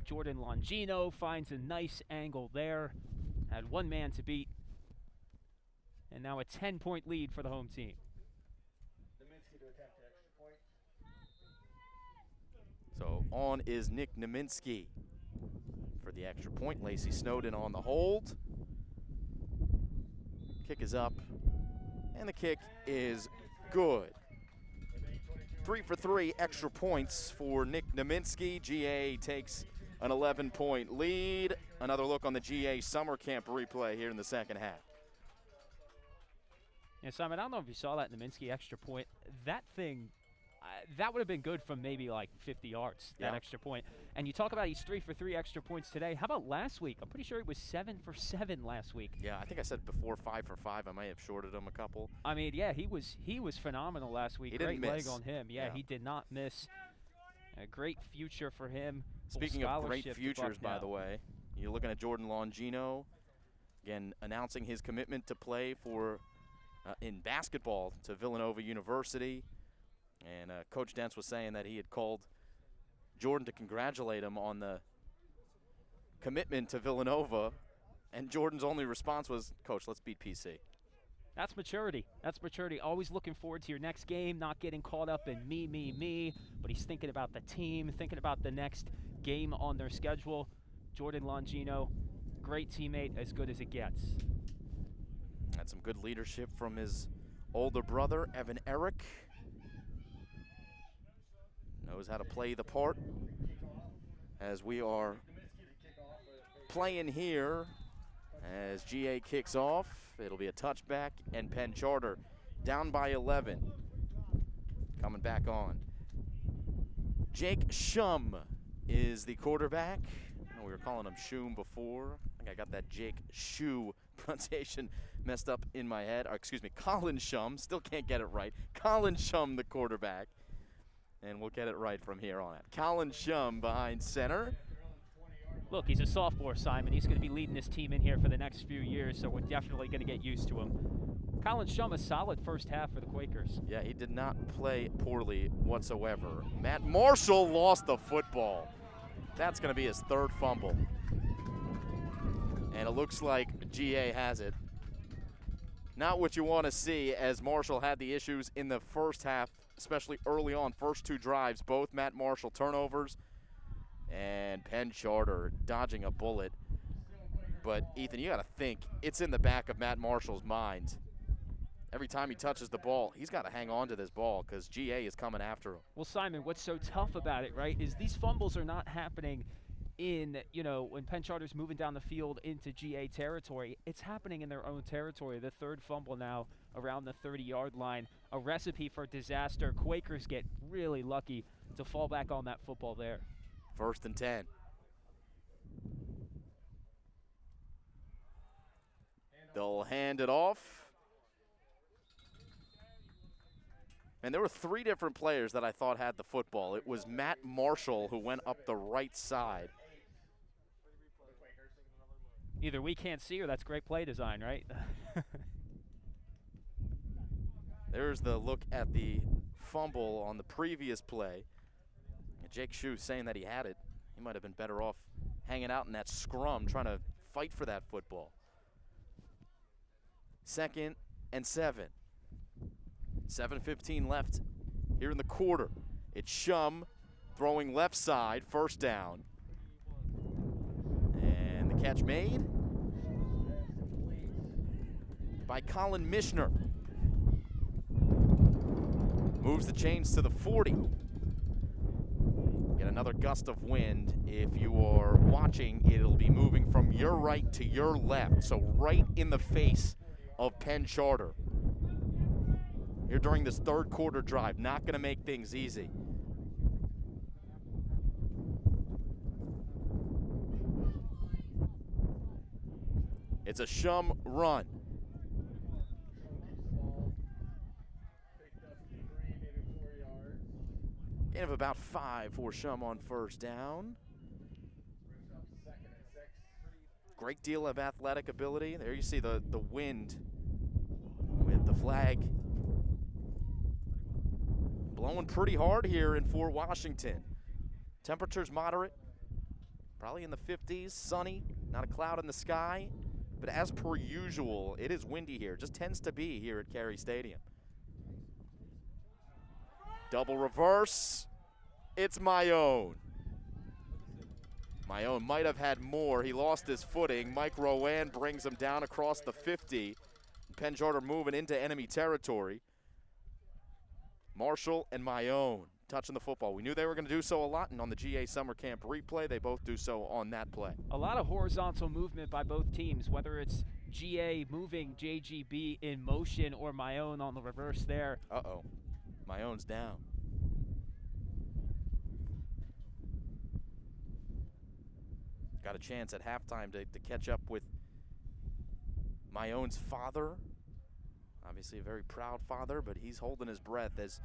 Jordan Longino finds a nice angle there. Had one man to beat. And now a 10-point lead for the home team. So on is Nick Naminsky for the extra point. Lacey Snowden on the hold. Kick is up, and the kick is good. 3 for 3 extra points for Nick Naminsky. GA takes an 11-point lead. Another look on the GA summer camp replay here in the second half. Yeah, Simon, I don't know if you saw that Naminsky extra point. That thing, that would have been good from maybe like 50 yards, that extra point. And you talk about he's 3 for 3 extra points today. How about last week? I'm pretty sure he was 7 for 7 last week. Yeah, I think I said before 5 for 5. I might have shorted him a couple. I mean, yeah, he was phenomenal last week. He didn't Great miss. leg on him. Yeah, he did not miss. A great future for him. Speaking of great futures, by the way, you're looking at Jordan Longino, again, announcing his commitment to play for in basketball to Villanova University. And Coach Dentz was saying that he had called Jordan to congratulate him on the commitment to Villanova. And Jordan's only response was, Coach, let's beat PC. That's maturity. That's maturity. Always looking forward to your next game, not getting caught up in me. But he's thinking about the team, thinking about the next game on their schedule. Jordan Longino, great teammate, as good as it gets. Had some good leadership from his older brother, Evan Eric. Knows how to play the part as we are playing here as GA kicks off. It'll be a touchback, and Penn Charter down by 11. Coming back on. Jake Shum is the quarterback. I know we were calling him Shum before. I think I got that Jake Shoe pronunciation messed up in my head. Or, excuse me, Colin Shum. Still can't get it right. Colin Shum, the quarterback. And we'll get it right from here on out. Colin Shum behind center. Look, he's a sophomore, Simon. He's going to be leading this team in here for the next few years, so we're definitely going to get used to him. Colin Shum, a solid first half for the Quakers. Yeah, he did not play poorly whatsoever. Matt Marshall lost the football. That's going to be his third fumble. And it looks like GA has it. Not what you want to see, as Marshall had the issues in the first half, especially early on, first 2 drives, both Matt Marshall turnovers, and Penn Charter dodging a bullet. But Ethan, you got to think, it's in the back of Matt Marshall's mind. Every time he touches the ball, he's got to hang on to this ball because GA is coming after him. Well, Simon, what's so tough about it, right, is these fumbles are not happening in, when Penn Charter's moving down the field into GA territory. It's happening in their own territory. The third fumble now around the 30-yard line. A recipe for disaster. Quakers get really lucky to fall back on that football there. 1st and 10. They'll hand it off. And there were 3 different players that I thought had the football. It was Matt Marshall who went up the right side. Either we can't see or that's great play design, right? There's the look at the fumble on the previous play. Jake Shue saying that he had it. He might have been better off hanging out in that scrum trying to fight for that football. 2nd and 7. 7:15 left here in the quarter. It's Shum throwing left side, first down. And the catch made by Colin Mishner. Moves the chains to the 40. Get another gust of wind. If you are watching, it'll be moving from your right to your left, so right in the face of Penn Charter. Here during this third quarter drive, not going to make things easy. It's a Shum run. Gain of about 5 for Shum on first down. Great deal of athletic ability. There you see the wind with the flag blowing pretty hard here in Fort Washington. Temperatures moderate, probably in the 50s, sunny, not a cloud in the sky. But as per usual, it is windy here. Just tends to be here at Carey Stadium. Double reverse. It's Mayone. Mayone might have had more. He lost his footing. Mike Rowan brings him down across the 50. Penn Charter moving into enemy territory. Marshall and Mayone touching the football. We knew they were going to do so a lot, and on the GA Summer Camp replay, they both do so on that play. A lot of horizontal movement by both teams, whether it's GA moving JGB in motion or Mayone on the reverse there. Uh-oh. Mayone's down. Got a chance at halftime to catch up with Mayone's father. Obviously a very proud father, but he's holding his breath as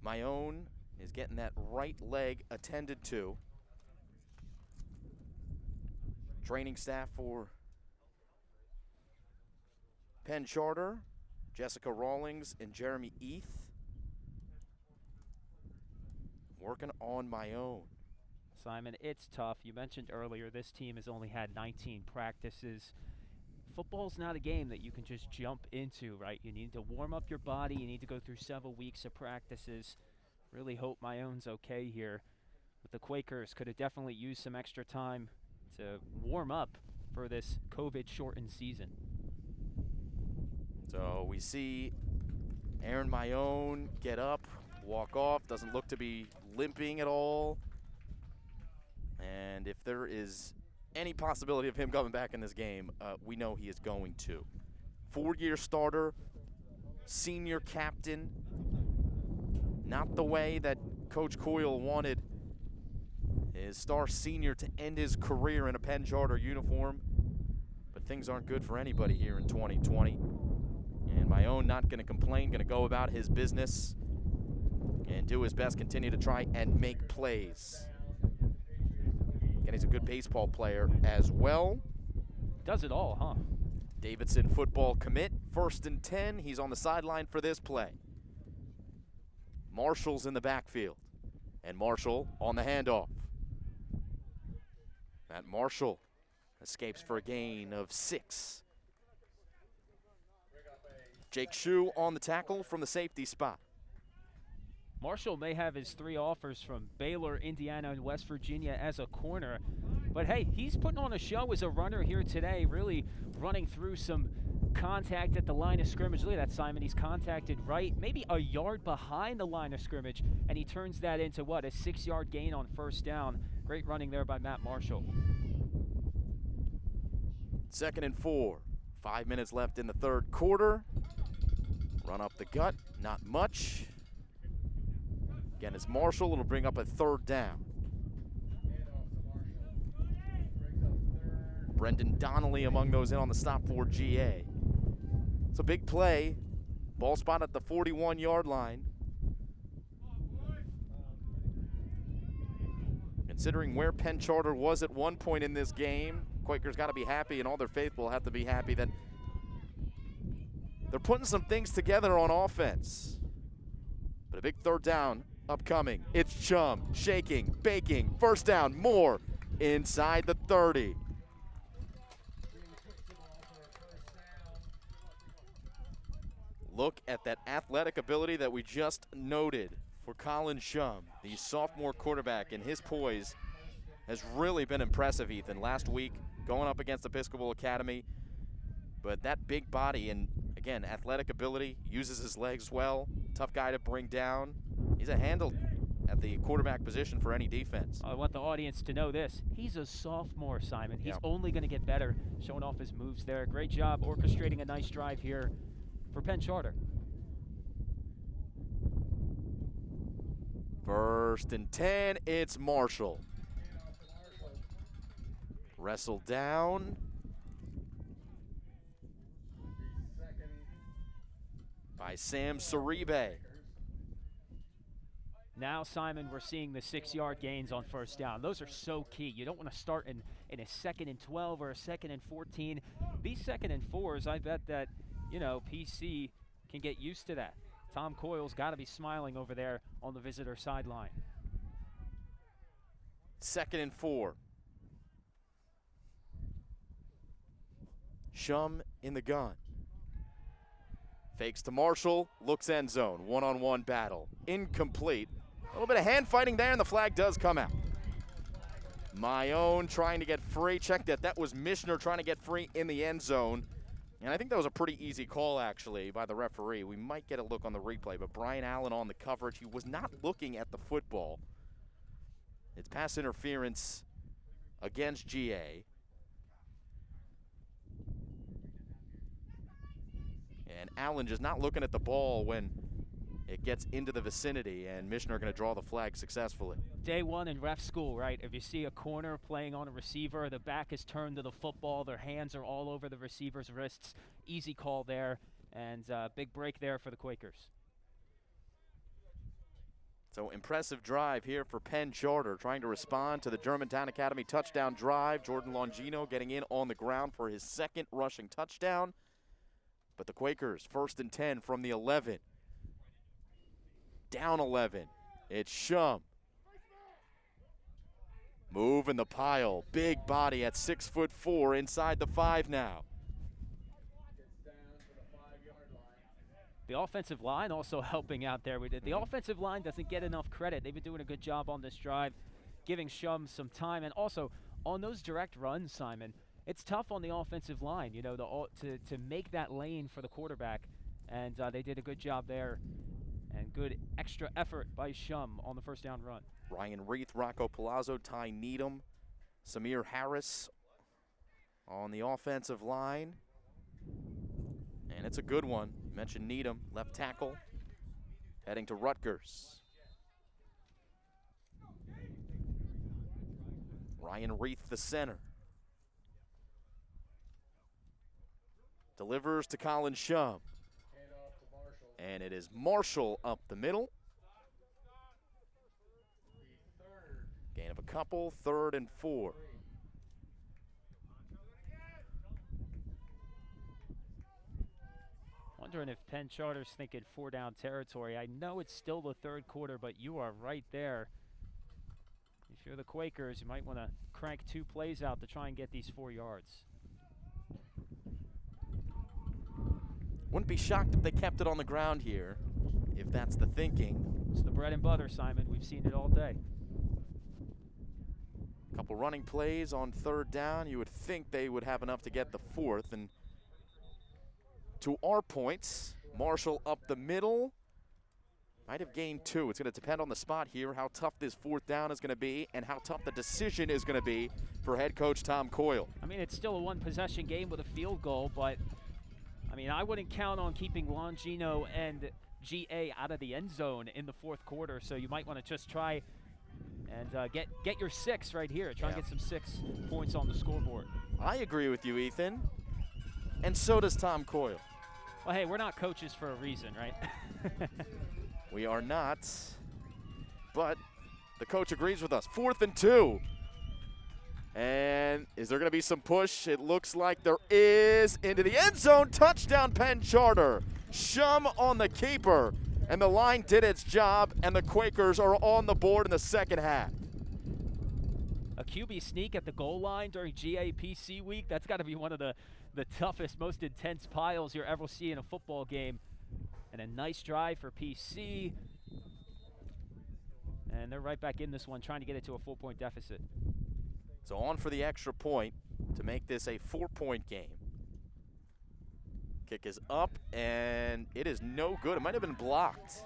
Mayone is getting that right leg attended to. Training staff for Penn Charter, Jessica Rawlings and Jeremy Eath, working on Mayone. Simon, it's tough. You mentioned earlier this team has only had 19 practices. Football's not a game that you can just jump into, right? You need to warm up your body. You need to go through several weeks of practices. Really hope Mayone's okay here. But the Quakers could have definitely used some extra time to warm up for this COVID-shortened season. So we see Aaron Mayone get up, walk off, doesn't look to be limping at all. And if there is any possibility of him coming back in this game, we know he is going to. 4-year starter, senior captain. Not the way that Coach Coyle wanted his star senior to end his career in a Penn Charter uniform. But things aren't good for anybody here in 2020. And Mayone not going to complain, going to go about his business and do his best, continue to try and make plays. And he's a good baseball player as well. Does it all, huh? Davidson football commit, 1st and 10. He's on the sideline for this play. Marshall's in the backfield, and Marshall on the handoff. Matt Marshall escapes for a gain of 6. Jake Shue on the tackle from the safety spot. Marshall may have his 3 offers from Baylor, Indiana, and West Virginia as a corner. But hey, he's putting on a show as a runner here today, really running through some contact at the line of scrimmage. Look at that, Simon. He's contacted right, maybe a yard behind the line of scrimmage, and he turns that into what, a 6-yard gain on 1st down. Great running there by Matt Marshall. 2nd and 4. 5 minutes left in the 3rd quarter. Run up the gut, not much. Again, it's Marshall. It'll bring up a 3rd down. Brendan Donnelly among those in on the stop for GA. It's a big play. Ball spot at the 41-yard line. Considering where Penn Charter was at one point in this game, Quakers got to be happy, and all their faithful have to be happy that they're putting some things together on offense. But a big 3rd down upcoming. It's Chum, shaking, baking, 1st down, more inside the 30. Look at that athletic ability that we just noted for Colin Shum, the sophomore quarterback, and his poise has really been impressive, Ethan. Last week, going up against Episcopal Academy, but that big body and, again, athletic ability, uses his legs well, tough guy to bring down. He's a handle at the quarterback position for any defense. I want the audience to know this. He's a sophomore, Simon. He's only going to get better, showing off his moves there. Great job orchestrating a nice drive here for Penn Charter. 1st and 10, it's Marshall. Wrestled down by Sam Saribe. Now, Simon, we're seeing the 6-yard gains on 1st down. Those are so key. You don't want to start in a 2nd and 12 or a 2nd and 14. These 2nd and 4s, I bet that, PC can get used to that. Tom Coyle's got to be smiling over there on the visitor sideline. 2nd and 4. Shum in the gun. Fakes to Marshall, looks end zone. One-on-one battle. Incomplete. A little bit of hand fighting there, and the flag does come out. Mayone trying to get free. Check that. That was Mishner trying to get free in the end zone. And I think that was a pretty easy call, actually, by the referee. We might get a look on the replay, but Brian Allen on the coverage. He was not looking at the football. It's pass interference against GA. And Allen just not looking at the ball when it gets into the vicinity, and Mishner going to draw the flag successfully. Day one in ref school, right? If you see a corner playing on a receiver, the back is turned to the football, their hands are all over the receiver's wrists. Easy call there, and big break there for the Quakers. So impressive drive here for Penn Charter, trying to respond to the Germantown Academy touchdown drive. Jordan Longino getting in on the ground for his 2nd rushing touchdown. But the Quakers, 1st and 10 from the 11. Down 11. It's Shum. Move in the pile. Big body at 6'4" inside the 5 now. The offensive line also helping out there. The offensive line doesn't get enough credit. They've been doing a good job on this drive, giving Shum some time. And also, on those direct runs, Simon, it's tough on the offensive line, to make that lane for the quarterback. And they did a good job there. And good extra effort by Shum on the 1st down run. Ryan Reith, Rocco Palazzo, Ty Needham, Samir Harris on the offensive line. And it's a good one. You mentioned Needham, left tackle, heading to Rutgers. Ryan Reith, the center. Delivers to Colin Shum. And it is Marshall up the middle. Gain of a couple, 3rd and 4. wondering if Penn Charter's thinking 4-down territory. I know it's still the third quarter, but you are right there. If you're the Quakers, you might want to crank 2 plays out to try and get these 4 yards. Wouldn't be shocked if they kept it on the ground here, if that's the thinking. It's the bread and butter, Simon. We've seen it all day. Couple running plays on 3rd down. You would think they would have enough to get the 4th. And to our points, Marshall up the middle. Might have gained 2. It's going to depend on the spot here, how tough this 4th down is going to be and how tough the decision is going to be for head coach Tom Coyle. I mean, it's still a 1-possession game with a field goal, but I mean, I wouldn't count on keeping Longino and GA out of the end zone in the 4th quarter, so you might want to just try and get your 6 right here. Try and get some 6 points on the scoreboard. I agree with you, Ethan. And so does Tom Coyle. Well, hey, we're not coaches for a reason, right? We are not, but the coach agrees with us. 4th and 2. And is there going to be some push? It looks like there is. Into the end zone. Touchdown, Penn Charter. Shum on the keeper. And the line did its job, and the Quakers are on the board in the second half. A QB sneak at the goal line during GAPC week, that's got to be one of the toughest, most intense piles you'll ever see in a football game. And a nice drive for PC. And they're right back in this one, trying to get it to a 4-point deficit. So on for the extra point to make this a 4-point game. Kick is up, and it is no good. It might have been blocked.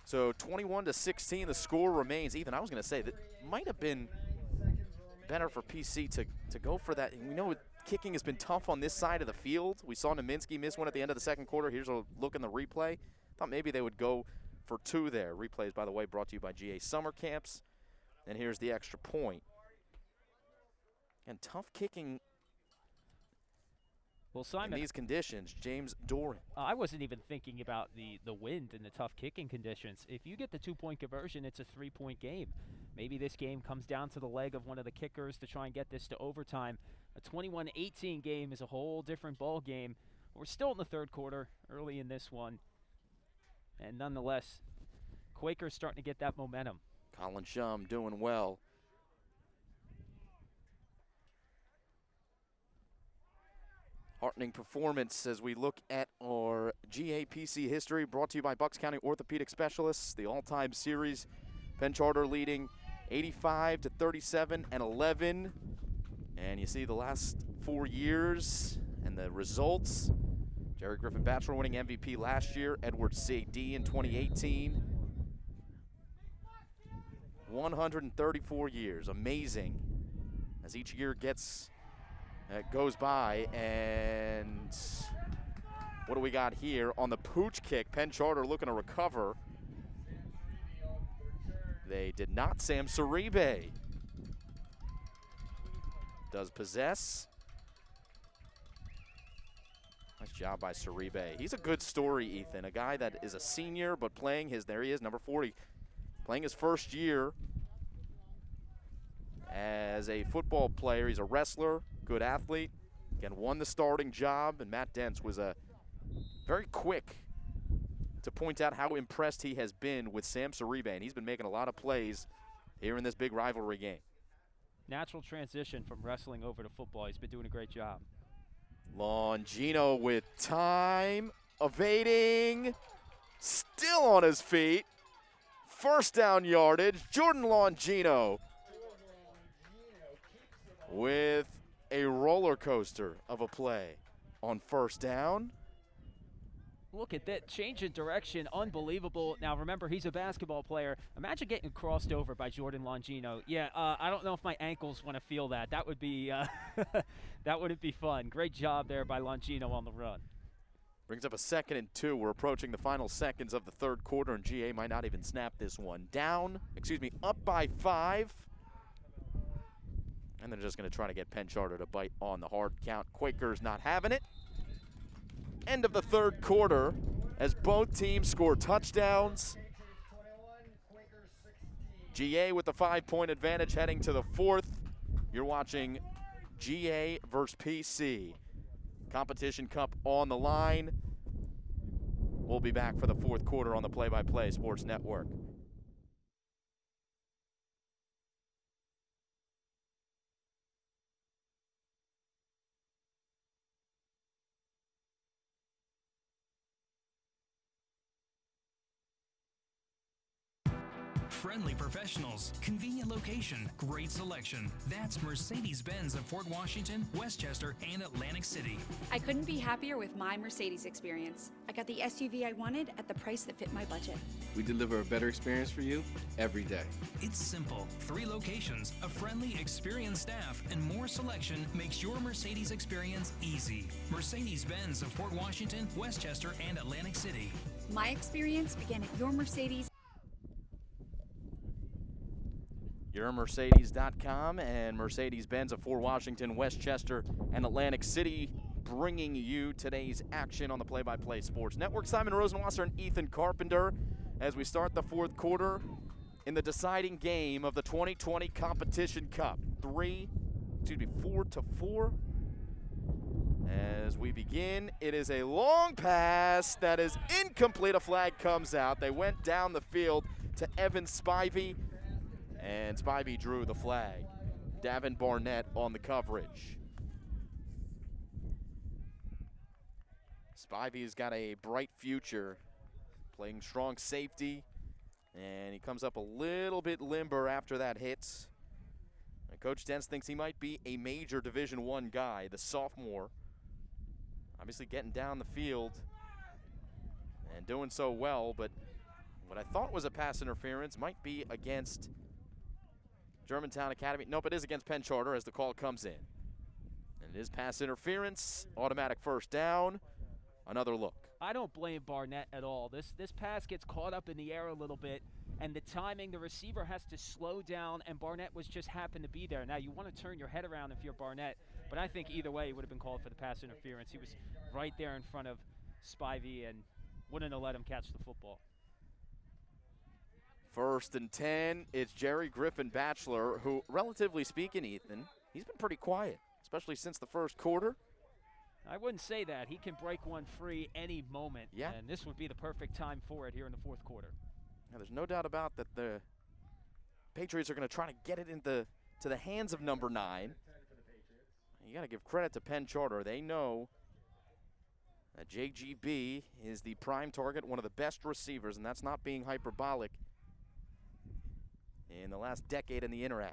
So 21-16, the score remains. Ethan, I was going to say that might have been better for PC to go for that. We know kicking has been tough on this side of the field. We saw Naminsky miss one at the end of the second quarter. Here's a look in the replay. Thought maybe they would go for 2 there. Replays, by the way, brought to you by GA Summer Camps. And here's the extra point. And tough kicking. Well, Simon, in these conditions, James Doran. I wasn't even thinking about the wind and the tough kicking conditions. If you get the 2-point conversion, it's a 3-point game. Maybe this game comes down to the leg of one of the kickers to try and get this to overtime. A 21-18 game is a whole different ball game. We're still in the 3rd quarter, early in this one. And nonetheless, Quakers starting to get that momentum. Colin Shum doing well. Heartening performance as we look at our GAPC history, brought to you by Bucks County Orthopedic Specialists. The all-time series, Penn Charter leading 85-37 and 11. And you see the last 4 years and the results. Jerry Griffin Bachelor winning MVP last year, Edward C.D. in 2018. 134 years, amazing. As each year goes by, and what do we got here on the pooch kick? Penn Charter looking to recover. They did not. Sam Saribe does possess. Nice job by Saribe. He's a good story, Ethan. A guy that is a senior, but there he is, number 40, playing his first year as a football player. He's a wrestler, good athlete, again, won the starting job, and Matt Dentz was very quick to point out how impressed he has been with Sam Saribe, and he's been making a lot of plays here in this big rivalry game. Natural transition from wrestling over to football. He's been doing a great job. Longino with time, evading, still on his feet. 1st down yardage, Jordan Longino with a roller coaster of a play on 1st down. Look at that change in direction, unbelievable. Now remember, he's a basketball player. Imagine getting crossed over by Jordan Longino. Yeah, I don't know if my ankles want to feel that. That would be that wouldn't be fun. Great job there by Longino on the run. Brings up a 2nd and 2. We're approaching the final seconds of the 3rd quarter, and GA might not even snap this one. Up by 5. And they're just going to try to get Penn Charter to bite on the hard count. Quakers not having it. End of the 3rd quarter as both teams score touchdowns. GA with the 5-point advantage heading to the 4th. You're watching GA versus PC Competition Cup on the line. We'll be back for the fourth quarter on the Play-by-Play Sports Network. Friendly professionals, convenient location, great selection. That's Mercedes-Benz of Fort Washington, Westchester, and Atlantic City. I couldn't be happier with my Mercedes experience. I got the SUV I wanted at the price that fit my budget. We deliver a better experience for you every day. It's simple. 3 locations, a friendly, experienced staff, and more selection makes your Mercedes experience easy. Mercedes-Benz of Fort Washington, Westchester, and Atlantic City. My experience began at your Mercedes. YourMercedes.com and Mercedes-Benz of Fort Washington, Westchester, and Atlantic City bringing you today's action on the Play-by-Play Sports Network. Simon Rosenwasser and Ethan Carpenter as we start the fourth quarter in the deciding game of the 2020 Competition Cup. 4-4. As we begin, it is a long pass that is incomplete. A flag comes out. They went down the field to Evan Spivey, and Spivey drew the flag. Davin Barnett on the coverage. Spivey's got a bright future, playing strong safety, and he comes up a little bit limber after that hit. And Coach Dents thinks he might be a major Division I guy, the sophomore. Obviously getting down the field and doing so well, but what I thought was a pass interference might be against Germantown Academy. Nope, it is against Penn Charter as the call comes in. And it is pass interference, automatic first down. Another look. I don't blame Barnett at all. This pass gets caught up in the air a little bit, and the timing, the receiver has to slow down, and Barnett was just happened to be there. Now, you want to turn your head around if you're Barnett, but I think either way, he would have been called for the pass interference. He was right there in front of Spivey and wouldn't have let him catch the football. 1st and 10, it's Jerry Griffin Batchelor, who, relatively speaking, Ethan, he's been pretty quiet, especially since the first quarter. I wouldn't say that. He can break one free any moment, yeah, and this would be the perfect time for it here in the fourth quarter. Now, there's no doubt about that the Patriots are going to try to get it to the hands of number 9. You got to give credit to Penn Charter. They know that JGB is the prime target, one of the best receivers, and that's not being hyperbolic, in the last decade in the Interac.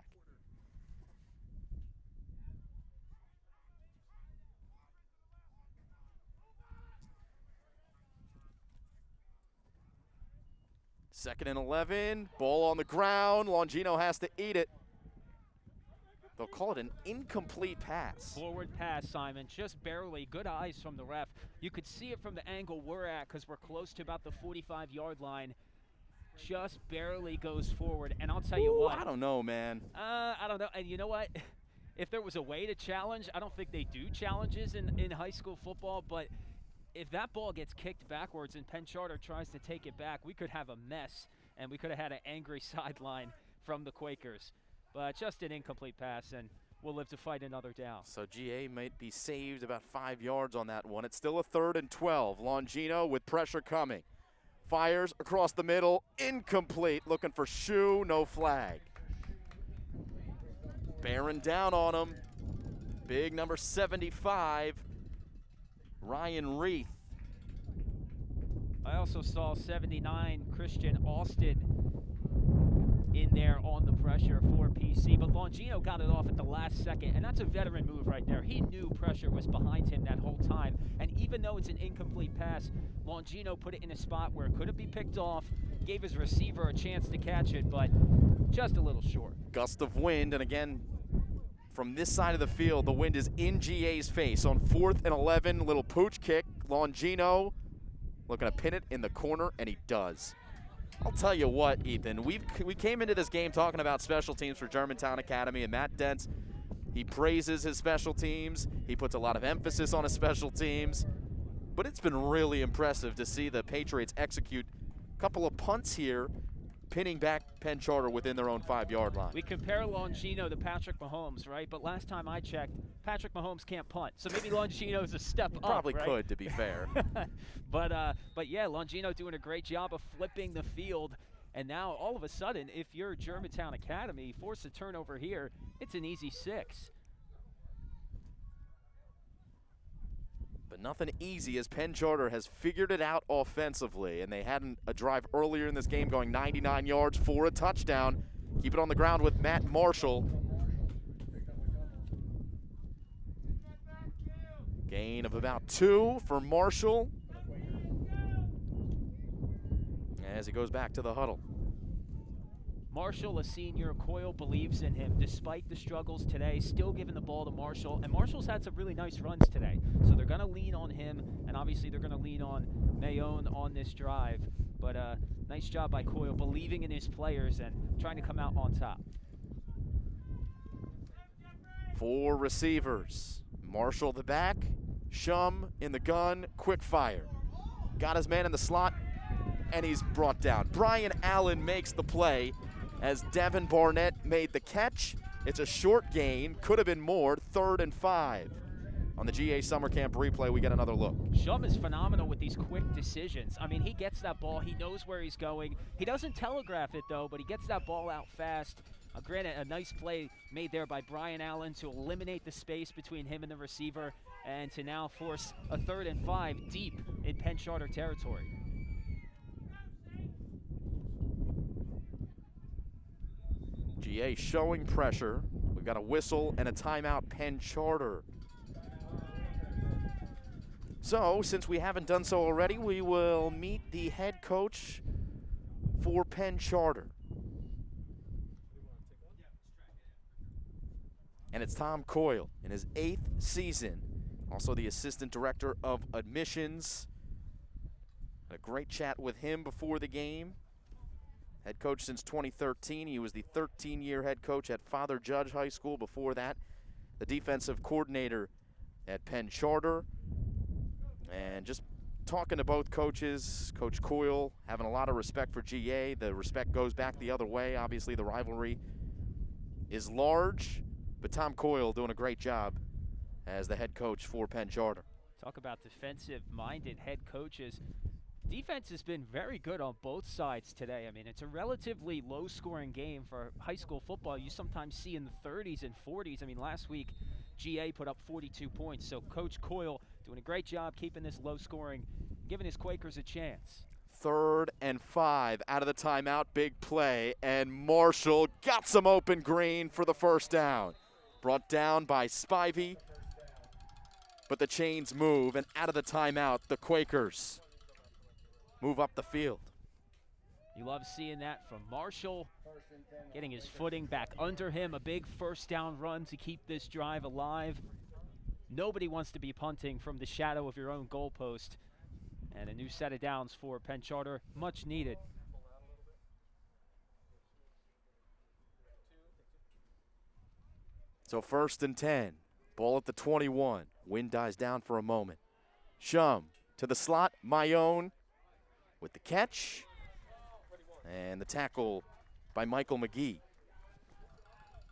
Second and 11, ball on the ground. Longino has to eat it. They'll call it an incomplete pass. Forward pass, Simon, just barely. Good eyes from the ref. You could see it from the angle we're at because we're close to about the 45-yard line. Just barely goes forward, and I'll tell you what. I don't know, man. I don't know, and you know what? If there was a way to challenge, I don't think they do challenges in high school football, but if that ball gets kicked backwards and Penn Charter tries to take it back, we could have a mess, and we could have had an angry sideline from the Quakers. But just an incomplete pass, and we'll live to fight another down. So GA might be saved about 5 yards on that one. It's still a 3rd and 12. Longino with pressure coming. Fires across the middle, incomplete. Looking for Shoe, no flag. Bearing down on him. Big number 75, Ryan Reith. I also saw 79, Christian Austin, in there on the pressure for PC, but Longino got it off at the last second, and that's a veteran move right there. He knew pressure was behind him that whole time, and even though it's an incomplete pass, Longino put it in a spot where it couldn't be picked off, gave his receiver a chance to catch it, but just a little short. Gust of wind, and again, from this side of the field, the wind is in GA's face. On 4th and 11, little pooch kick. Longino looking to pin it in the corner, and he does. I'll tell you what, Ethan, we came into this game talking about special teams for Germantown Academy, and Matt Dents, he praises his special teams. He puts a lot of emphasis on his special teams. But it's been really impressive to see the Patriots execute a couple of punts here pinning back Penn Charter within their own 5-yard line. We compare Longino to Patrick Mahomes, right? But last time I checked, Patrick Mahomes can't punt. So maybe Longino's a step up, Probably right? could, to be fair. But yeah, Longino doing a great job of flipping the field. And now, all of a sudden, if you're Germantown Academy, force a turnover here, it's an easy 6. But nothing easy as Penn Charter has figured it out offensively. And they had a drive earlier in this game going 99 yards for a touchdown. Keep it on the ground with Matt Marshall. Gain of about 2 for Marshall as he goes back to the huddle. Marshall, a senior, Coyle believes in him despite the struggles today, still giving the ball to Marshall. And Marshall's had some really nice runs today. So they're going to lean on him, and obviously they're going to lean on Mayone on this drive. But nice job by Coyle, believing in his players and trying to come out on top. 4 receivers. Marshall the back, Shum in the gun, quick fire. Got his man in the slot, and he's brought down. Brian Allen makes the play as Devin Barnett made the catch. It's a short gain, could have been more, 3rd and 5. On the GA Summer Camp replay, we get another look. Shum is phenomenal with these quick decisions. I mean, he gets that ball, he knows where he's going. He doesn't telegraph it, though, but he gets that ball out fast. Granted, a nice play made there by Brian Allen to eliminate the space between him and the receiver and to now force a 3rd and 5 deep in Penn Charter territory. GA showing pressure. We've got a whistle and a timeout, Penn Charter. So, since we haven't done so already, we will meet the head coach for Penn Charter. And it's Tom Coyle in his 8th season, also the assistant director of admissions. A great chat with him before the game. Head coach since 2013. He was the 13-year head coach at Father Judge High School before that. The defensive coordinator at Penn Charter. And just talking to both coaches, Coach Coyle having a lot of respect for GA. The respect goes back the other way. Obviously, the rivalry is large, but Tom Coyle doing a great job as the head coach for Penn Charter. Talk about defensive-minded head coaches. Defense has been very good on both sides today. I mean, it's a relatively low-scoring game for high school football. You sometimes see in the 30s and 40s. I mean, last week, GA put up 42 points. So Coach Coyle doing a great job keeping this low-scoring, giving his Quakers a chance. 3rd and 5 out of the timeout, big play, and Marshall got some open green for the first down. Brought down by Spivey, but the chains move, and out of the timeout, the Quakers move up the field. You love seeing that from Marshall, getting his footing back under him, a big first down run to keep this drive alive. Nobody wants to be punting from the shadow of your own goalpost. And a new set of downs for Penn Charter, much needed. So 1st and 10, ball at the 21. Wind dies down for a moment. Shum to the slot, Mayone with the catch. And the tackle by Michael McGee.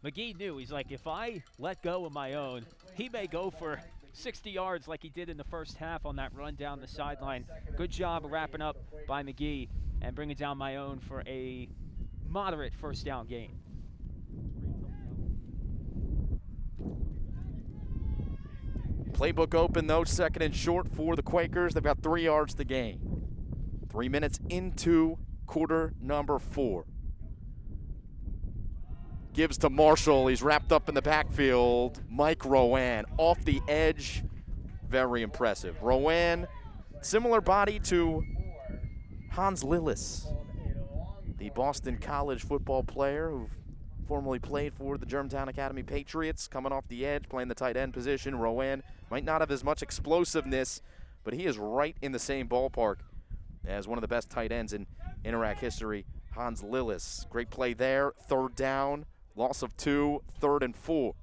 McGee knew, he's like, if I let go of my own, he may go for 60 yards like he did in the first half on that run down the sideline. Good job wrapping up by McGee and bringing down my own for a moderate first down gain. Playbook open, though, 2nd and short for the Quakers. They've got 3 yards to gain. 3 minutes into quarter number 4. Gives to Marshall. He's wrapped up in the backfield. Mike Rowan off the edge. Very impressive. Rowan, similar body to Hans Lillis, the Boston College football player who formerly played for the Germantown Academy Patriots, coming off the edge, playing the tight end position. Rowan might not have as much explosiveness, but he is right in the same ballpark as one of the best tight ends in Interac history, Hans Lillis. Great play there. 3rd down, loss of 2, 3rd and 4.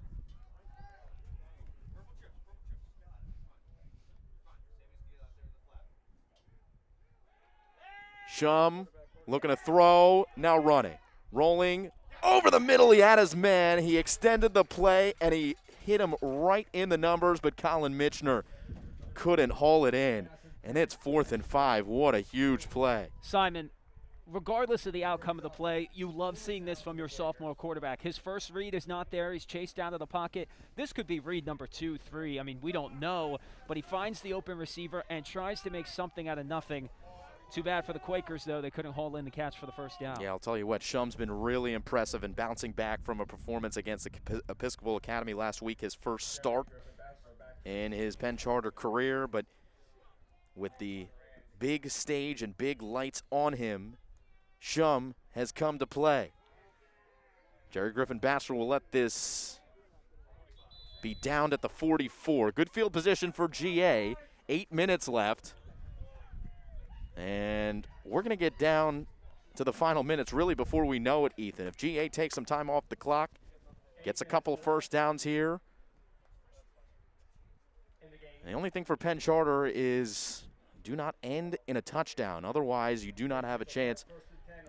Shum looking to throw, now running. Rolling over the middle, he had his man. He extended the play, and he hit him right in the numbers, but Colin Mitchner couldn't haul it in. And it's 4th and 5. What a huge play. Simon, regardless of the outcome of the play, you love seeing this from your sophomore quarterback. His first read is not there. He's chased out of the pocket. This could be read number 2, 3. I mean, we don't know, but he finds the open receiver and tries to make something out of nothing. Too bad for the Quakers, though. They couldn't haul in the catch for the first down. Yeah, I'll tell you what, Shum's been really impressive in bouncing back from a performance against the Episcopal Academy last week, his first start in his Penn Charter career, but with the big stage and big lights on him, Shum has come to play. Jerry Griffin Bachelor will let this be downed at the 44. Good field position for GA. 8 minutes left. And we're going to get down to the final minutes really before we know it, Ethan. If GA takes some time off the clock, gets a couple first downs here. The only thing for Penn Charter is do not end in a touchdown. Otherwise, you do not have a chance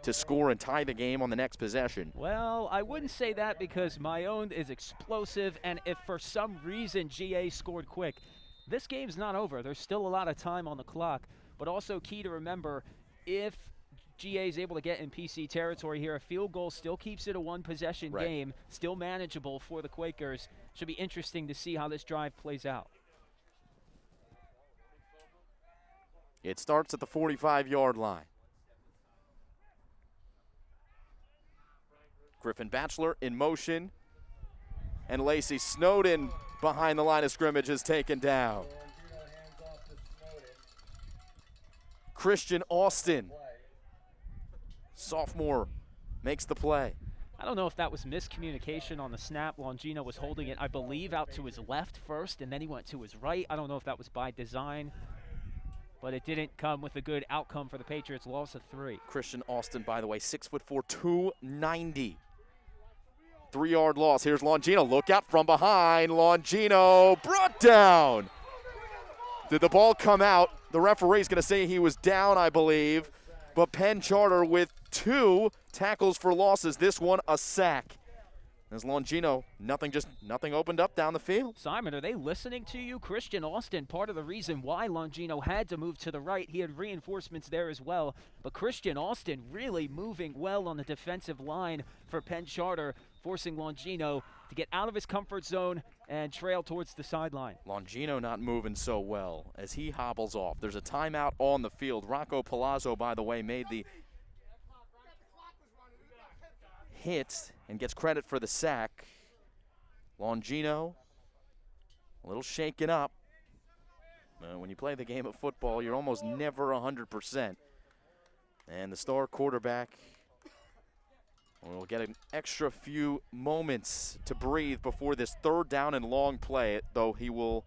to score and tie the game on the next possession. Well, I wouldn't say that because my own is explosive, and if for some reason GA scored quick, this game's not over. There's still a lot of time on the clock, but also key to remember, if GA is able to get in PC territory here, a field goal still keeps it a one-possession game, still manageable for the Quakers. Should be interesting to see how this drive plays out. It starts at the 45-yard line. Griffin Bachelor in motion, and Lacey Snowden behind the line of scrimmage is taken down. Christian Austin, sophomore, makes the play. I don't know if that was miscommunication on the snap. Longino was holding it, I believe, out to his left first, and then he went to his right. I don't know if that was by design, but it didn't come with a good outcome for the Patriots. Loss of 3. Christian Austin, by the way, 6'4", 290. 3-yard loss. Here's Longino. Look out from behind. Longino brought down. Did the ball come out? The referee's going to say he was down, I believe. But Penn Charter with 2 tackles for losses. This one a sack. As Longino, nothing opened up down the field. Simon, are they listening to you? Christian Austin, part of the reason why Longino had to move to the right. He had reinforcements there as well. But Christian Austin really moving well on the defensive line for Penn Charter, forcing Longino to get out of his comfort zone and trail towards the sideline. Longino not moving so well as he hobbles off. There's a timeout on the field. Rocco Palazzo, by the way, made the hit and gets credit for the sack. Longino, a little shaken up. When you play the game of football, you're almost never 100%. And the star quarterback will get an extra few moments to breathe before this 3rd down and long play, though he will.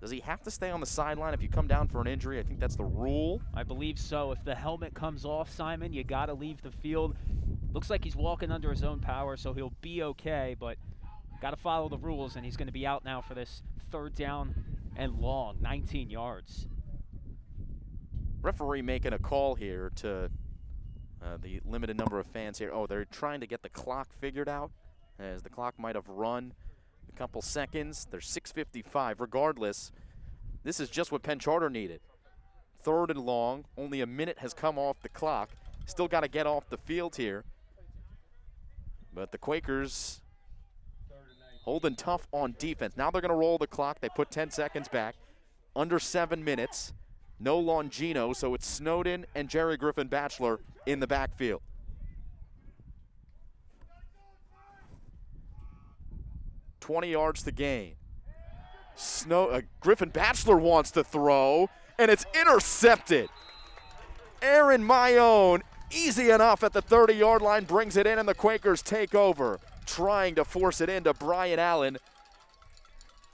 Does he have to stay on the sideline if you come down for an injury? I think that's the rule. I believe so. If the helmet comes off, Simon, you got to leave the field. Looks like he's walking under his own power, so he'll be okay, but got to follow the rules, and he's going to be out now for this 3rd down and long, 19 yards. Referee making a call here to the limited number of fans here. Oh, they're trying to get the clock figured out, as the clock might have run a couple seconds. There's 6:55. Regardless, this is just what Penn Charter needed. 3rd and long. Only a minute has come off the clock. Still got to get off the field here. But the Quakers holding tough on defense. Now they're going to roll the clock. They put 10 seconds back. Under 7 minutes. No Longino, so it's Snowden and Jerry Griffin Bachelor in the backfield. $20 yards to gain. Griffin Bachelor wants to throw, and it's intercepted. Aaron Mayone, easy enough at the 30-yard line, brings it in, and the Quakers take over, trying to force it into Brian Allen.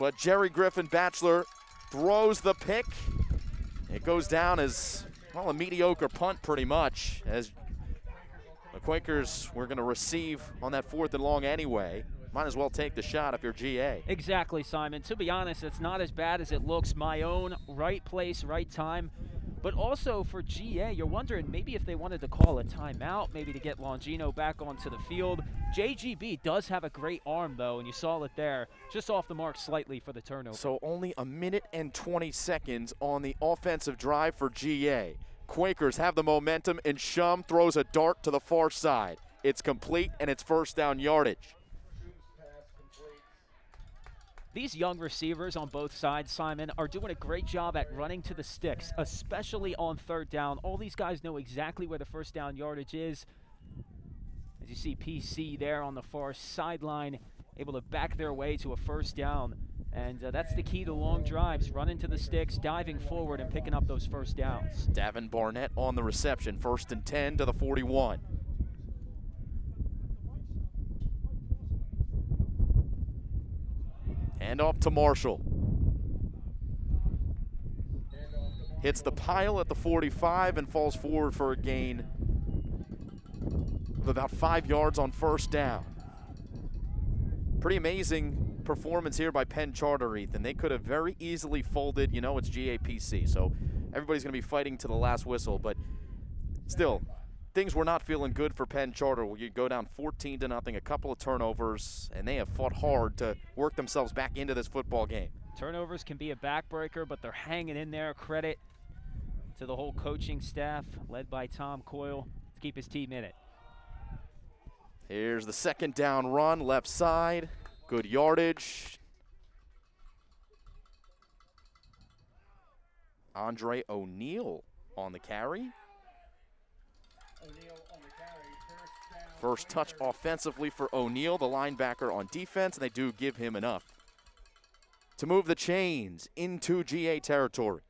But Jerry Griffin Bachelor throws the pick. It goes down as, well, a mediocre punt pretty much, as the Quakers were going to receive on that 4th and long anyway. Might as well take the shot if you're GA. Exactly, Simon. To be honest, it's not as bad as it looks. My own right place, right time. but also for GA, you're wondering maybe if they wanted to call a timeout, maybe to get Longino back onto the field. JGB does have a great arm, though, and you saw it there, just off the mark slightly for the turnover. So only a minute and 20 seconds on the offensive drive for GA. Quakers have the momentum, and Shum throws a dart to the far side. It's complete, and it's first down yardage. These young receivers on both sides, Simon, are doing a great job at running to the sticks, especially on third down. All these guys know exactly where the first down yardage is. As you see PC there on the far sideline, able to back their way to a first down. And that's the key to long drives, running to the sticks, diving forward, and picking up those first downs. Davin Barnett on the reception, 1st and 10 to the 41. Hand off to Marshall. Hits the pile at the 45 and falls forward for a gain of about 5 yards on first down. Pretty amazing performance here by Penn Charter, Ethan. They could have very easily folded. You know, it's GAPC, so everybody's going to be fighting to the last whistle, but still, things were not feeling good for Penn Charter. You go down 14-0, a couple of turnovers, and they have fought hard to work themselves back into this football game. Turnovers can be a backbreaker, but they're hanging in there. Credit to the whole coaching staff, led by Tom Coyle, to keep his team in it. Here's the second down run, left side, good yardage. Andre O'Neal on the carry. First touch offensively for O'Neal, the linebacker on defense, and they do give him enough to move the chains into GA territory.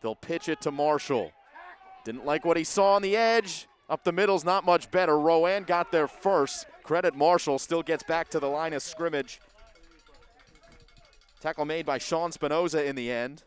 They'll pitch it to Marshall. Didn't like what he saw on the edge. Up the middle's not much better. Rowan got there first. Credit Marshall, still gets back to the line of scrimmage. Tackle made by Sean Spinoza in the end.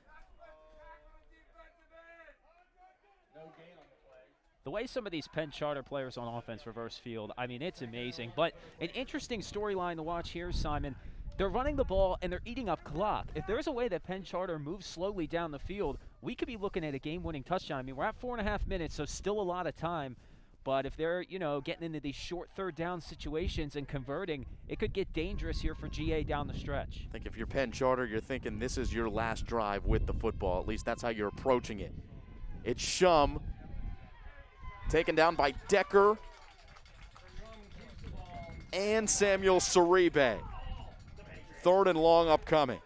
The way some of these Penn Charter players on offense reverse field, I mean, it's amazing. But an interesting storyline to watch here, Simon. They're running the ball, and they're eating up clock. If there's a way that Penn Charter moves slowly down the field, we could be looking at a game-winning touchdown. I mean, we're at 4.5 minutes, so still a lot of time. But if they're, you know, getting into these short third down situations and converting, it could get dangerous here for GA down the stretch. I think if you're Penn Charter, you're thinking this is your last drive with the football. At least that's how you're approaching it. It's Shum, taken down by Decker and Samuel Saribe. 3rd and long upcoming.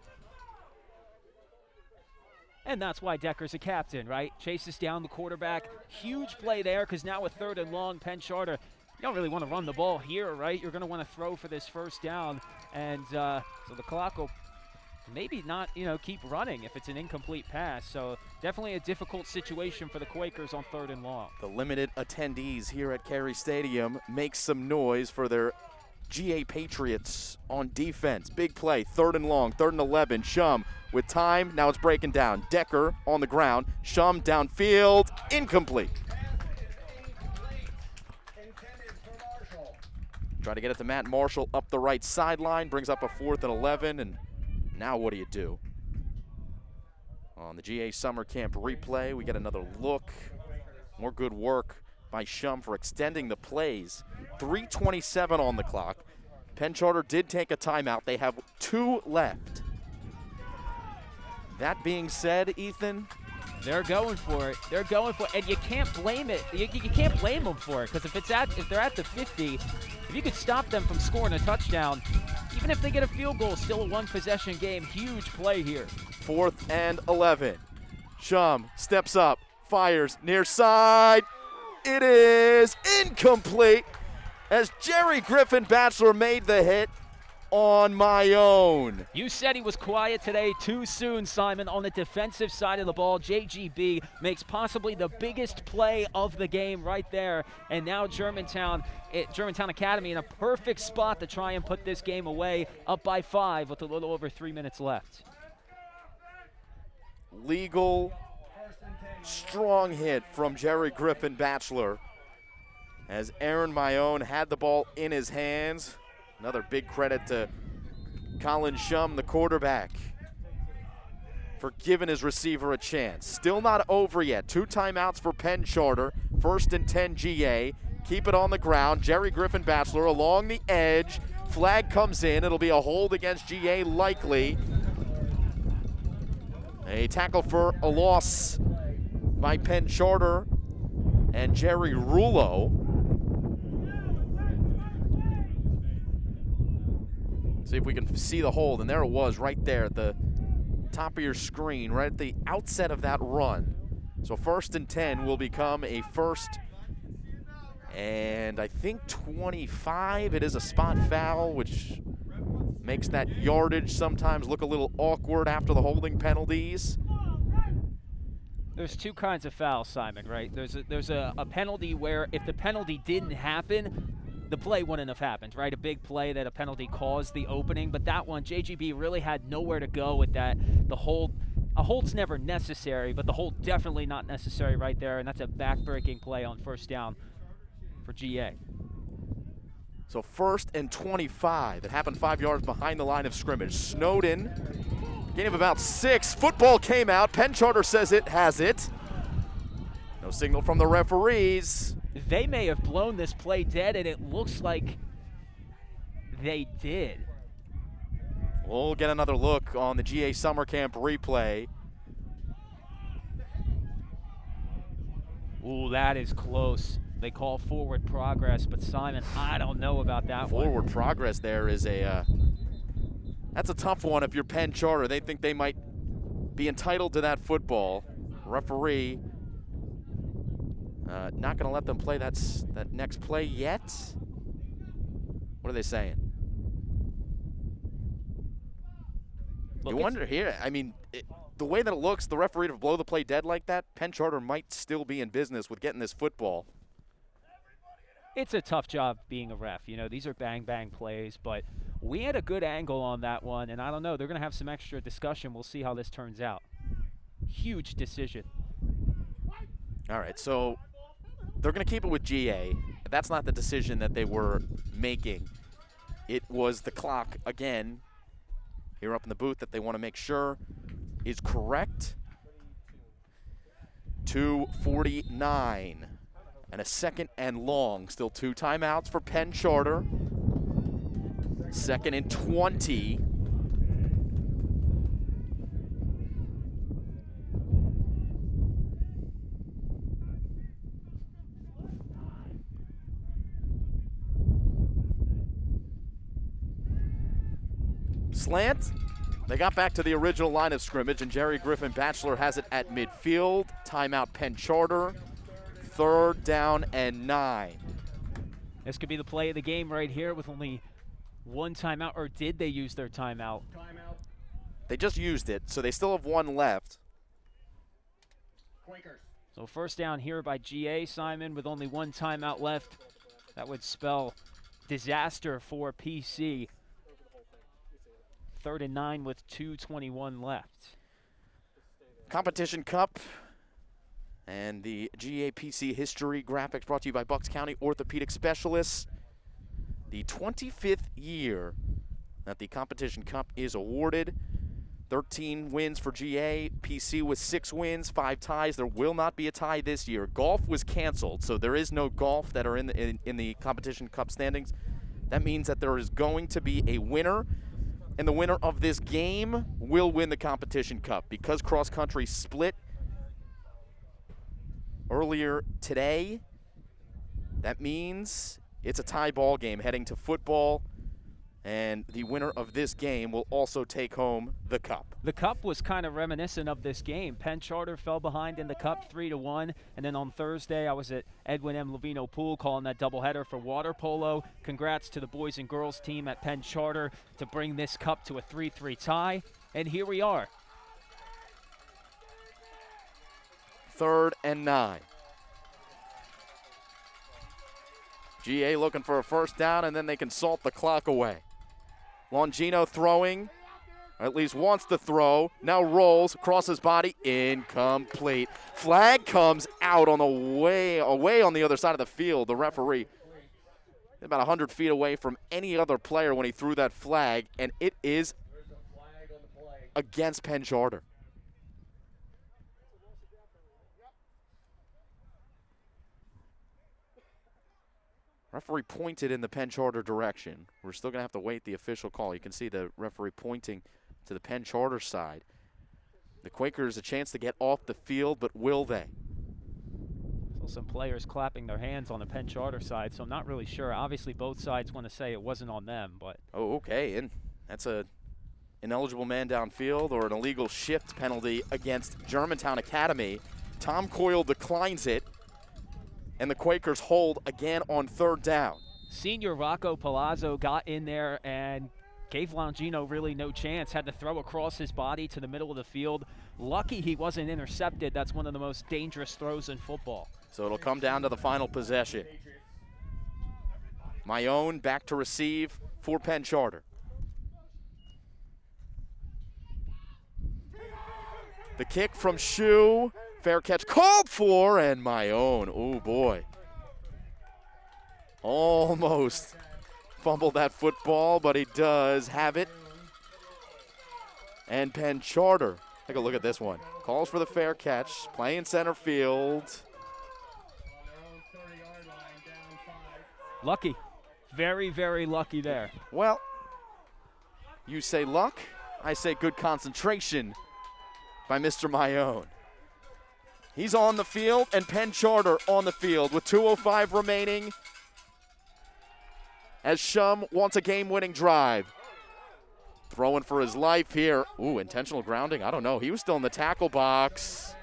And that's why Decker's a captain, right? Chases down the quarterback. Huge play there, because now with 3rd and long, Penn Charter, you don't really want to run the ball here, right? You're going to want to throw for this first down. And so the clock will maybe not, you know, keep running if it's an incomplete pass. So definitely a difficult situation for the Quakers on 3rd and long. The limited attendees here at Carey Stadium make some noise for their GA Patriots on defense. Big play, 3rd and long, 3rd and 11. Shum with time, now it's breaking down. Decker on the ground, Shum downfield, incomplete. Try to get it to Matt Marshall up the right sideline, brings up a 4th and 11, and now what do? On the GA Summer Camp replay, we get another look. More good work by Shum for extending the plays. 3:27 on the clock. Penn Charter did take a timeout. They have 2 left. That being said, Ethan, they're going for it. They're going for it, and you can't blame it. You can't blame them for it, because if they're at the 50, if you could stop them from scoring a touchdown, even if they get a field goal, still a 1-possession game. Huge play here. 4th and 11. Shum steps up, fires near side. It is incomplete as Jerry Griffin Batchelor made the hit on my own. You said he was quiet today too soon, Simon. On the defensive side of the ball, JGB makes possibly the biggest play of the game right there. And now Germantown Academy in a perfect spot to try and put this game away, up by 5 with a little over 3 minutes left. legal, strong hit from Jerry Griffin Batchelor as Aaron Mayone had the ball in his hands. Another big credit to Colin Shum, the quarterback, for giving his receiver a chance. Still not over yet. 2 timeouts for Penn Charter. 1st and 10 GA. Keep it on the ground. Jerry Griffin Batchelor along the edge. Flag comes in. It'll be a hold against GA likely. A tackle for a loss by Penn Charter and Jerry Rulo. See if we can see the hold, and there it was right there at the top of your screen, right at the outset of that run. So 1st and 10 will become a 1st and I think 25. It is a spot foul, which makes that yardage sometimes look a little awkward after the holding penalties. There's 2 kinds of fouls, Simon, right? There's a penalty where if the penalty didn't happen, the play wouldn't have happened, right? A big play that a penalty caused the opening, but that one, JGB really had nowhere to go with that. A hold's never necessary, but the hold definitely not necessary right there, and that's a back-breaking play on 1st down for GA. So 1st and 25. It happened 5 yards behind the line of scrimmage. Snowden, gain of about 6. Football came out. Penn Charter says it has it. No signal from the referees. They may have blown this play dead, and it looks like they did. We'll get another look on the GA Summer Camp replay. Ooh, that is close. They call forward progress, but Simon, I don't know about that one. Forward progress there is that's a tough one if you're Penn Charter. They think they might be entitled to that football. Referee not going to let them play that next play yet. What are they saying? Look, you wonder here, I mean, the way that it looks, the referee to blow the play dead like that, Penn Charter might still be in business with getting this football. It's a tough job being a ref. You know, these are bang-bang plays, but we had a good angle on that one, and I don't know. They're going to have some extra discussion. We'll see how this turns out. Huge decision. All right, so they're going to keep it with GA. That's not the decision that they were making. It was the clock, again, here up in the booth that they want to make sure is correct. 2:49. And a 2nd and long. Still 2 timeouts for Penn Charter. 2nd and 20. Slant. They got back to the original line of scrimmage, and Jerry Griffin Batchelor has it at midfield. Timeout Penn Charter. 3rd down and 9. This could be the play of the game right here with only 1 timeout, or did they use their timeout? They just used it, so they still have 1 left. So 1st down here by GA, Simon, with only 1 timeout left. That would spell disaster for PC. 3rd and 9 with 2:21 left. Competition Cup and the GAPC History Graphics brought to you by Bucks County Orthopedic Specialists. The 25th year that the Competition Cup is awarded. 13 wins for GA, PC with 6 wins, 5 ties. There will not be a tie this year. Golf was canceled, so there is no golf that are in the Competition Cup standings. That means that there is going to be a winner, and the winner of this game will win the Competition Cup. Because cross country split earlier today, that means it's a tie ball game heading to football, and the winner of this game will also take home the cup. The cup was kind of reminiscent of this game. Penn Charter fell behind in the cup 3-1, and then on Thursday I was at Edwin M. Levino Pool calling that doubleheader for water polo. Congrats to the boys and girls team at Penn Charter to bring this cup to a 3-3 tie, and here we are. 3rd and 9. GA looking for a 1st down, and then they can salt the clock away. Longino throwing. or at least wants to throw, now rolls, across his body, incomplete. Flag comes out on the way away on the other side of the field. The referee about 100 feet away from any other player when he threw that flag, and it is against Penn Charter. Referee pointed in the Penn Charter direction. We're still going to have to wait the official call. You can see the referee pointing to the Penn Charter side. The Quakers a chance to get off the field, but will they? Still some players clapping their hands on the Penn Charter side, so I'm not really sure. Obviously, both sides want to say it wasn't on them, but. Oh, okay, and that's a ineligible man downfield or an illegal shift penalty against Germantown Academy. Tom Coyle declines it, and the Quakers hold again on 3rd down. Senior Rocco Palazzo got in there and gave Longino really no chance. Had to throw across his body to the middle of the field. Lucky he wasn't intercepted. That's one of the most dangerous throws in football. So it'll come down to the final possession. Mayone back to receive for Penn Charter. The kick from Shu. Fair catch called for, and Mayone, oh boy. Almost fumbled that football, but he does have it. And Penn Charter, take a look at this one. Calls for the fair catch, playing center field. Lucky, very, very lucky there. Well, you say luck, I say good concentration by Mr. Mayone. He's on the field, and Penn Charter on the field with 2:05 remaining as Shum wants a game-winning drive. Throwing for his life here. Ooh, intentional grounding? I don't know. He was still in the tackle box.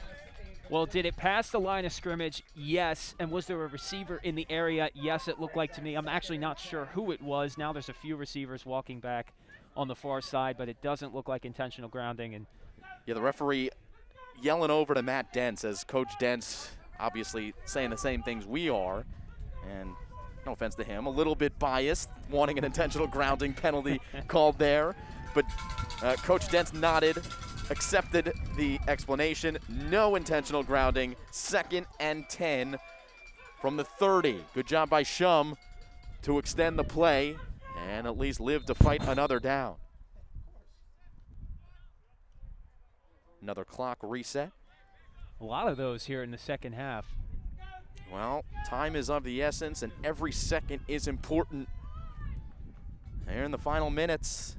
Well, did it pass the line of scrimmage? Yes. And was there a receiver in the area? Yes, it looked like to me. I'm actually not sure who it was. Now there's a few receivers walking back on the far side, but it doesn't look like intentional grounding. And yeah, the referee yelling over to Matt Dents as Coach Dents obviously saying the same things we are. And no offense to him, a little bit biased, wanting an intentional grounding penalty called there. But Coach Dents nodded, accepted the explanation. No intentional grounding. 2nd and 10 from the 30. Good job by Shum to extend the play and at least live to fight another down. Another clock reset. A lot of those here in the second half. Well, time is of the essence, and every second is important. There in the final minutes.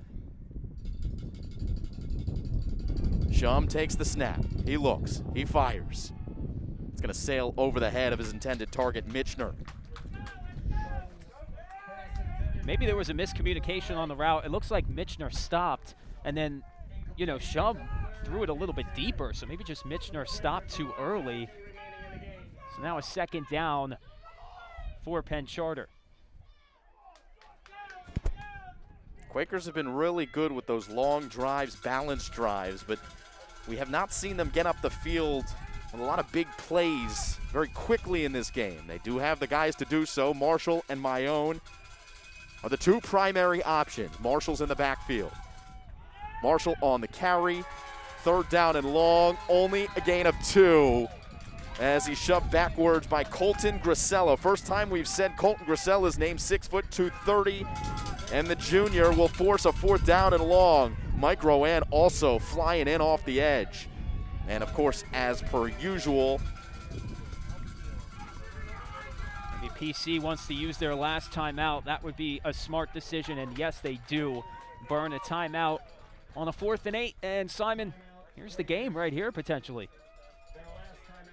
Shum takes the snap. He looks. He fires. It's going to sail over the head of his intended target, Mitchner. Maybe there was a miscommunication on the route. It looks like Mitchner stopped, and then, Shum threw it a little bit deeper, so maybe just Mitchner stopped too early. So now a 2nd down for Penn Charter. Quakers have been really good with those long drives, balanced drives, but we have not seen them get up the field with a lot of big plays very quickly in this game. They do have the guys to do so. Marshall and Mayone are the two primary options. Marshall's in the backfield. Marshall on the carry. 3rd down and long, only a gain of 2 as he's shoved backwards by Colton Grisella. First time we've said Colton Grisella's name, 6 foot 230, and the junior will force a 4th down and long. Mike Rowan also flying in off the edge. And of course, as per usual, the PC wants to use their last timeout. That would be a smart decision, and yes, they do burn a timeout on a 4th and 8. And Simon, here's the game right here, potentially.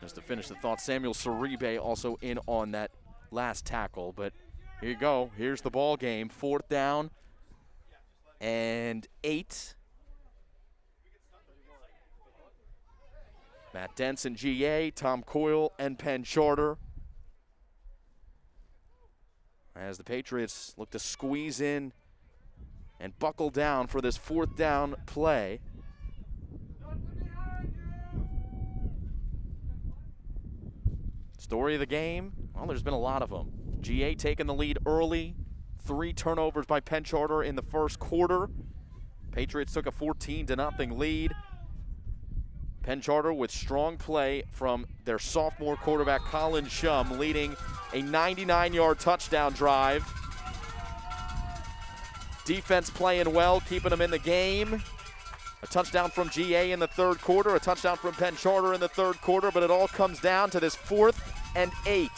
Just to finish the thought, Samuel Saribe also in on that last tackle. But here you go. Here's the ball game. 4th down and 8. Matt Dents and GA, Tom Coyle and Penn Charter. As the Patriots look to squeeze in and buckle down for this 4th down play. Story of the game, well, there's been a lot of them. GA taking the lead early, 3 turnovers by Penn Charter in the first quarter. Patriots took a 14-0 lead. Penn Charter with strong play from their sophomore quarterback Colin Shum, leading a 99-yard touchdown drive. Defense playing well, keeping them in the game. A touchdown from GA in the third quarter, a touchdown from Penn Charter in the third quarter, but it all comes down to this 4th and 8.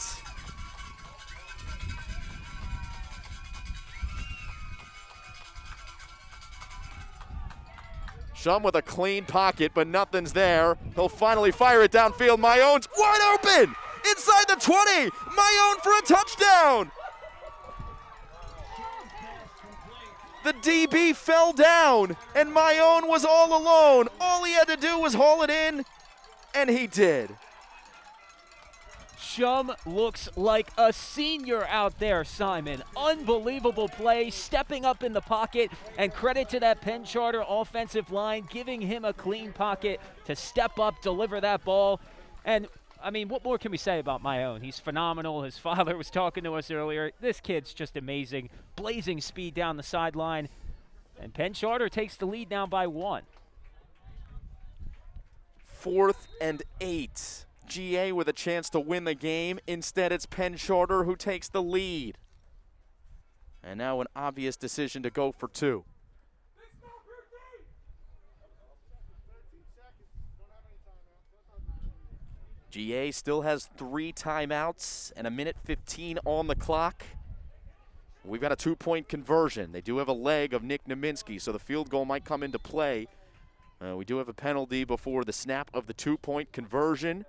Shum with a clean pocket, but nothing's there. He'll finally fire it downfield. Mayone's wide open! Inside the 20! Mayone for a touchdown! The DB fell down, and Mayone was all alone. All he had to do was haul it in, and he did. Shum looks like a senior out there, Simon. Unbelievable play, stepping up in the pocket, and credit to that Penn Charter offensive line, giving him a clean pocket to step up, deliver that ball. And, I mean, what more can we say about Mayone? He's phenomenal. His father was talking to us earlier. This kid's just amazing. Blazing speed down the sideline. And Penn Charter takes the lead now by 1. 4th and 8. GA with a chance to win the game. Instead, it's Penn Charter who takes the lead. And now an obvious decision to go for 2. GA still has 3 timeouts and 1:15 on the clock. We've got a 2-point conversion. They do have a leg of Nick Naminsky, so the field goal might come into play. We do have a penalty before the snap of the 2-point conversion.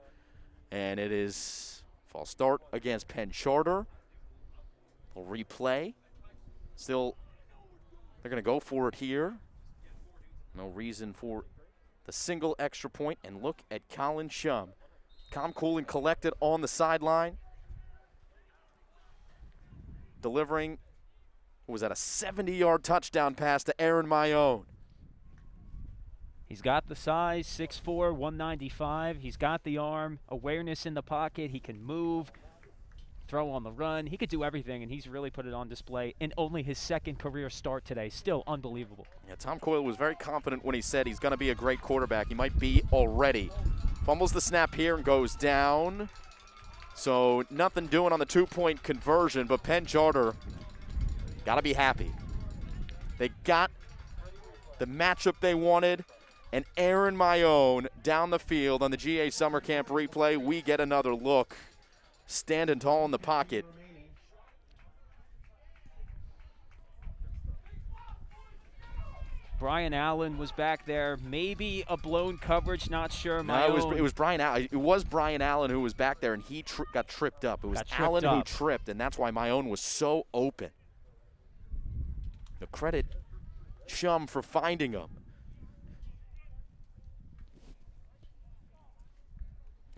And it is false start against Penn Charter. They'll replay. Still, they're going to go for it here. No reason for the single extra point. And look at Colin Shum. Calm, cool, and collected on the sideline. Delivering, was that a 70-yard touchdown pass to Aaron Mayone. He's got the size, 6'4", 195. He's got the arm, awareness in the pocket. He can move, throw on the run. He could do everything, and he's really put it on display in only his 2nd career start today. Still unbelievable. Yeah, Tom Coyle was very confident when he said he's going to be a great quarterback. He might be already. Fumbles the snap here and goes down. So nothing doing on the 2-point conversion, but Penn Charter got to be happy. They got the matchup they wanted. And Aaron Mayone down the field on the GA Summer Camp replay. We get another look. Standing tall in the pocket. Brian Allen was back there. Maybe a blown coverage, not sure. No, it was Brian Allen. It was Brian Allen who was back there, and he got tripped up. It was Allen who tripped, and that's why Mayone was so open. The credit Shum for finding him.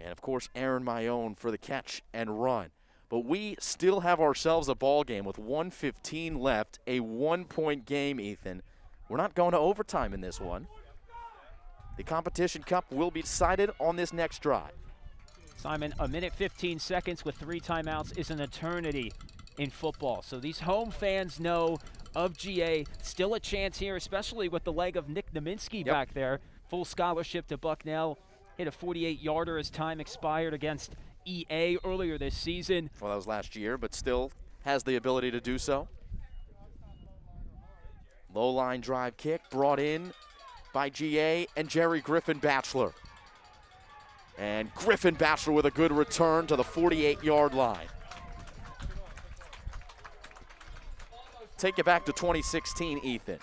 And, of course, Aaron Mayone for the catch and run. But we still have ourselves a ball game with 1:15 left, a 1-point game, Ethan. We're not going to overtime in this one. The Competition Cup will be decided on this next drive. Simon, 1:15 with 3 timeouts is an eternity in football. So these home fans know of GA. Still a chance here, especially with the leg of Nick Naminsky back there. Full scholarship to Bucknell. Hit a 48-yarder as time expired against EA earlier this season. Well, that was last year, but still has the ability to do so. Low line drive kick brought in by GA and Jerry Griffin Batchelor. And Griffin Batchelor with a good return to the 48-yard line. Take it back to 2016, Ethan.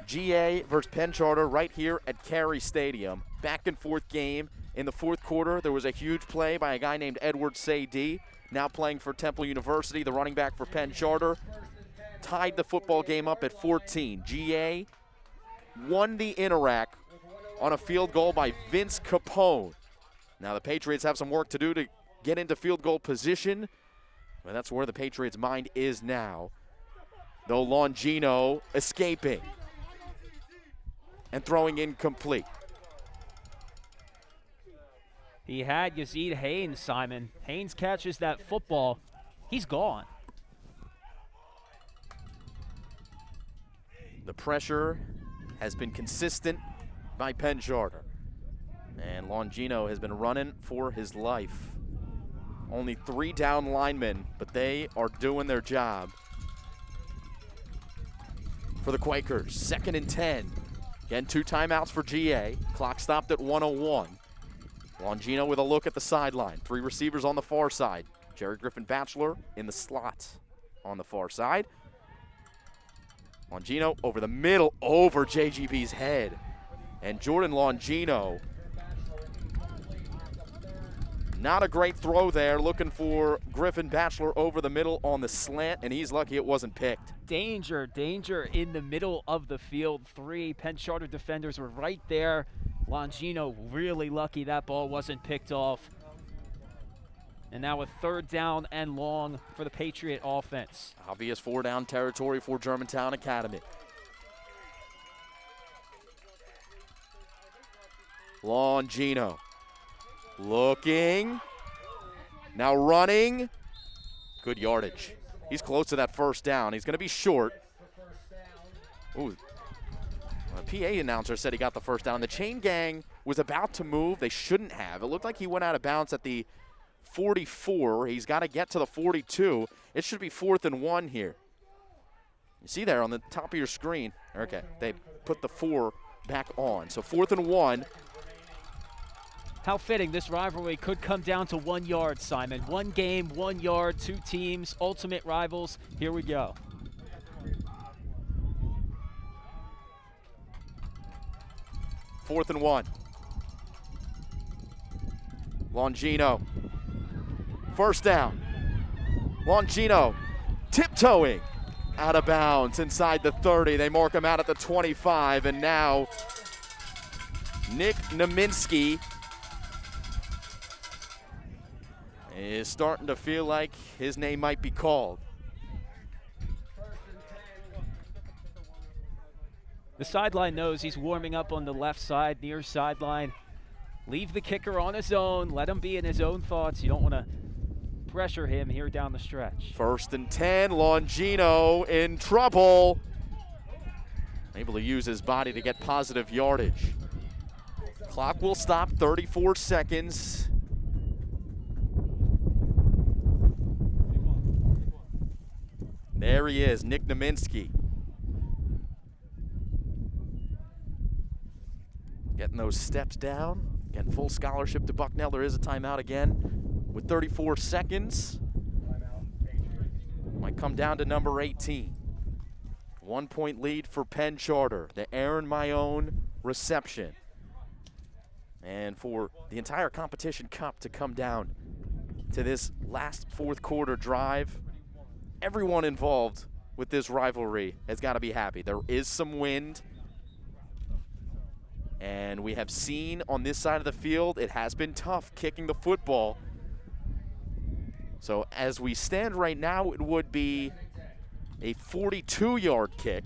GA versus Penn Charter right here at Carey Stadium. Back and forth game. In the 4th quarter, there was a huge play by a guy named Edward Sadie, now playing for Temple University, the running back for Penn Charter. Tied the football game up at 14. GA won the Interac on a field goal by Vince Capone. Now the Patriots have some work to do to get into field goal position, but that's where the Patriots' mind is now. Though Longino escaping and throwing incomplete. He had Yazid Haynes, Simon. Haynes catches that football. He's gone. The pressure has been consistent by Penn Charter. And Longino has been running for his life. Only 3 down linemen, but they are doing their job. For the Quakers, 2nd and 10. Again, 2 timeouts for GA. Clock stopped at 1:01. Longino with a look at the sideline. 3 receivers on the far side. Jerry Griffin-Batchelor in the slot on the far side. Longino over the middle, over JGB's head. And Jordan Longino, not a great throw there, looking for Griffin-Batchelor over the middle on the slant, and he's lucky it wasn't picked. Danger, danger in the middle of the field. 3 Penn Charter defenders were right there. Longino really lucky that ball wasn't picked off. And now a 3rd down and long for the Patriot offense. Obvious 4-down territory for Germantown Academy. Longino looking, now running, good yardage. He's close to that 1st down. He's going to be short. Ooh, the PA announcer said he got the 1st down. The chain gang was about to move. They shouldn't have. It looked like he went out of bounds at the 44. He's got to get to the 42. It should be 4th and 1 here. You see there on the top of your screen. Okay, they put the 4 back on. So 4th and 1. How fitting, this rivalry could come down to 1 yard, Simon. 1 game, 1 yard, 2 teams, ultimate rivals. Here we go. Fourth and 1. Longino. 1st down. Longino tiptoeing out of bounds inside the 30. They mark him out at the 25, and now Nick Naminsky is starting to feel like his name might be called. The sideline knows he's warming up on the left side, near sideline. Leave the kicker on his own. Let him be in his own thoughts. You don't want to pressure him here down the stretch. 1st and 10, Longino in trouble. Able to use his body to get positive yardage. Clock will stop, 34 seconds. There he is, Nick Naminsky. Getting those steps down. Again, full scholarship to Bucknell. There is a timeout again with 34 seconds. Might come down to number 18. 1-point lead for Penn Charter. The Aaron Mayone reception. And for the entire competition cup to come down to this last 4th quarter drive, everyone involved with this rivalry has got to be happy. There is some wind, and we have seen on this side of the field, it has been tough kicking the football. So as we stand right now, it would be a 42-yard kick.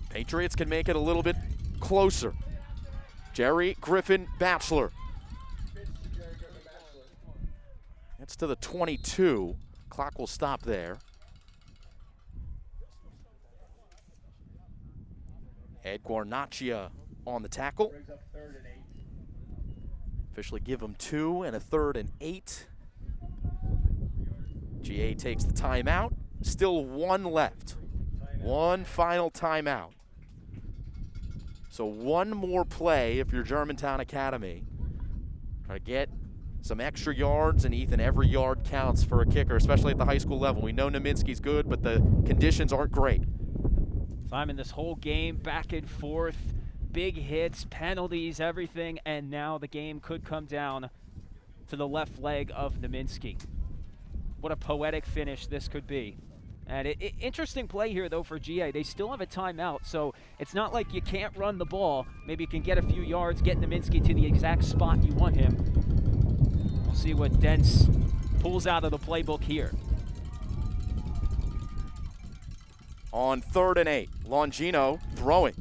Patriots can make it a little bit closer. Jerry Griffin-Batchelor. It's to the 22. Clock will stop there. Ed Guarnaccia on the tackle. Officially give him 2 and a 3rd and 8. GA takes the timeout. Still 1 left. 1 final timeout. So 1 more play if you're Germantown Academy. Try to get some extra yards, and Ethan, every yard counts for a kicker, especially at the high school level. We know Naminsky's good, but the conditions aren't great. Simon, this whole game back and forth, big hits, penalties, everything, and now the game could come down to the left leg of Naminsky. What a poetic finish this could be. And interesting play here, though, for GA. They still have a timeout, so it's not like you can't run the ball. Maybe you can get a few yards, get Naminsky to the exact spot you want him. We'll see what Dents pulls out of the playbook here. On 3rd and 8, Longino throwing.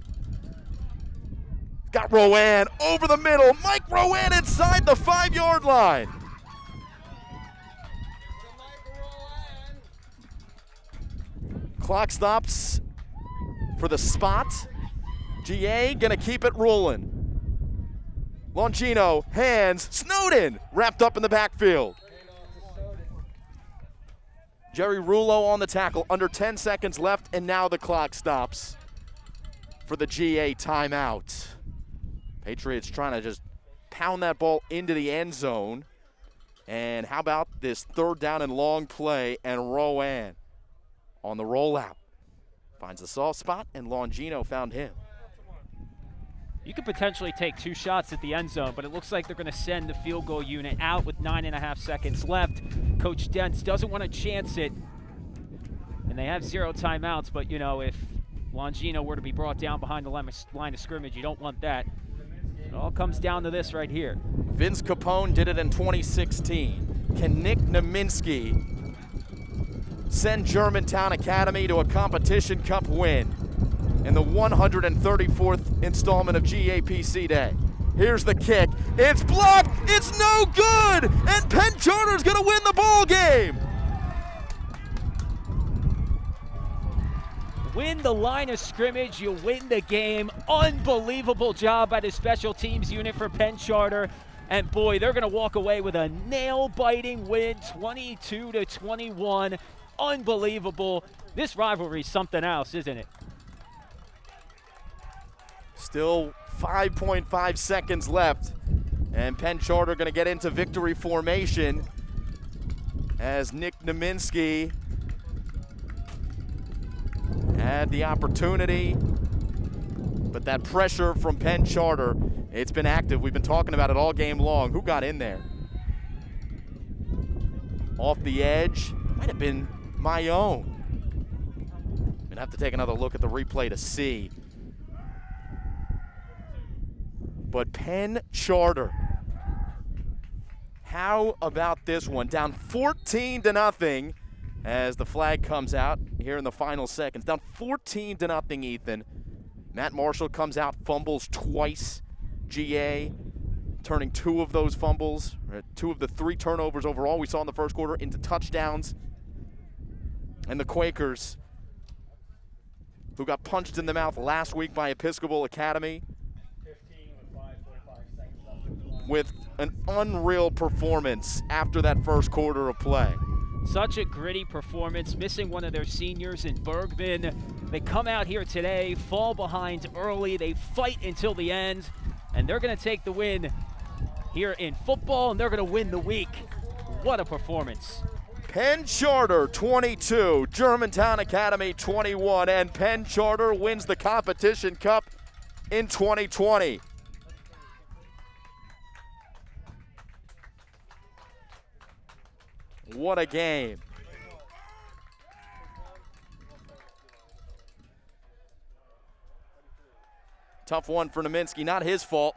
Got Rowan over the middle. Mike Rowan inside the 5-yard line. Clock stops for the spot. GA gonna keep it rolling. Longino, hands, Snowden wrapped up in the backfield. Jerry Rulo on the tackle, under 10 seconds left, and now the clock stops for the GA timeout. Patriots trying to just pound that ball into the end zone. And how about this third down and long play, and Rowan on the rollout. Finds the soft spot, and Longino found him. You could potentially take 2 shots at the end zone, but it looks like they're going to send the field goal unit out with 9.5 seconds left. Coach Dentz doesn't want to chance it, and they have 0 timeouts, but, you know, if Longino were to be brought down behind the line of scrimmage, you don't want that. It all comes down to this right here. Vince Capone did it in 2016. Can Nick Naminsky send Germantown Academy to a Competition Cup win in the 134th installment of GAPC Day? Here's the kick. It's blocked. It's no good. And Penn Charter's going to win the ball game. Win the line of scrimmage, you win the game. Unbelievable job by the special teams unit for Penn Charter. And boy, they're going to walk away with a nail-biting win, 22-21. Unbelievable. This rivalry is something else, isn't it? Still 5.5 seconds left. And Penn Charter going to get into victory formation as Nick Naminsky had the opportunity, but that pressure from Penn Charter, it's been active. We've been talking about it all game long. Who got in there? Off the edge, might have been my own. Gonna have to take another look at the replay to see. But Penn Charter, how about this one? Down 14-0 as the flag comes out here in the final seconds. Down 14-0, Ethan. Matt Marshall comes out, fumbles twice. GA turning 2 of those fumbles, 2 of the 3 turnovers overall we saw in the first quarter into touchdowns. And the Quakers, who got punched in the mouth last week by Episcopal Academy, with an unreal performance after that first quarter of play. Such a gritty performance, missing one of their seniors in Bergman. They come out here today, fall behind early, they fight until the end, and they're going to take the win here in football, and they're going to win the week. What a performance. Penn Charter 22, Germantown Academy 21, and Penn Charter wins the Competition Cup in 2020. What a game. Tough one for Naminsky, not his fault.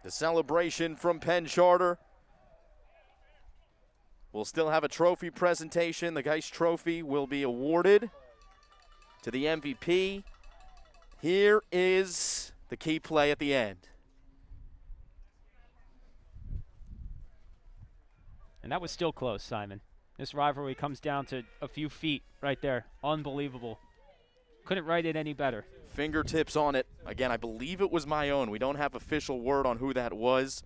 The celebration from Penn Charter. We'll still have a trophy presentation. The Geist Trophy will be awarded to the MVP. Here is the key play at the end. And that was still close, Simon. This rivalry comes down to a few feet right there. Unbelievable. Couldn't write it any better. Fingertips on it. Again, I believe it was my own. We don't have official word on who that was,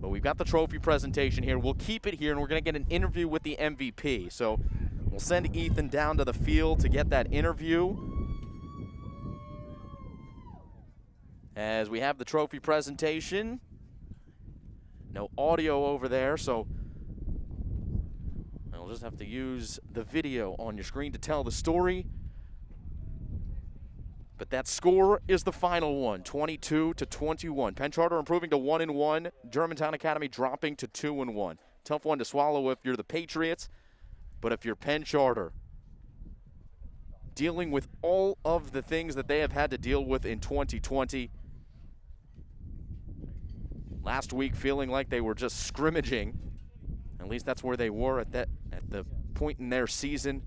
but we've got the trophy presentation here. We'll keep it here, and we're going to get an interview with the MVP. So we'll send Ethan down to the field to get that interview. As we have the trophy presentation. No audio over there, so I'll just have to use the video on your screen to tell the story. But that score is the final one, 22-21. Penn Charter improving to 1-1. Germantown Academy dropping to 2-1. Tough one to swallow if you're the Patriots. But if you're Penn Charter, dealing with all of the things that they have had to deal with in 2020, last week feeling like they were just scrimmaging, at least that's where they were at the point in their season.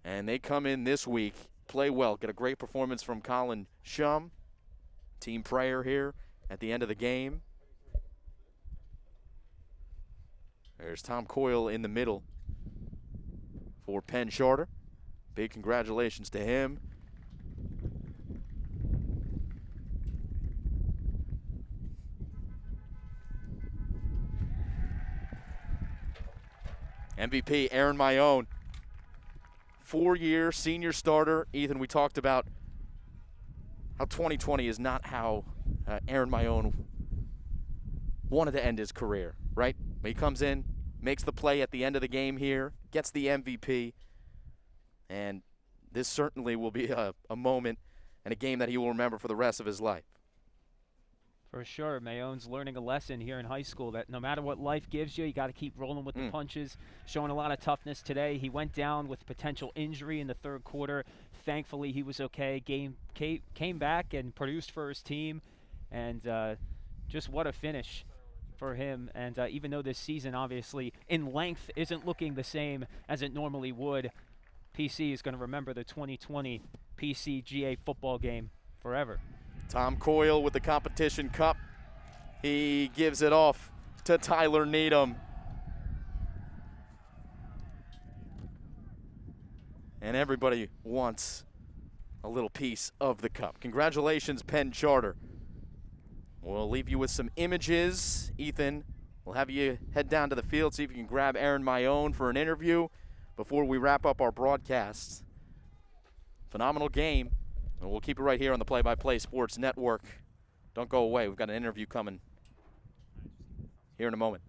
And they come in this week play well. Get a great performance from Colin Shum. Team prayer here at the end of the game. There's Tom Coyle in the middle for Penn Charter. Big congratulations to him. MVP Aaron Mayone, 4-year senior starter. Ethan, we talked about how 2020 is not how Aaron Mayone wanted to end his career, right? He comes in, makes the play at the end of the game here, gets the MVP, and this certainly will be a moment and a game that he will remember for the rest of his life. For sure, Mayone's learning a lesson here in high school that no matter what life gives you, you got to keep rolling with the punches, showing a lot of toughness today. He went down with potential injury in the third quarter. Thankfully, he was okay. Came back and produced for his team, and just what a finish for him. And even though this season, obviously, in length isn't looking the same as it normally would, PC is going to remember the 2020 PCGA football game forever. Tom Coyle with the competition cup. He gives it off to Tyler Needham. And everybody wants a little piece of the cup. Congratulations, Penn Charter. We'll leave you with some images. Ethan, we'll have you head down to the field, see if you can grab Aaron Mayone for an interview before we wrap up our broadcast. Phenomenal game. And we'll keep it right here on the Play by Play Sports Network. Don't go away. We've got an interview coming here in a moment.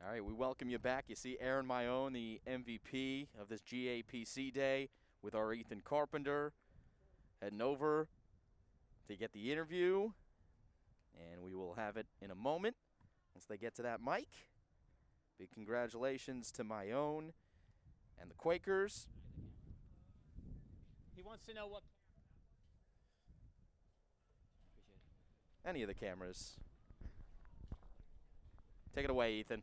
All right, we welcome you back. You see Aaron Mayone, the MVP of this GAPC day, with our Ethan Carpenter, heading over to get the interview. And we will have it in a moment once they get to that mic. Big congratulations to Mayone and the Quakers. He wants to know what. Any of the cameras. Take it away, Ethan.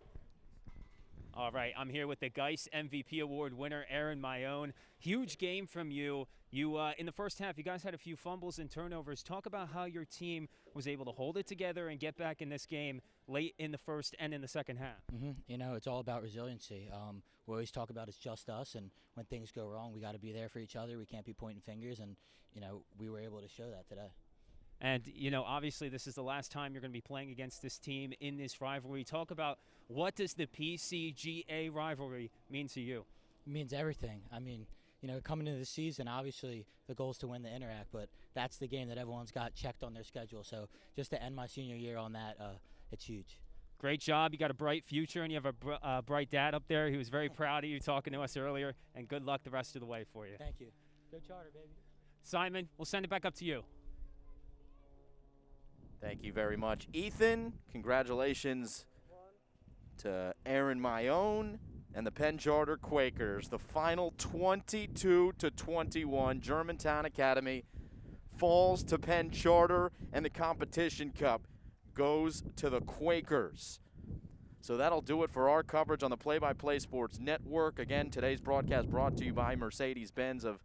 All right, I'm here with the Geis MVP Award winner, Aaron Mayone. Huge game from you. In the first half, you guys had a few fumbles and turnovers. Talk about how your team was able to hold it together and get back in this game late in the first and in the second half. You know, it's all about resiliency. We always talk about it's just us, and when things go wrong, we got to be there for each other. We can't be pointing fingers, and, you know, we were able to show that today. And, you know, obviously this is the last time you're going to be playing against this team in this rivalry. Talk about what does the PCGA rivalry mean to you? It means everything. I mean, you know, coming into the season, obviously the goal is to win the Interact, but that's the game that everyone's got checked on their schedule. So just to end my senior year on that, it's huge. Great job. You got a bright future, and you have a bright dad up there. He was very proud of you talking to us earlier, and good luck the rest of the way for you. Thank you. Go Charter, baby. Simon, we'll send it back up to you. Thank you very much, Ethan. Congratulations to Aaron Mayone and the Penn Charter Quakers. The final 22-21. Germantown Academy falls to Penn Charter, and the competition cup goes to the Quakers. So that'll do it for our coverage on the Play-by-Play Sports Network. Again, today's broadcast brought to you by Mercedes-Benz of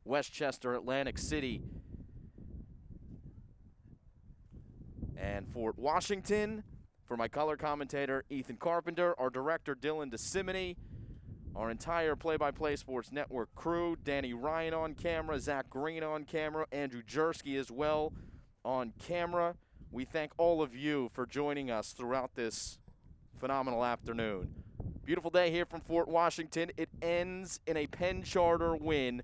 Westchester, Atlantic City, and Fort Washington. For my color commentator, Ethan Carpenter, our director, Dylan DeSimone, our entire Play-by-Play Sports Network crew, Danny Ryan on camera, Zach Green on camera, Andrew Jersky as well on camera. We thank all of you for joining us throughout this phenomenal afternoon. Beautiful day here from Fort Washington. It ends in a Penn Charter win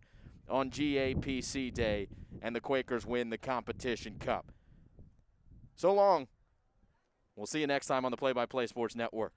on GAPC Day, and the Quakers win the competition cup. So long. We'll see you next time on the Play-by-Play Sports Network.